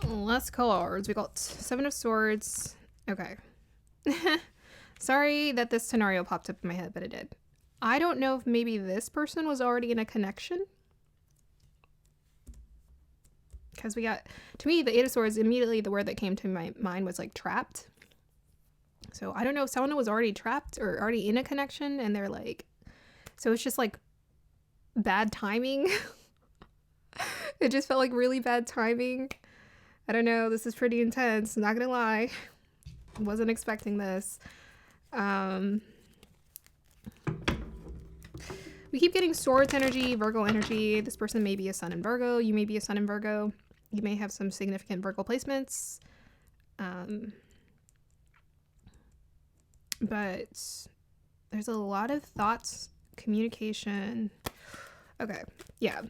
Less cards. We got 7 of Swords. Okay. Sorry that this scenario popped up in my head, but it did. I don't know if maybe this person was already in a connection. Because we got, to me, the 8 of Swords, immediately the word that came to my mind was like trapped. So I don't know if someone was already trapped or already in a connection and they're like, so it's just like bad timing. It just felt like really bad timing. I don't know. This is pretty intense. I'm not going to lie. Wasn't expecting this. We keep getting Swords energy, Virgo energy. This person may be a Sun in Virgo. You may be a Sun in Virgo. You may have some significant Virgo placements. But there's a lot of thoughts, communication. Okay, yeah.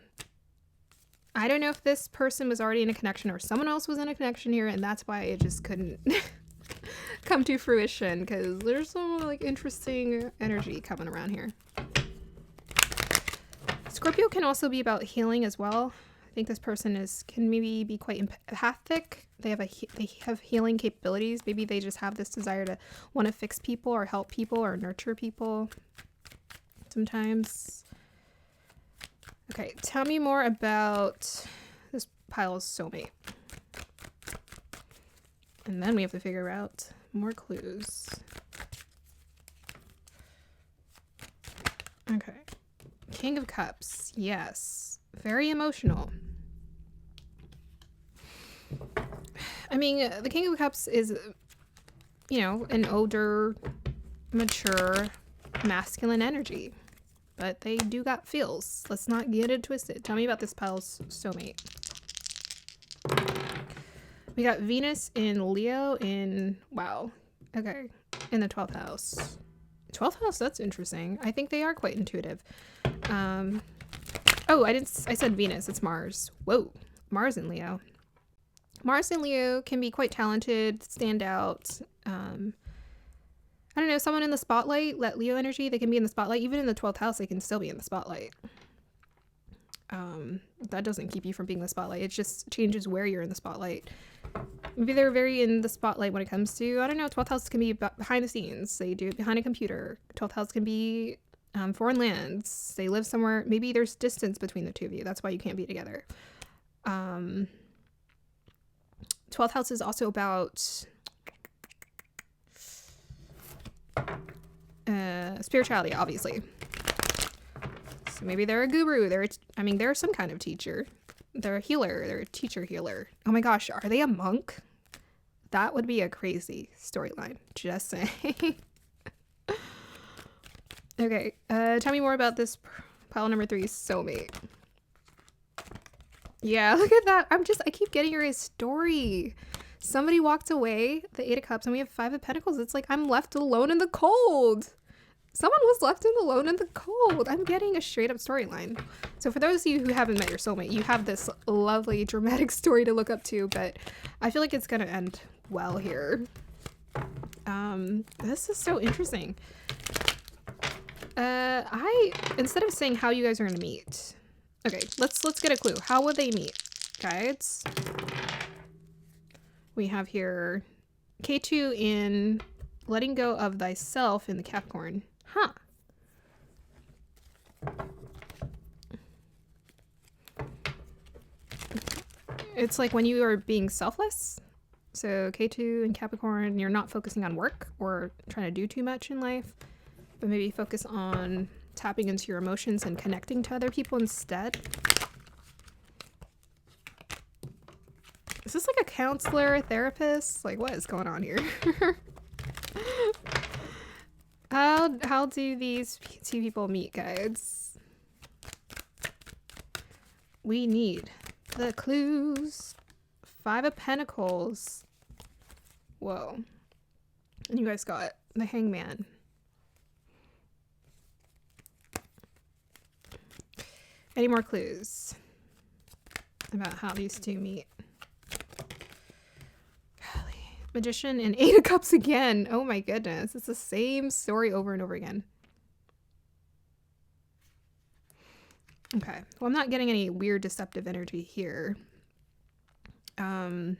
I don't know if this person was already in a connection or someone else was in a connection here, and that's why it just couldn't come to fruition, because there's some like interesting energy coming around here. Scorpio can also be about healing as well. I think this person can maybe be quite empathic. They have healing capabilities. Maybe they just have this desire to want to fix people or help people or nurture people sometimes. Okay, tell me more about this pile's soulmate. And then we have to figure out more clues. Okay. King of Cups. Yes. Very emotional. I mean, the King of Cups is, you know, an older, mature, masculine energy. But they do got feels. Let's not get it twisted. Tell me about this pile's soulmate. We got Venus in Leo in, wow. Okay. In the 12th house. 12th house, that's interesting. I think they are quite intuitive. Oh, I said Venus, it's Mars. Whoa, Mars in Leo. Mars in Leo can be quite talented, stand out. I don't know, someone in the spotlight, that Leo energy, they can be in the spotlight. Even in the 12th house, they can still be in the spotlight. That doesn't keep you from being in the spotlight. It just changes where you're in the spotlight. Maybe they're very in the spotlight when it comes to, I don't know, 12th house can be behind the scenes. They do it behind a computer. 12th house can be foreign lands. They live somewhere. Maybe there's distance between the two of you. That's why you can't be together. 12th house is also about spirituality, obviously. So maybe they're a guru. They're some kind of teacher. They're a healer. They're a teacher healer. Oh my gosh, are they a monk? That would be a crazy storyline. Just saying. Okay, tell me more about this pile number 3, soulmate. Yeah, look at that. I keep getting her a story. Somebody walked away, the 8 of Cups, and we have 5 of Pentacles. It's like I'm left alone in the cold. Someone was left alone in the cold. I'm getting a straight up storyline. So for those of you who haven't met your soulmate, you have this lovely dramatic story to look up to, but I feel like it's going to end well here. This is so interesting. Instead of saying how you guys are going to meet. Okay, let's get a clue. How would they meet? Guides. We have here K2 in letting go of thyself in the Capricorn. Huh. It's like when you are being selfless. So K2 in Capricorn, you're not focusing on work or trying to do too much in life, but maybe focus on tapping into your emotions and connecting to other people instead. Is this like a counselor, therapist? Like, what is going on here? How do these 2 people meet, guys? We need the clues. 5 of Pentacles. Whoa. And you guys got the Hangman. Any more clues about how these 2 meet? Magician and 8 of Cups again. Oh my goodness. It's the same story over and over again. Okay. Well, I'm not getting any weird deceptive energy here. Yeah,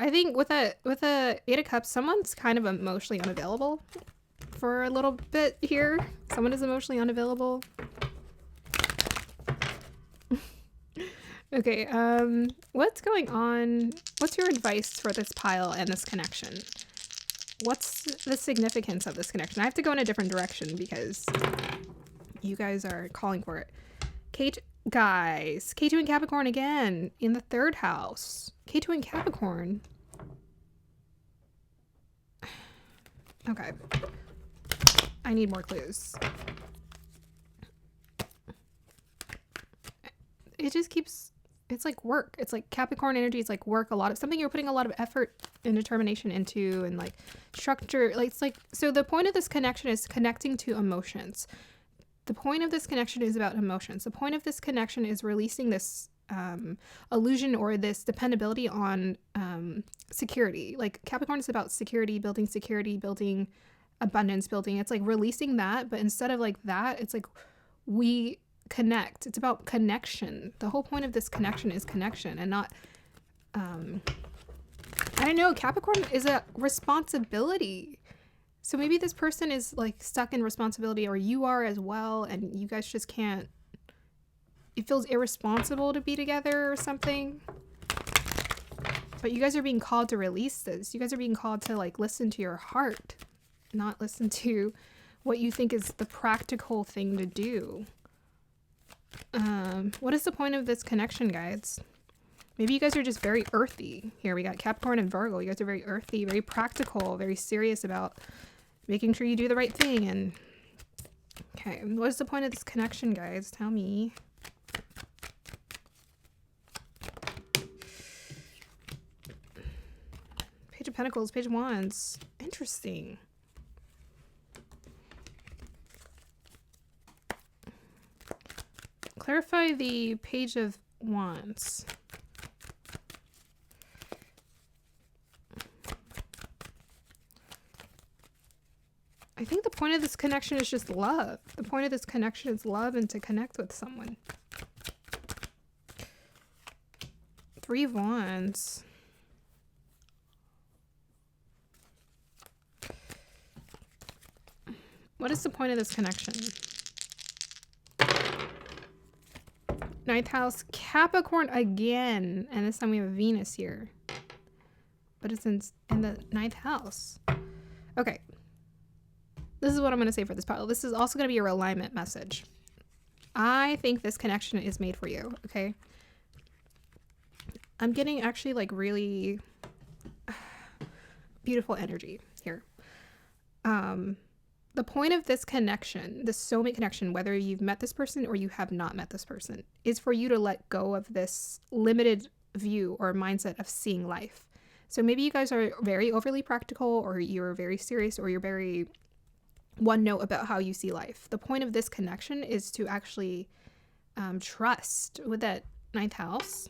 I think with a 8 of Cups, someone's kind of emotionally unavailable for a little bit here. Someone is emotionally unavailable. Okay, what's going on? What's your advice for this pile and this connection? What's the significance of this connection? I have to go in a different direction because you guys are calling for it. Guys, K2 and Capricorn again in the 3rd house. K2 and Capricorn. Okay. I need more clues. It just keeps, it's like work. It's like Capricorn energy is like work, something you're putting a lot of effort and determination into, and like structure. Like, it's like, so the point of this connection is connecting to emotions. The point of this connection is about emotions. The point of this connection is releasing this illusion or this dependability on security. Like Capricorn is about security, building abundance, building. It's like releasing that, but instead of like that, it's like we connect. It's about connection. The whole point of this connection is connection and not I don't know, Capricorn is a responsibility. So maybe this person is like stuck in responsibility, or you are as well, and you guys just can't, it feels irresponsible to be together or something. But you guys are being called to release this. You guys are being called to like listen to your heart, not listen to what you think is the practical thing to do. What is the point of this connection, guys? Maybe you guys are just very earthy. Here we got Capricorn and Virgo. You guys are very earthy, very practical, very serious about making sure you do the right thing. And okay, what is the point of this connection, guys? Tell me. Page of Pentacles, Page of Wands. Interesting. Clarify the Page of Wands. I think the point of this connection is just love. The point of this connection is love and to connect with someone. Three of Wands. What is the point of this connection? Ninth house, Capricorn again. And this time we have Venus here. But it's in the ninth house. Okay. This is what I'm going to say for this pile. This is also going to be your alignment message. I think this connection is made for you, okay? I'm getting actually like really beautiful energy here. The point of this connection, this soulmate connection, whether you've met this person or you have not met this person, is for you to let go of this limited view or mindset of seeing life. So maybe you guys are very overly practical, or you're very serious, or you're very one note about how you see life. The point of this connection is to actually trust with that ninth house.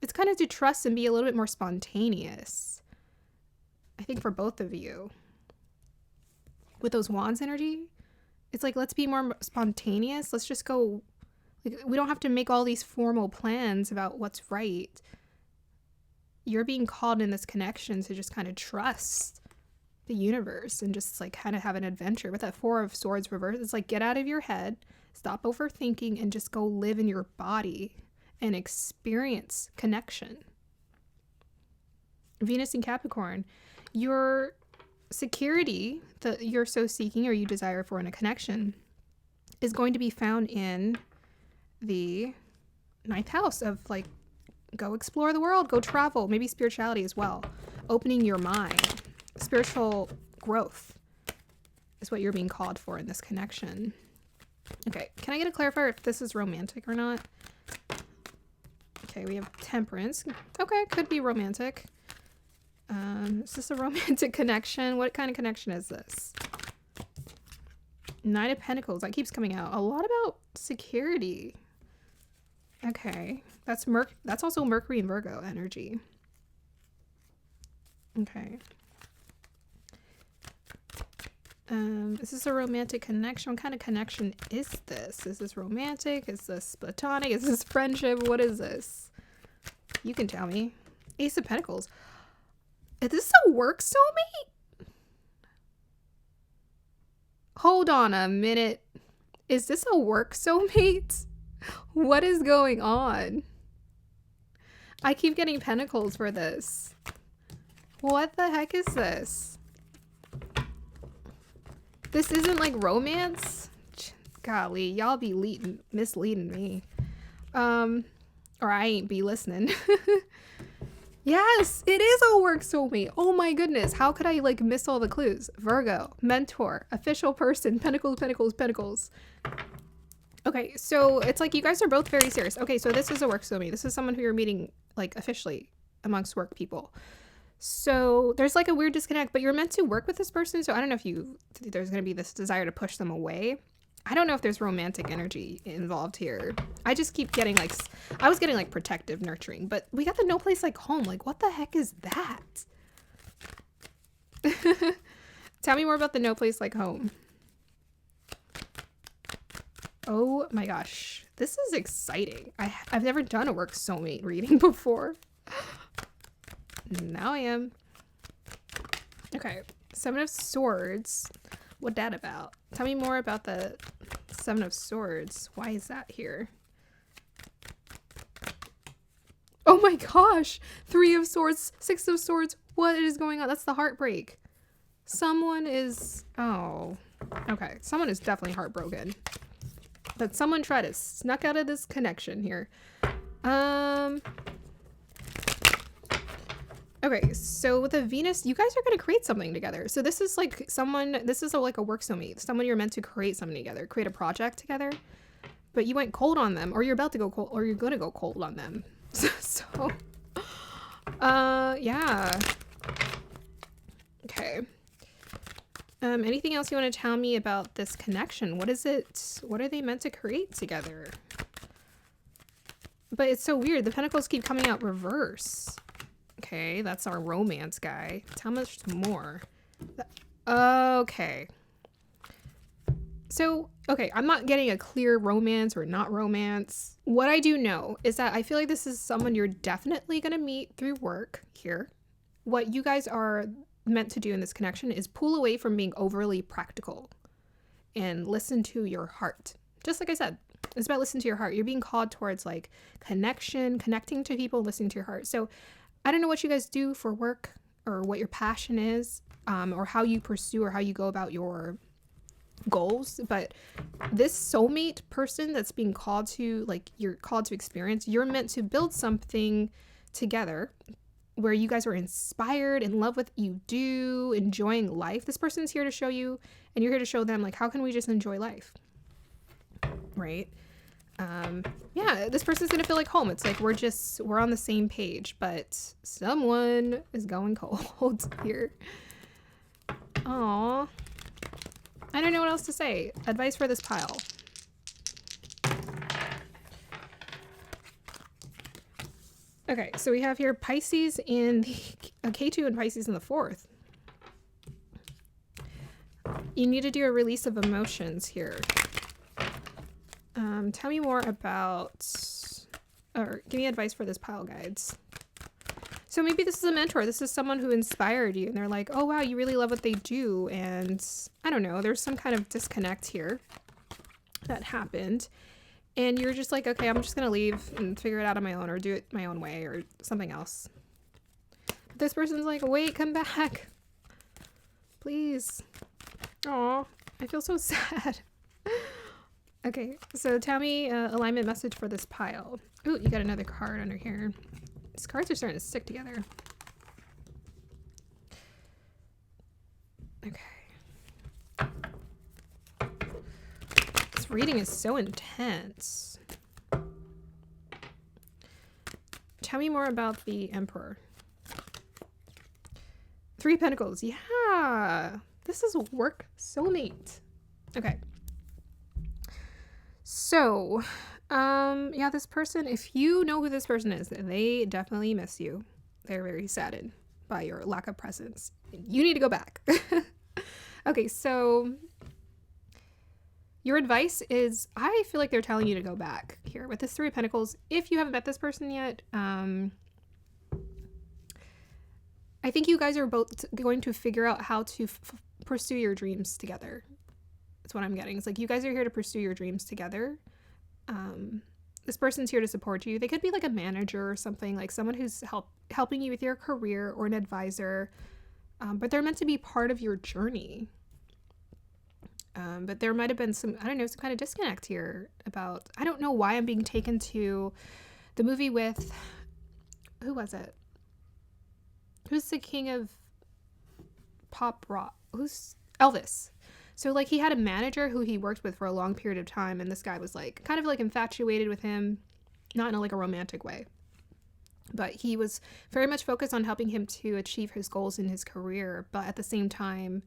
It's kind of to trust and be a little bit more spontaneous, I think, for both of you. With those wands energy, it's like, let's be more spontaneous. Let's just go. Like, we don't have to make all these formal plans about what's right. You're being called in this connection to just kind of trust the universe and just like kind of have an adventure. With that Four of Swords reverse, it's like, get out of your head, stop overthinking, and just go live in your body and experience connection. Venus and Capricorn, your security that you're so seeking or you desire for in a connection is going to be found in the ninth house of like, go explore the world, go travel, maybe spirituality as well, opening your mind. Spiritual growth is what you're being called for in this connection. Okay, can I get a clarifier if this is romantic or not? Okay, we have Temperance. Okay, could be romantic. Is this a romantic connection? What kind of connection is this? Nine of Pentacles. That keeps coming out. A lot about security. Okay, that's also Mercury and Virgo energy. Okay. Is this a romantic connection? What kind of connection is this? Is this romantic? Is this platonic? Is this friendship? What is this? You can tell me. Ace of Pentacles. Is this a work soulmate? Hold on a minute. Is this a work soulmate? What is going on? I keep getting pentacles for this. What the heck is this? This isn't like romance? Golly, y'all be misleading me. Or I ain't be listening. Yes, it is a work soulmate. Oh my goodness. How could I like miss all the clues? Virgo, mentor, official person, pentacles, pentacles, pentacles. Okay, so it's like you guys are both very serious. Okay, so this is a work soulmate. This is someone who you're meeting like officially amongst work people. So there's like a weird disconnect, but you're meant to work with this person. So I don't know if there's going to be this desire to push them away. I don't know if there's romantic energy involved here. I just keep getting like, I was getting like protective, nurturing, but we got the no place like home. Like, what the heck is that? Tell me more about the no place like home. Oh my gosh. This is exciting. I've never done a work soulmate reading before. Now I am. Okay. Seven of Swords. What that about? Tell me more about the Seven of Swords. Why is that here? Oh my gosh. 3 of Swords, 6 of Swords. What is going on? That's the heartbreak. Someone is... Oh. Okay. Someone is definitely heartbroken. But someone tried to snuck out of this connection here. Okay, so with a Venus, you guys are going to create something together. So this is like someone, this is like a work soulmate. Someone you're meant to create something together, create a project together. But you went cold on them, or you're about to go cold, or you're going to go cold on them. So, yeah. Okay. Anything else you want to tell me about this connection? What is it? What are they meant to create together? But it's so weird. The pentacles keep coming out reverse. Okay, that's our romance guy. Tell me more. Okay. So, okay, I'm not getting a clear romance or not romance. What I do know is that I feel like this is someone you're definitely going to meet through work here. What you guys are meant to do in this connection is pull away from being overly practical and listen to your heart. Just like I said, it's about listening to your heart. You're being called towards like connection, connecting to people, listening to your heart. So I don't know what you guys do for work or what your passion is, or how you pursue or how you go about your goals, but this soulmate person that's being called to, like, you're called to experience, you're meant to build something together where you guys are inspired, in love with what you do, enjoying life. This person's here to show you, and you're here to show them, like, how can we just enjoy life, right? Yeah, this person's gonna feel like home. It's like we're on the same page, but someone is going cold here. Aww. I don't know what else to say. Advice for this pile. Okay, so we have here Pisces in the K2 and Pisces in the 4th. You need to do a release of emotions here. Tell me more about, or give me advice for this pile, guides. So maybe this is a mentor. This is someone who inspired you and they're like, oh wow, you really love what they do. And I don't know, there's some kind of disconnect here that happened. And you're just like, okay, I'm just going to leave and figure it out on my own or do it my own way or something else. But this person's like, wait, come back. Please. Aw, I feel so sad. Okay, so tell me alignment message for this pile. Ooh, you got another card under here. These cards are starting to stick together. Okay. This reading is so intense. Tell me more about the Emperor. 3 Pentacles. Yeah. This is work soulmate. Okay. So, yeah, this person, if you know who this person is, they definitely miss you. They're very saddened by your lack of presence. You need to go back. Okay, so your advice is, I feel like they're telling you to go back here with this 3 of Pentacles. If you haven't met this person yet, I think you guys are both going to figure out how to pursue your dreams together. That's what I'm getting. It's like you guys are here to pursue your dreams together. This person's here to support you. They could be like a manager or something, like someone who's helping you with your career or an advisor, but they're meant to be part of your journey. But there might have been some, I don't know, some kind of disconnect here about, I don't know why I'm being taken to the movie with, who was it? Who's the king of pop rock? Who's Elvis? So, like, he had a manager who he worked with for a long period of time, and this guy was, like, kind of, like, infatuated with him, not in, like, a romantic way. But he was very much focused on helping him to achieve his goals in his career, but at the same time,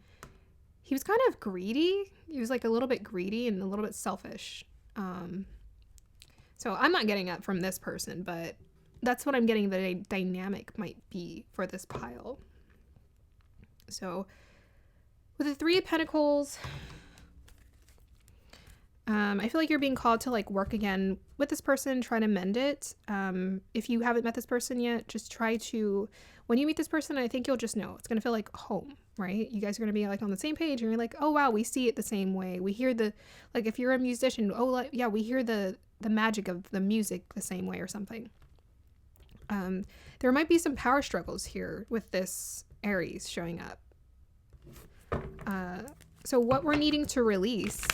he was kind of greedy. He was, like, a little bit greedy and a little bit selfish. So I'm not getting that from this person, but that's what I'm getting the dynamic might be for this pile. So with the 3 of Pentacles, I feel like you're being called to like work again with this person, try to mend it. If you haven't met this person yet, just try to, when you meet this person, I think you'll just know it's going to feel like home, right? You guys are going to be like on the same page and you're like, oh wow, we see it the same way. We hear the, like if you're a musician, oh like, yeah, we hear the magic of the music the same way or something. There might be some power struggles here with this Aries showing up. So what we're needing to release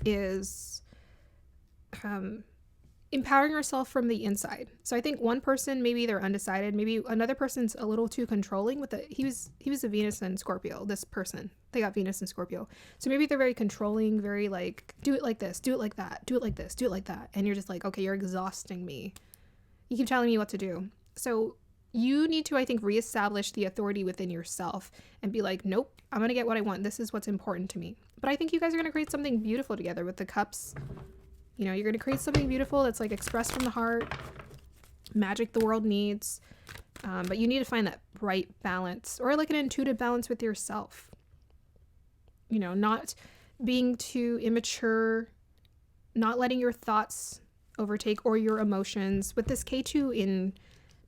is empowering yourself from the inside. So I think one person, maybe they're undecided. Maybe another person's a little too controlling with it. He was a Venus and Scorpio, this person. They got Venus and Scorpio. So maybe they're very controlling, very like, do it like this, do it like that, do it like this, do it like that. And you're just like, okay, you're exhausting me. You keep telling me what to do. So you need to, I think, reestablish the authority within yourself and be like, nope, I'm going to get what I want. This is what's important to me. But I think you guys are going to create something beautiful together with the cups. You know, you're going to create something beautiful that's like expressed from the heart, magic the world needs. But you need to find that right balance, or like an intuitive balance with yourself. You know, not being too immature, not letting your thoughts overtake or your emotions. With this K2 in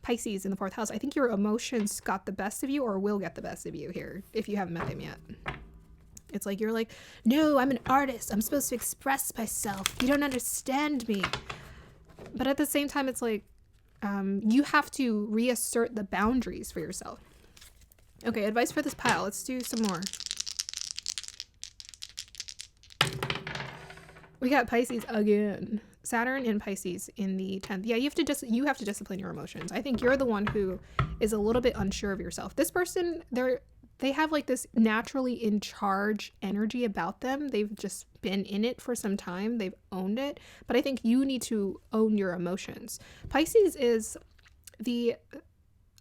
Pisces in the 4th house, I think your emotions got the best of you, or will get the best of you here if you haven't met him yet. It's like you're like, no, I'm an artist, I'm supposed to express myself, you don't understand me. But at the same time, it's like you have to reassert the boundaries for yourself. Okay, advice for this pile. Let's do some more. We got Pisces again. Saturn in Pisces in the 10th. Yeah, you have to discipline your emotions. I think you're the one who is a little bit unsure of yourself. This person, they have like this naturally in charge energy about them. They've just been in it for some time. They've owned it. But I think you need to own your emotions. Pisces is the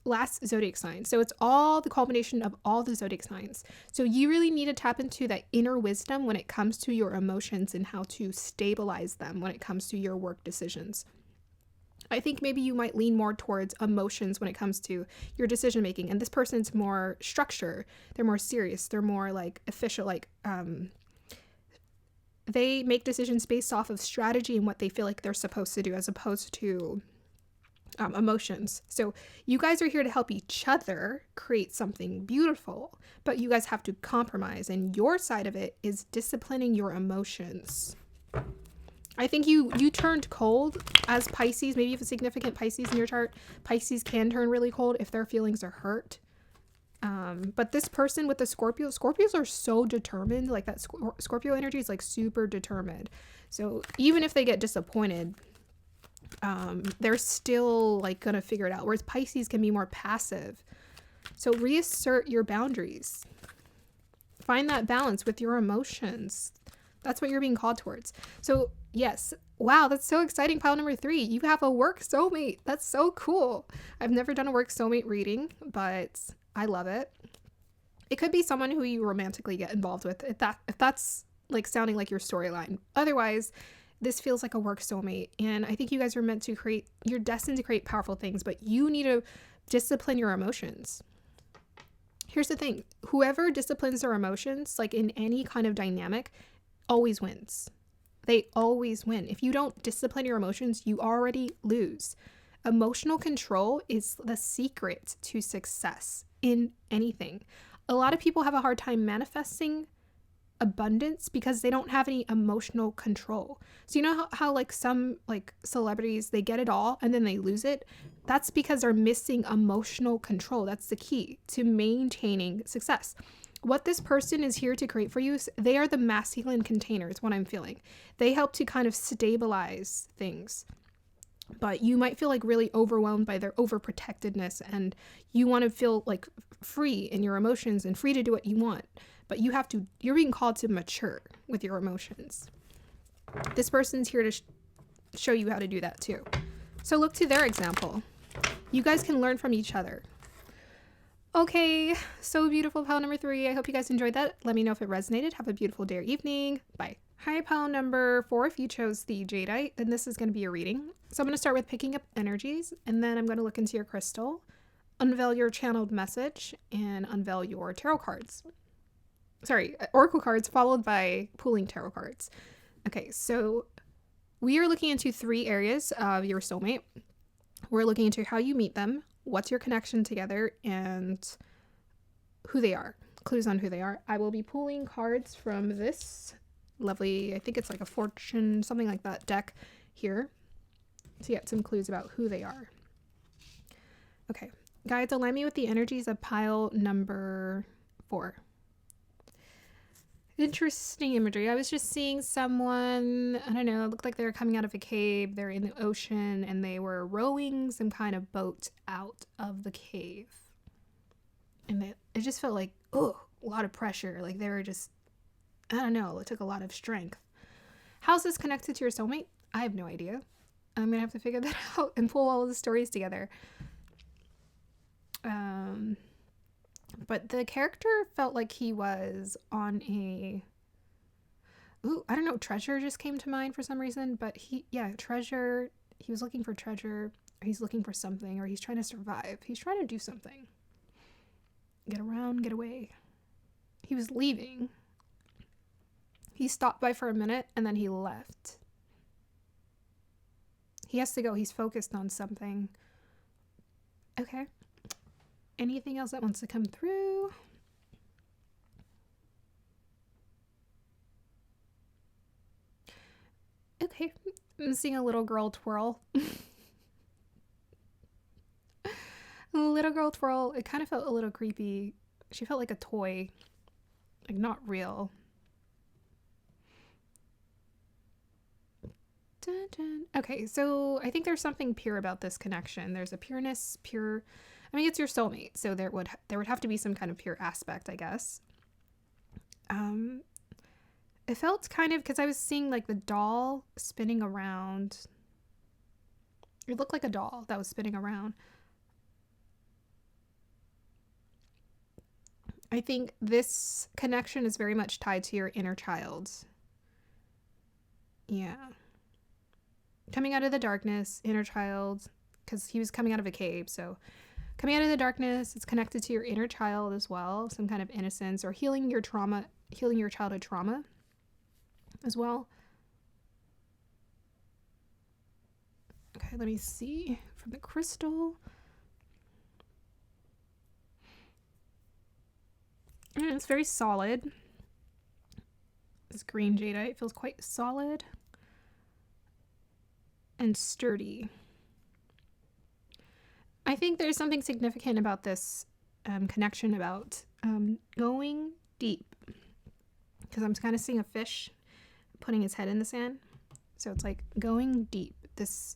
last zodiac sign. So it's all the culmination of all the zodiac signs. So you really need to tap into that inner wisdom when it comes to your emotions and how to stabilize them when it comes to your work decisions. I think maybe you might lean more towards emotions when it comes to your decision making. And this person's more structure. They're more serious. They're more like official, like they make decisions based off of strategy and what they feel like they're supposed to do, as opposed to emotions. So you guys are here to help each other create something beautiful, but you guys have to compromise, and your side of it is disciplining your emotions. I think you turned cold as Pisces. Maybe you have a significant Pisces in your chart. Pisces can turn really cold if their feelings are hurt. But this person with the Scorpios are so determined. Like that Scorpio energy is like super determined. So even if they get disappointed, they're still like gonna figure it out, whereas Pisces can be more passive. So reassert your boundaries, find that balance with your emotions. That's what you're being called towards. So yes, wow, that's so exciting. Pile number 3, you have a work soulmate. That's so cool. I've never done a work soulmate reading, but I love it. It could be someone who you romantically get involved with, if that's like sounding like your storyline. Otherwise, this feels like a work soulmate, and I think you guys are meant to you're destined to create powerful things, but you need to discipline your emotions. Here's the thing, whoever disciplines their emotions, like in any kind of dynamic, always wins. They always win. If you don't discipline your emotions, you already lose. Emotional control is the secret to success in anything. A lot of people have a hard time manifesting abundance because they don't have any emotional control. So you know how like some like celebrities, they get it all and then they lose it? That's because they're missing emotional control. That's the key to maintaining success. What this person is here to create for you is they are the masculine containers, what I'm feeling. They help to kind of stabilize things. But you might feel like really overwhelmed by their overprotectedness, and you want to feel like free in your emotions and free to do what you want. But you're being called to mature with your emotions. This person's here to show you how to do that too. So look to their example. You guys can learn from each other. Okay, so beautiful, pile number 3. I hope you guys enjoyed that. Let me know if it resonated. Have a beautiful day or evening. Bye. Hi, pile number 4. If you chose the Jadeite, then this is going to be a reading. So I'm going to start with picking up energies, and then I'm going to look into your crystal, unveil your channeled message, and unveil your tarot cards. Oracle cards followed by pulling tarot cards. Okay, so we are looking into 3 areas of your soulmate. We're looking into how you meet them, what's your connection together, and who they are. Clues on who they are. I will be pulling cards from this lovely, I think it's like a fortune, something like that deck here, to get some clues about who they are. Okay. Guides, align me with the energies of pile number 4. Interesting imagery. I was just seeing someone, I don't know, it looked like they were coming out of a cave. They're in the ocean and they were rowing some kind of boat out of the cave. And it just felt like, oh, a lot of pressure. Like they were just, I don't know, it took a lot of strength. How's this connected to your soulmate? I have no idea. I'm going to have to figure that out and pull all of the stories together. But the character felt like he was on a... Ooh, I don't know, treasure just came to mind for some reason. But treasure. He was looking for treasure. Or he's looking for something. Or he's trying to survive. He's trying to do something. Get around, get away. He was leaving. He stopped by for a minute and then he left. He has to go. He's focused on something. Okay. Anything else that wants to come through? Okay. I'm seeing a little girl twirl. A little girl twirl. It kind of felt a little creepy. She felt like a toy. Like not real. Dun, dun. Okay, so I think there's something pure about this connection. There's a pureness, pure... I mean, it's your soulmate, so there would have to be some kind of pure aspect, I guess. It felt kind of... Because I was seeing, like, the doll spinning around. It looked like a doll that was spinning around. I think this connection is very much tied to your inner child. Yeah. Coming out of the darkness, inner child, because he was coming out of a cave, so coming out of the darkness, it's connected to your inner child as well, some kind of innocence, or healing your trauma, healing your childhood trauma as well. Okay, let me see from the crystal. And it's very solid. This green jadeite feels quite solid and sturdy. I think there's something significant about this connection about going deep, because I'm kind of seeing a fish putting his head in the sand. So it's like going deep. This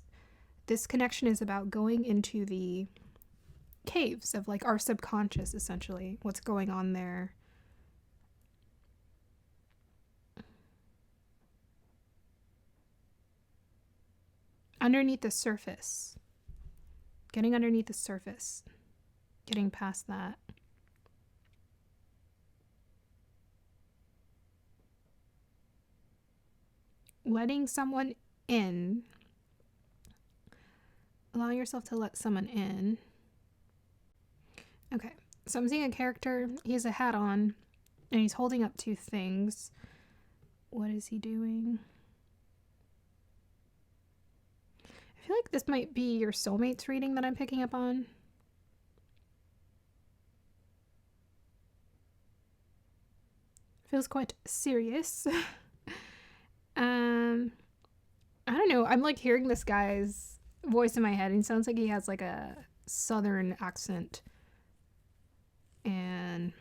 connection is about going into the caves of like our subconscious, essentially, what's going on there. Underneath the surface. Getting underneath the surface. Getting past that. Letting someone in. Allowing yourself to let someone in. Okay, so I'm seeing a character. He has a hat on, and he's holding up 2 things. What is he doing? I feel like this might be your soulmate's reading that I'm picking up on. Feels quite serious. I don't know. I'm like hearing this guy's voice in my head, and he sounds like he has like a southern accent. And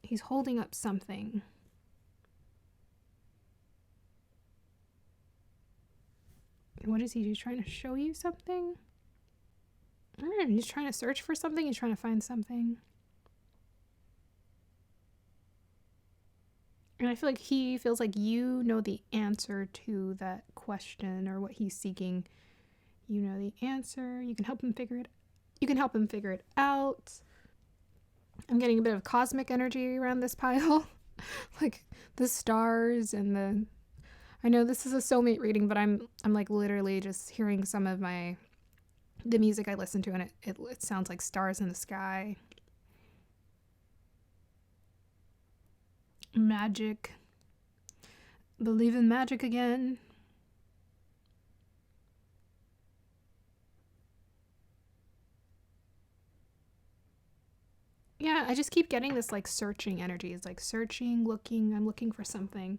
he's holding up something. What is he? He's trying to show you something? I don't know. He's trying to search for something. He's trying to find something. And I feel like he feels like you know the answer to that question or what he's seeking. You know the answer. You can help him figure it. You can help him figure it out. I'm getting a bit of cosmic energy around this pile. Like the stars and the... I know this is a soulmate reading, but I'm like literally just hearing some of the music I listen to, and it sounds like stars in the sky. Magic. Believe in magic again. Yeah, I just keep getting this like searching energy. It's like searching, looking, I'm looking for something.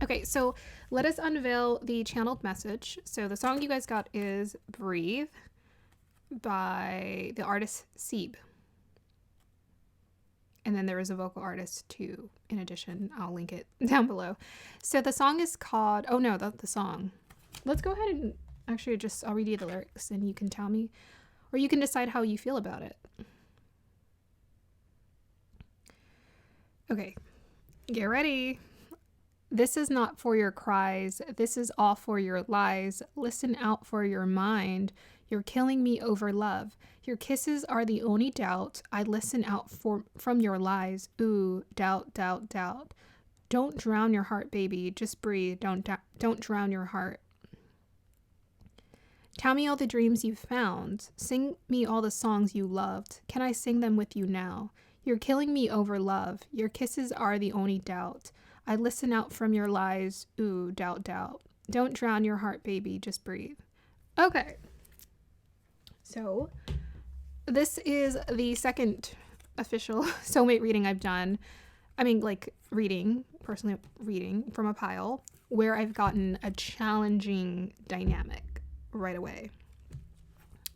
Okay, so let us unveil the channeled message. So the song you guys got is Breathe by the artist Seeb. And then there is a vocal artist too, in addition. I'll link it down below. So the song is called, oh no, that's the song. Let's go ahead and actually I'll read you the lyrics and you can tell me, or you can decide how you feel about it. Okay, get ready. This is not for your cries. This is all for your lies. Listen out for your mind. You're killing me over love. Your kisses are the only doubt. I listen out from your lies. Ooh, doubt, doubt, doubt. Don't drown your heart, baby. Just breathe. Don't drown your heart. Tell me all the dreams you've found. Sing me all the songs you loved. Can I sing them with you now? You're killing me over love. Your kisses are the only doubt. I listen out from your lies. Ooh, doubt, doubt. Don't drown your heart, baby. Just breathe. Okay. So this is the second official soulmate reading I've done. I mean, like personally reading from a pile where I've gotten a challenging dynamic right away.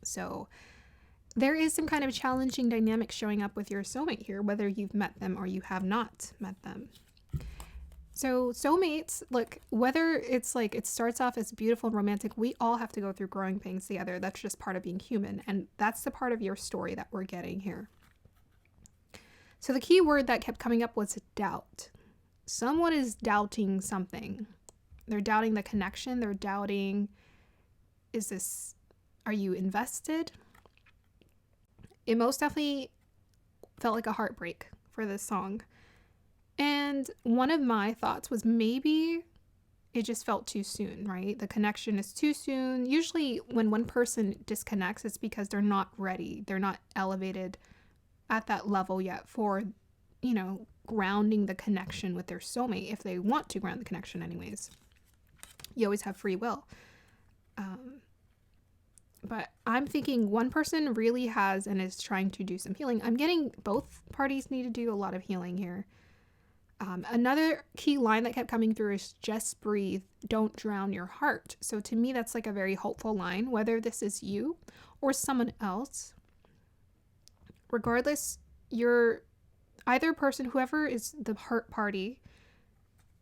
So there is some kind of challenging dynamic showing up with your soulmate here, whether you've met them or you have not met them. So soulmates, look, whether it's like it starts off as beautiful and romantic, we all have to go through growing pains together. That's just part of being human. And that's the part of your story that we're getting here. So the key word that kept coming up was doubt. Someone is doubting something. They're doubting the connection. They're doubting, are you invested? It most definitely felt like a heartbreak for this song. And one of my thoughts was maybe it just felt too soon, right? The connection is too soon. Usually when one person disconnects, it's because they're not ready. They're not elevated at that level yet for, grounding the connection with their soulmate, if they want to ground the connection anyways. You always have free will. But I'm thinking one person really has and is trying to do some healing. I'm getting both parties need to do a lot of healing here. Another key line that kept coming through is just breathe, don't drown your heart. So to me, that's like a very hopeful line, whether this is you or someone else. Regardless, either person, whoever is the hurt party,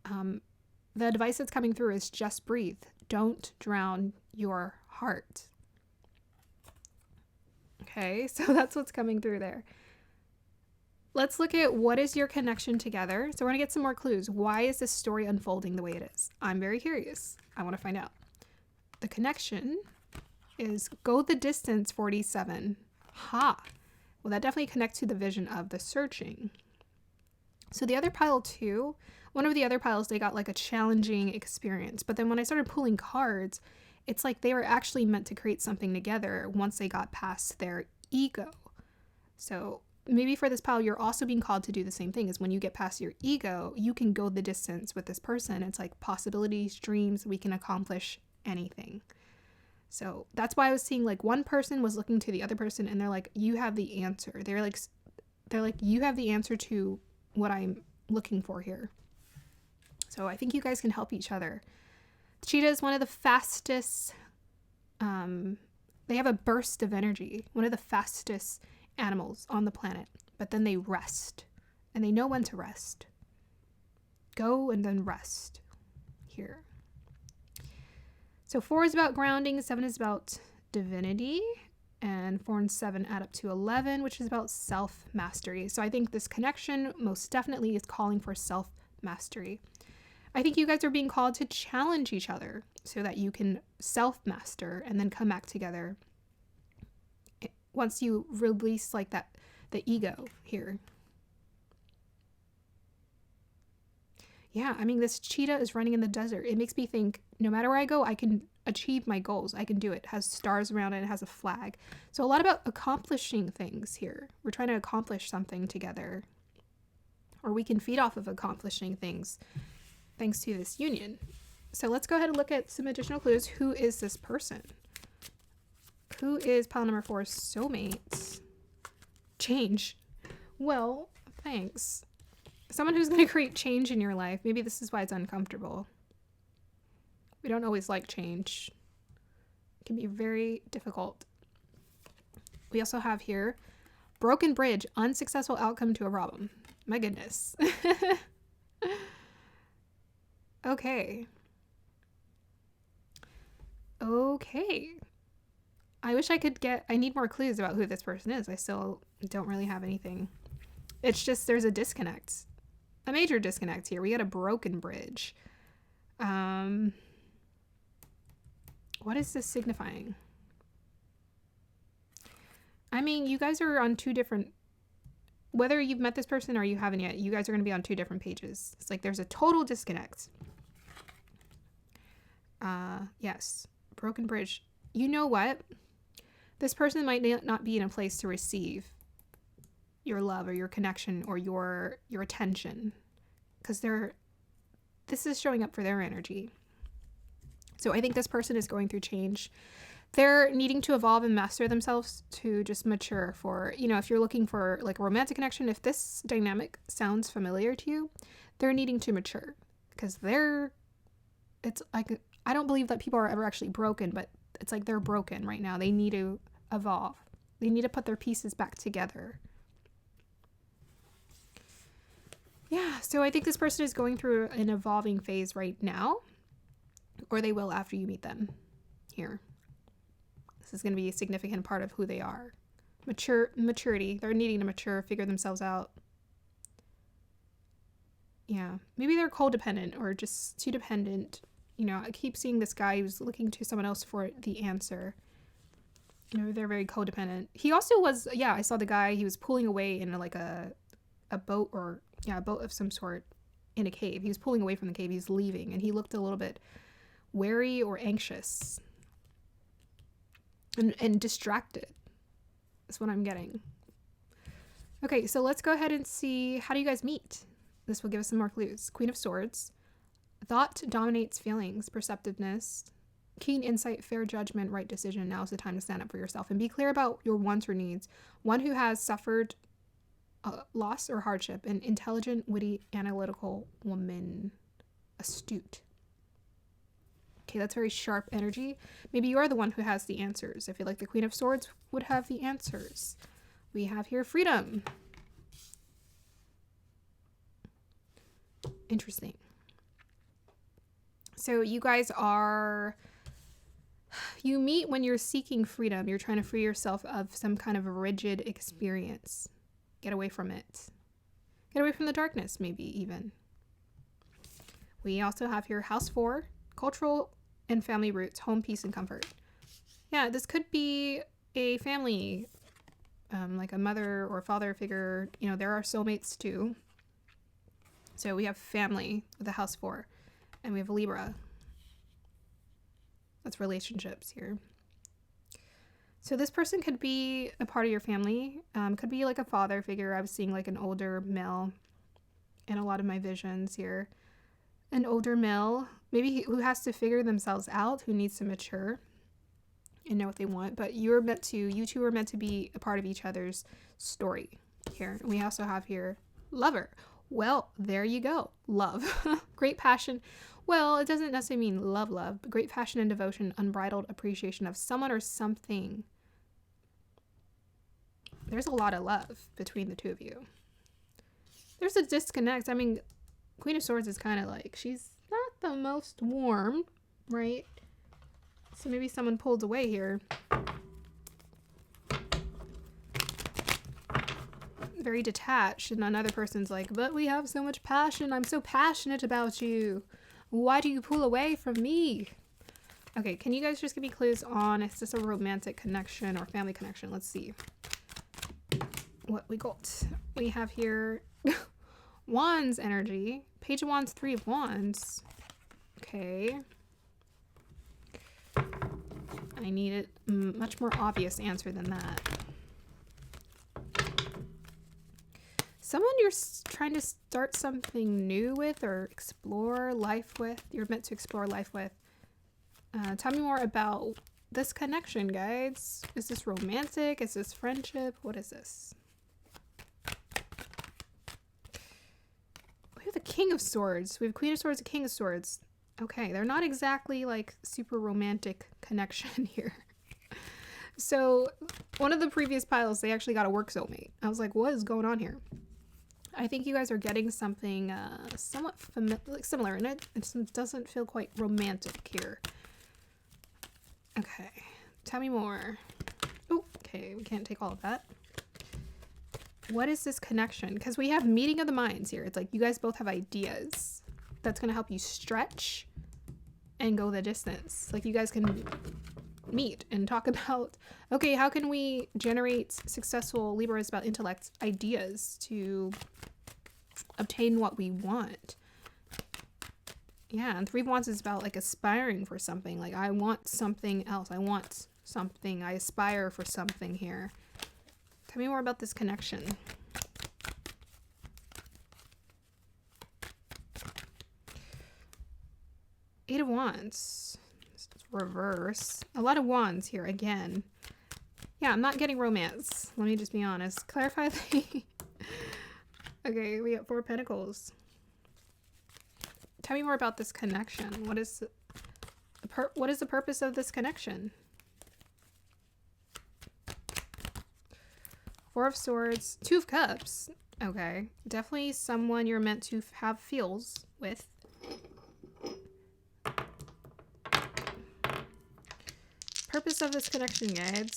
the advice that's coming through is just breathe, don't drown your heart. Okay, so that's what's coming through there. Let's look at what is your connection together. So we're going to get some more clues. Why is this story unfolding the way it is? I'm very curious. I want to find out. The connection is go the distance 47. Ha. Well, that definitely connects to the vision of the searching. So the other pile too, one of the other piles, they got like a challenging experience. But then when I started pulling cards, it's like they were actually meant to create something together once they got past their ego. So maybe for this pile, you're also being called to do the same thing. Is when you get past your ego, you can go the distance with this person. It's like possibilities, dreams, we can accomplish anything. So that's why I was seeing like one person was looking to the other person and they're like, you have the answer. They're like, you have the answer to what I'm looking for here. So I think you guys can help each other. Cheetah is one of the fastest, they have a burst of energy, one of the fastest animals on the planet, but then they rest and they know when to rest. Go and then rest here. So 4 is about grounding, 7 is about divinity, and 4 and 7 add up to 11, which is about self-mastery. So I think this connection most definitely is calling for self-mastery. I think you guys are being called to challenge each other so that you can self-master and then come back together once you release like the ego here. Yeah, I mean, this cheetah is running in the desert. It makes me think no matter where I go, I can achieve my goals. I can do it. It has stars around it. It has a flag. So a lot about accomplishing things here. We're trying to accomplish something together, or we can feed off of accomplishing things thanks to this union. So let's go ahead and look at some additional clues. Who is this person? Who is pile number 4's soulmate? Change. Well, thanks. Someone who's going to create change in your life. Maybe this is why it's uncomfortable. We don't always like change. It can be very difficult. We also have here broken bridge, unsuccessful outcome to a problem. My goodness. Okay. Okay. I wish I could I need more clues about who this person is. I still don't really have anything. It's just there's a disconnect. A major disconnect here. We got a broken bridge. What is this signifying? I mean, you guys are on two different, whether you've met this person or you haven't yet, you guys are going to be on two different pages. It's like there's a total disconnect. Yes. Broken bridge. You know what? This person might not be in a place to receive your love or your connection or your attention, because this is showing up for their energy. So I think this person is going through change. They're needing to evolve and master themselves to just mature for, if you're looking for like a romantic connection, if this dynamic sounds familiar to you, they're needing to mature, because it's like, I don't believe that people are ever actually broken, but it's like they're broken right now. They need to evolve. They need to put their pieces back together. Yeah, so I think this person is going through an evolving phase right now, or they will after you meet them here. This is going to be a significant part of who they are. Maturity. They're needing to mature, figure themselves out. Yeah, maybe they're codependent or just too dependent. I keep seeing this guy who's looking to someone else for the answer. They're very codependent. He also was, I saw the guy, he was pulling away in like a boat a boat of some sort in a cave. He was pulling away from the cave. He was leaving, and he looked a little bit wary or anxious and distracted. That's what I'm getting. Okay, so let's go ahead and see, how do you guys meet? This will give us some more clues. Queen of Swords. Thought dominates feelings, perceptiveness, keen insight, fair judgment, right decision. Now is the time to stand up for yourself and be clear about your wants or needs. One who has suffered loss or hardship. An intelligent, witty, analytical woman. Astute. Okay, that's very sharp energy. Maybe you are the one who has the answers. I feel like the Queen of Swords would have the answers. We have here freedom. Interesting. So you guys you meet when you're seeking freedom. You're trying to free yourself of some kind of rigid experience. Get away from it. Get away from the darkness, maybe even. We also have here House 4, cultural and family roots, home, peace, and comfort. Yeah, this could be a family, like a mother or father figure. There are soulmates too. So we have family with the House 4. And we have Libra. That's relationships here. So this person could be a part of your family. Could be like a father figure. I was seeing like an older male in a lot of my visions here. An older male, maybe who has to figure themselves out, who needs to mature and know what they want. But you two are meant to be a part of each other's story here. And we also have here lover. Well, there you go. Love. Great passion. Well, it doesn't necessarily mean love, but great passion and devotion, unbridled appreciation of someone or something. There's a lot of love between the two of you. There's a disconnect. I mean, Queen of Swords is kind of like, she's not the most warm, right? So maybe someone pulled away here. Very detached, and another person's like, but we have so much passion. I'm so passionate about you. Why do you pull away from me? Okay, can you guys just give me clues on, is this a romantic connection or family connection? Let's see what we got. We have here Wands energy, Page of Wands, 3 of Wands. Okay. I need a much more obvious answer than that. Someone you're trying to start something new with or explore life with. You're meant to explore life with. Tell me more about this connection, guys. Is this romantic? Is this friendship? What is this? We have the King of Swords. We have Queen of Swords and King of Swords. Okay, they're not exactly like super romantic connection here. So one of the previous piles, they actually got a work soulmate. I was like, what is going on here? I think you guys are getting something somewhat similar, and it doesn't feel quite romantic here. Okay, tell me more. Oh, okay, we can't take all of that. What is this connection? Because we have meeting of the minds here. It's like you guys both have ideas that's going to help you stretch and go the distance. Like you guys can meet and talk about, okay, how can we generate successful Libras about intellect ideas to obtain what we want? Yeah, and Three of Wands is about like aspiring for something. Like I want something else. I want something. I aspire for something here. Tell me more about this connection. Eight of Wands. Reverse. A lot of wands here again. Yeah, I'm not getting romance. Let me just be honest. Clarify the... Okay, we got Four of Pentacles. Tell me more about this connection. What is the purpose of this connection? Four of Swords. Two of Cups. Okay. Definitely someone you're meant to have feels with. Purpose of this connection, guys.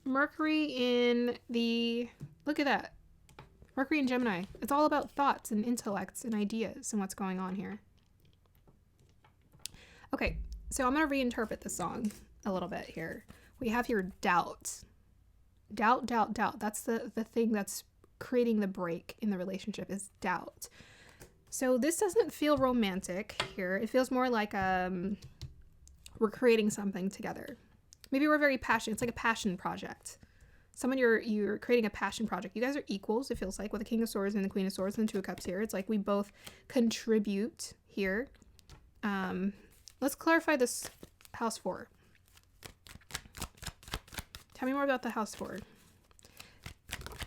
Mercury in the... Look at that. Mercury in Gemini. It's all about thoughts and intellects and ideas and what's going on here. Okay, so I'm going to reinterpret the song a little bit here. We have here doubt. Doubt, doubt, doubt. That's the thing that's creating the break in the relationship is doubt. So this doesn't feel romantic here. It feels more like we're creating something together. Maybe we're very passionate. It's like a passion project. Someone you're creating a passion project. You guys are equals, it feels like, with the King of Swords and the Queen of Swords and the Two of Cups here. It's like we both contribute here. Let's clarify this House 4. Tell me more about the House 4.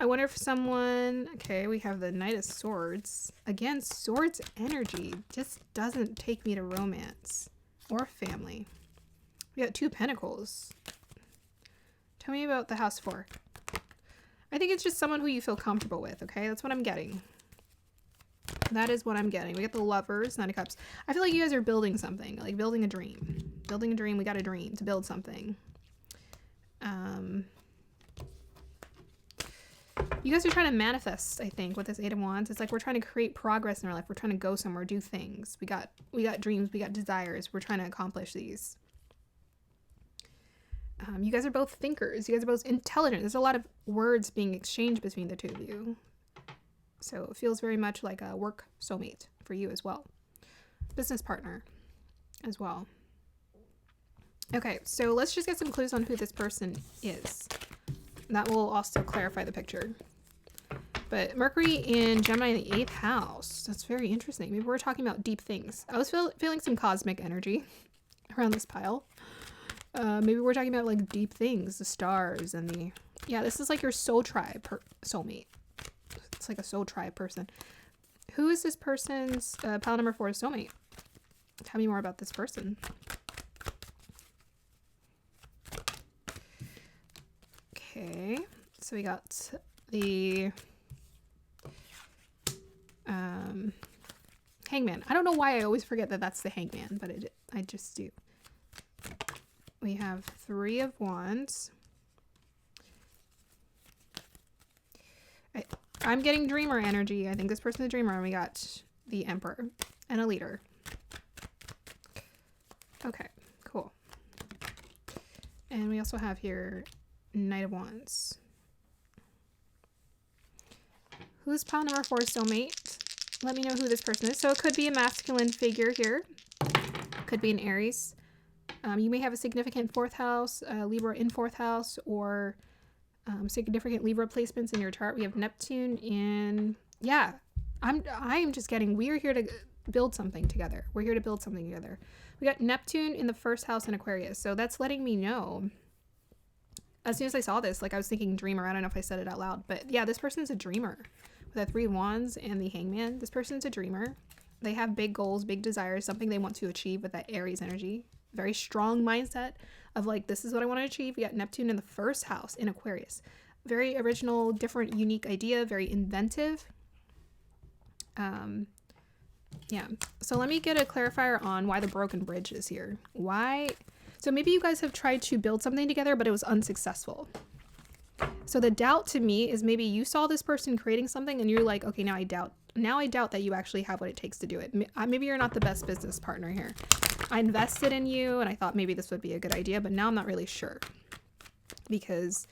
I wonder if someone... Okay, we have the Knight of Swords. Again, Swords energy just doesn't take me to romance or family. We got Two Pentacles. Tell me about the House 4. I think it's just someone who you feel comfortable with, okay? That's what I'm getting. That is what I'm getting. We got the Lovers, Nine of Cups. I feel like you guys are building something, like building a dream. Building a dream, we got a dream to build something. You guys are trying to manifest, I think, with this Eight of Wands. It's like we're trying to create progress in our life. We're trying to go somewhere, do things. We got dreams, we got desires. We're trying to accomplish these. You guys are both thinkers. You guys are both intelligent. There's a lot of words being exchanged between the two of you. So it feels very much like a work soulmate for you as well. Business partner as well. Okay, so let's just get some clues on who this person is. That will also clarify the picture. But Mercury in Gemini in the 8th house. That's very interesting. Maybe we're talking about deep things. I was feeling some cosmic energy around this pile. Maybe we're talking about like deep things, the stars and the... Yeah, this is like your soul tribe soulmate. It's like a soul tribe person. Who is this person's pile number 4 soulmate? Tell me more about this person. Okay, so we got the Hangman. I don't know why I always forget that that's the Hangman, but I just do. We have Three of Wands. I'm getting dreamer energy. I think this person's a dreamer. And we got the Emperor and a leader. Okay, cool. And we also have here Knight of Wands. Who's pile number 4 soulmate? Let me know who this person is. So it could be a masculine figure here. Could be an Aries. You may have a significant 4th house, Libra in 4th house, or significant Libra placements in your chart. We have Neptune in... Yeah, I'm just getting... We're here to build something together. We're here to build something together. We got Neptune in the 1st house in Aquarius. So that's letting me know... As soon as I saw this, like I was thinking dreamer. I don't know if I said it out loud, but yeah, this person's a dreamer the Three of Wands and the Hangman. This person's a dreamer. They have big goals, big desires, something they want to achieve with that Aries energy. Very strong mindset of like, this is what I want to achieve. We got Neptune in the first house in Aquarius. Very original, different, unique idea, very inventive. Yeah. So let me get a clarifier on why the broken bridge is here. Why? So maybe you guys have tried to build something together, but it was unsuccessful. So the doubt to me is maybe you saw this person creating something and you're like, okay, now I doubt that you actually have what it takes to do it. Maybe you're not the best business partner here. I invested in you and I thought maybe this would be a good idea, but now I'm not really sure because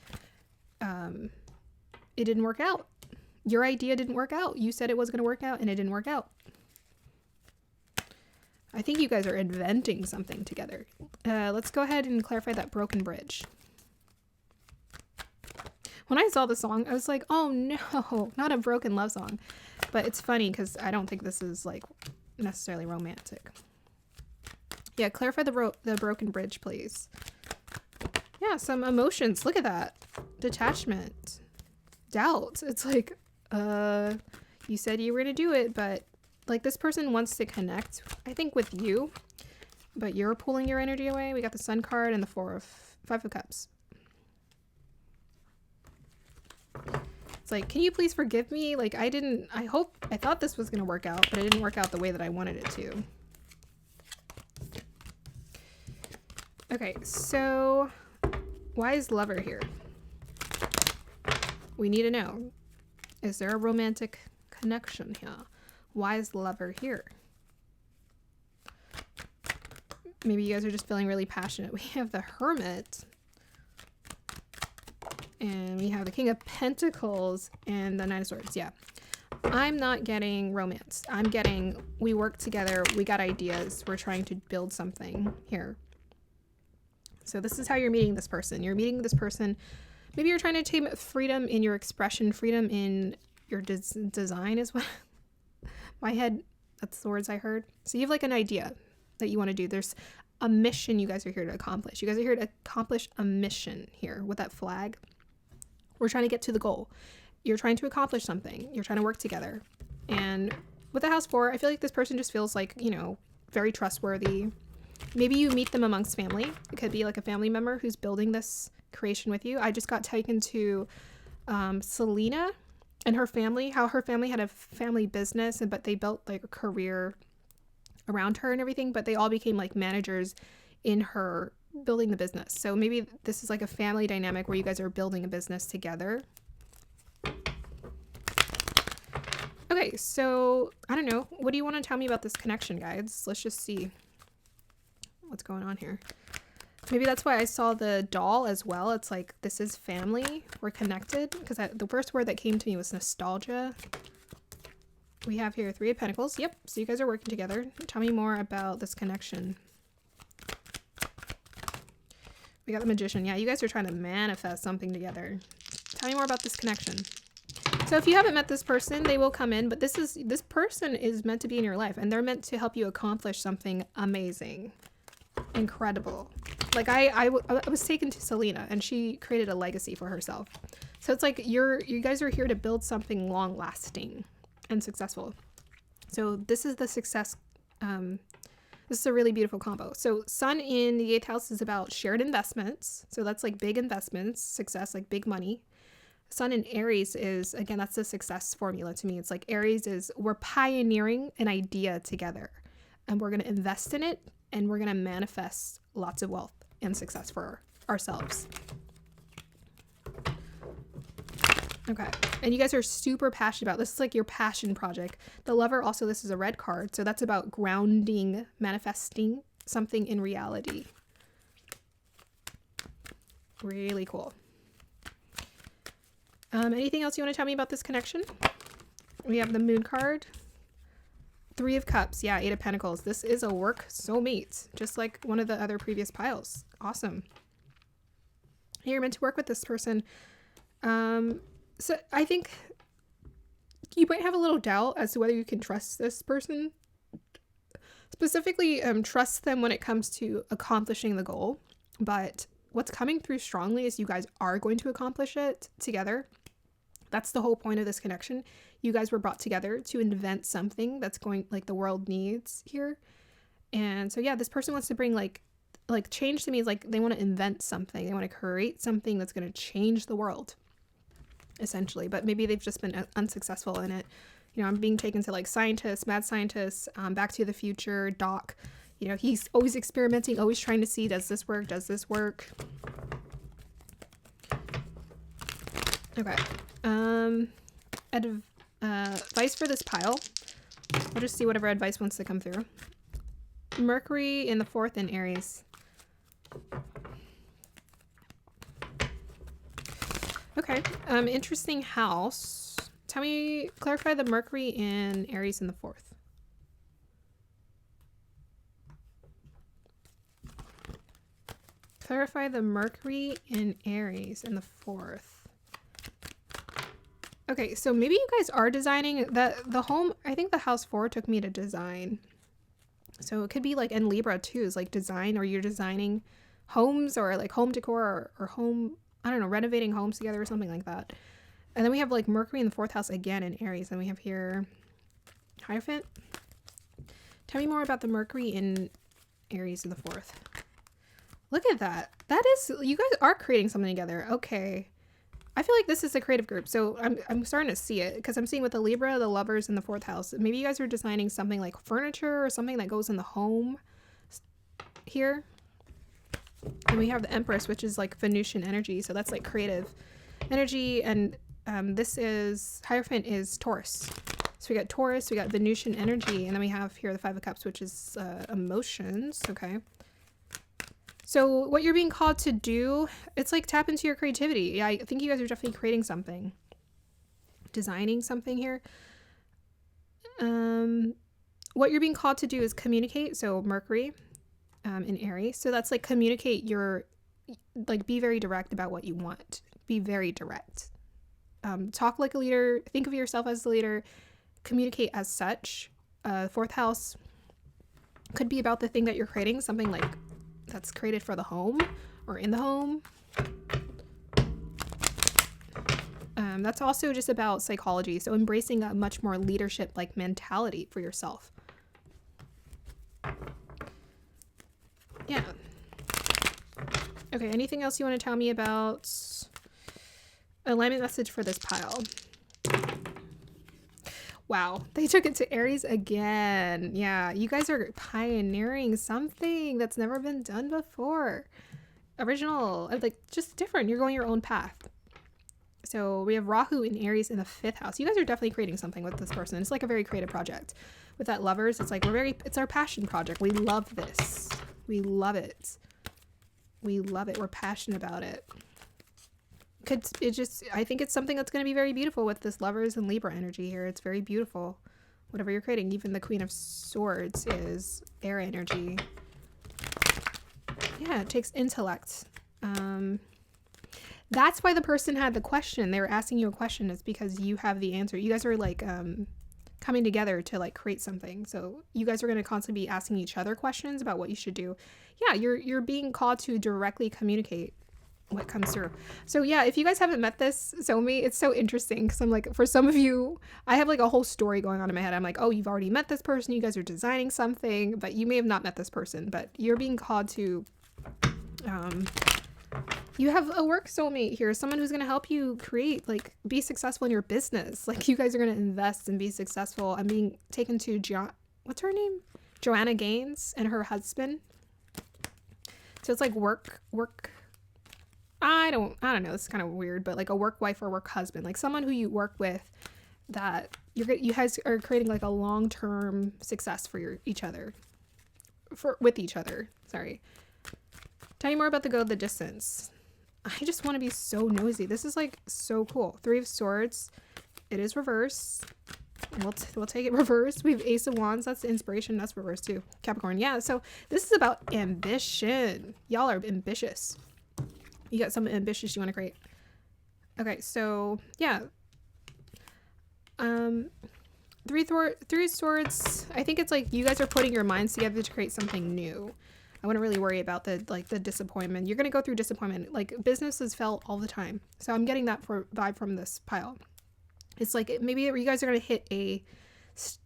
it didn't work out. Your idea didn't work out. You said it was going to work out and it didn't work out. I think you guys are inventing something together. Let's go ahead and clarify that broken bridge. When I saw the song, I was like, oh no, not a broken love song. But it's funny because I don't think this is like necessarily romantic. Yeah, clarify the broken bridge, please. Yeah, some emotions. Look at that. Detachment. Doubt. It's like, you said you were going to do it, but like this person wants to connect, I think, with you, but you're pulling your energy away. We got the Sun card and the Five of Cups. It's like, can you please forgive me? Like, I thought this was going to work out, but it didn't work out the way that I wanted it to. Okay, so why is lover here? We need to know. Is there a romantic connection here? Why is lover here? Maybe you guys are just feeling really passionate. We have the Hermit. And we have the King of Pentacles and the Nine of Swords. Yeah. I'm not getting romance. I'm getting, we work together. We got ideas. We're trying to build something here. So this is how you're meeting this person. You're meeting this person. Maybe you're trying to take freedom in your expression, freedom in your design is what my head, that's the words I heard. So you have like an idea that you want to do. There's a mission you guys are here to accomplish. You guys are here to accomplish a mission here with that flag. We're trying to get to the goal. You're trying to accomplish something. You're trying to work together. And with the House 4, I feel like this person just feels like, you know, very trustworthy. Maybe you meet them amongst family. It could be like a family member who's building this creation with you. I just got taken to Selena and her family, how her family had a family business, but they built like a career around her and everything, but they all became like managers in her building the business. So maybe this is like a family dynamic where you guys are building a business together. Okay, so I don't know. What do you want to tell me about this connection, guys? Let's just see what's going on here. Maybe that's why I saw the doll as well. It's like, this is family. We're connected. Because the first word that came to me was nostalgia. We have here Three of Pentacles. Yep. So you guys are working together. Tell me more about this connection. We got the Magician. Yeah, you guys are trying to manifest something together. Tell me more about this connection. So if you haven't met this person, they will come in. But this person is meant to be in your life. And they're meant to help you accomplish something amazing. Incredible. Like I was taken to Selena and she created a legacy for herself. So it's like you guys are here to build something long lasting and successful. So this is the success. This is a really beautiful combo. So Sun in the 8th house is about shared investments. So that's like big investments, success, like big money. Sun in Aries is, again, that's the success formula to me. It's like Aries is, we're pioneering an idea together and we're going to invest in it and we're going to manifest lots of wealth and success for ourselves. Okay. And you guys are super passionate about this. Is like your passion project. The Lover, also, this is a red card. So that's about grounding, manifesting something in reality. Really cool. Anything else you want to tell me about this connection? We have the Moon card. Three of Cups. Yeah, Eight of Pentacles. This is a work soulmate, just like one of the other previous piles. Awesome. You're meant to work with this person. So I think you might have a little doubt as to whether you can trust this person. Specifically, trust them when it comes to accomplishing the goal. But what's coming through strongly is you guys are going to accomplish it together. That's the whole point of this connection. you guys were brought together to invent something that's going, like, the world needs here. And so, yeah, this person wants to bring, like change to me is like they want to invent something. They want to create something that's going to change the world, essentially. But maybe they've just been unsuccessful in it. You know, I'm being taken to, like, scientists, mad scientists, Back to the Future, Doc. You know, he's always experimenting, always trying to see, does this work? Does this work? Okay. Advice for this pile. I'll just see whatever advice wants to come through. Mercury in the 4th in Aries. Okay. Interesting house. Tell me, clarify the Mercury in Aries in the 4th. Clarify the Mercury in Aries in the 4th. Okay, so maybe you guys are designing the home. I think the house 4 took me to design. So it could be like in Libra too, is like design, or you're designing homes or like home decor or home, I don't know, renovating homes together or something like that. And then we have like Mercury in the 4th house again in Aries. And we have here Hierophant. Tell me more about the Mercury in Aries in the 4th. Look at that. That is, you guys are creating something together. Okay. I feel like this is a creative group. So I'm starting to see it because I'm seeing with the Libra, the Lovers in the 4th house. Maybe you guys are designing something like furniture or something that goes in the home here. And we have the Empress, which is like Venusian energy. So that's like creative energy. And this is, Hierophant is Taurus. So we got Taurus, we got Venusian energy. And then we have here the 5 of Cups, which is emotions. Okay. So what you're being called to do, it's like tap into your creativity. Yeah, I think you guys are definitely creating something. Designing something here. What you're being called to do is communicate. So Mercury in Aries. So that's like communicate your, like be very direct about what you want. Be very direct. Talk like a leader. Think of yourself as a leader. Communicate as such. 4th house could be about the thing that you're creating. Something like that's created for the home or in the home. That's also just about psychology. So embracing a much more leadership like mentality for yourself. Yeah. Okay. Anything else you want to tell me about alignment message for this pile? Wow, they took it to Aries again. Yeah, you guys are pioneering something that's never been done before. Original, like just different. You're going your own path. So we have Rahu in Aries in the 5th house. You guys are definitely creating something with this person. It's like a very creative project. With that Lovers, it's like it's our passion project. We love this. We love it. We love it. We're passionate about it. I think it's something that's going to be very beautiful with this Lovers and Libra energy here. It's very beautiful. Whatever you're creating, even the Queen of Swords is air energy. Yeah, it takes intellect. That's why the person had the question. They were asking you a question. It's because you have the answer. You guys are like coming together to like create something. So you guys are going to constantly be asking each other questions about what you should do. Yeah, you're being called to directly communicate what comes through. So yeah, if you guys haven't met this Soulmate, it's so interesting because I'm like, for some of you, I have like a whole story going on in my head. I'm like, oh, you've already met this person, you guys are designing something, but you may have not met this person, but you're being called to you have a work soulmate here, someone who's going to help you create, like, be successful in your business. Like, you guys are going to invest and be successful. I'm being taken to what's her name? Joanna Gaines and her husband. So it's like work I don't know, it's kind of weird, but like a work wife or work husband, like someone who you work with that you guys are creating like a long-term success for each other. Sorry. Tell me more about the Go the Distance. I just want to be so nosy. This is like so cool. 3 of Swords. It is reverse. We'll take it reverse. We have Ace of Wands. That's the inspiration. That's reverse too. Capricorn. Yeah. So this is about ambition. Y'all are ambitious. You got something ambitious you want to create. Okay. So yeah. 3 of Swords. I think it's like you guys are putting your minds together to create something new. I wouldn't really worry about the disappointment. You're going to go through disappointment. Like businesses fail all the time. So I'm getting that vibe from this pile. It's like maybe you guys are going to hit a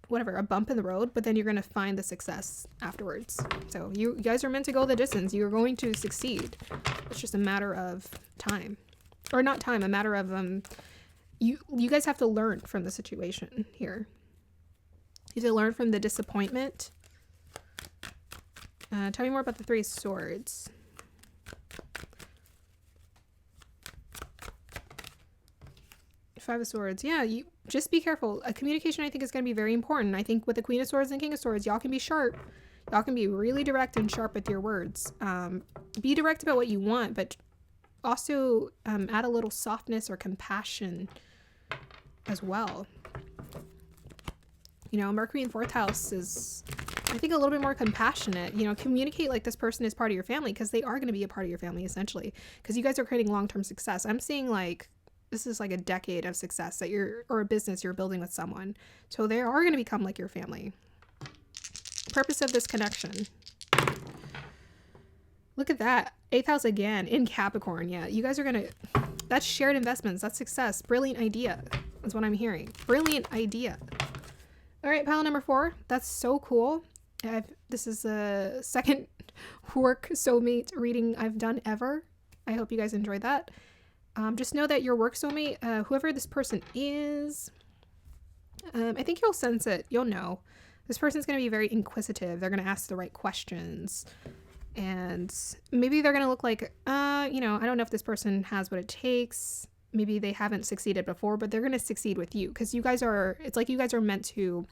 bump in the road, but then you're going to find the success afterwards. So you guys are meant to go the distance. You're going to succeed. It's just a matter of time, or not time, a matter of you guys have to learn from the situation here. You have to learn from the disappointment. Tell me more about the Three of Swords. Five of Swords. Yeah, you just be careful. Communication, I think, is going to be very important. I think with the Queen of Swords and King of Swords, y'all can be sharp. Y'all can be really direct and sharp with your words. Be direct about what you want, but also add a little softness or compassion as well. You know, Mercury in 4th house is, I think, a little bit more compassionate. You know, communicate like this person is part of your family, because they are going to be a part of your family, essentially, because you guys are creating long-term success. I'm seeing like this is like a decade of success that or a business you're building with someone. So they are going to become like your family. Purpose of this connection. Look at that. 8th house again in Capricorn. Yeah, you guys are going to, that's shared investments. That's success. Brilliant idea. That's what I'm hearing. Brilliant idea. All right, pile number 4. That's so cool. This is the second work soulmate reading I've done ever. I hope you guys enjoyed that. Just know that your work soulmate, whoever this person is, I think you'll sense it. You'll know. This person's going to be very inquisitive. They're going to ask the right questions. And maybe they're going to look like, you know, I don't know if this person has what it takes. Maybe they haven't succeeded before, but they're going to succeed with you, because you guys are, it's like you guys are meant to,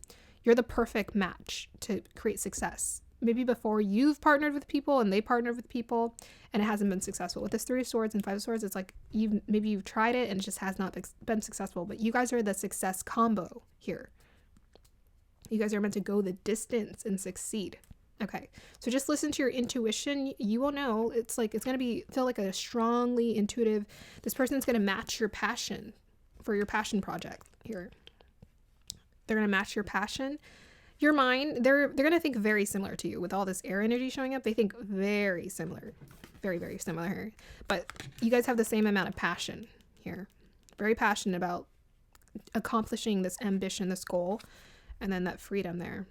you're the perfect match to create success. Maybe before you've partnered with people and they partnered with people and it hasn't been successful. With this 3 of Swords and 5 of Swords, it's like maybe you've tried it and it just has not been successful, but you guys are the success combo here. You guys are meant to go the distance and succeed. Okay, so just listen to your intuition. You will know. It's like, it's going to feel like a strongly intuitive, this person's going to match your passion for your passion project here. They're going to match your passion. Your mind, they're going to think very similar to you with all this air energy showing up. They think very similar, very, very similar here. But you guys have the same amount of passion here. Very passionate about accomplishing this ambition, this goal, and then that freedom there.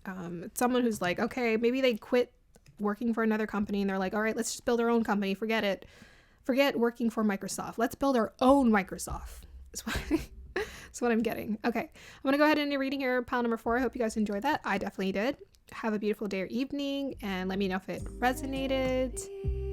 It's someone who's like, okay, maybe they quit working for another company and they're like, all right, let's just build our own company. Forget it. Forget working for Microsoft. Let's build our own Microsoft. That's what I'm getting. Okay, I'm going to go ahead and end your reading here, pile number 4. I hope you guys enjoyed that. I definitely did. Have a beautiful day or evening, and let me know if it resonated.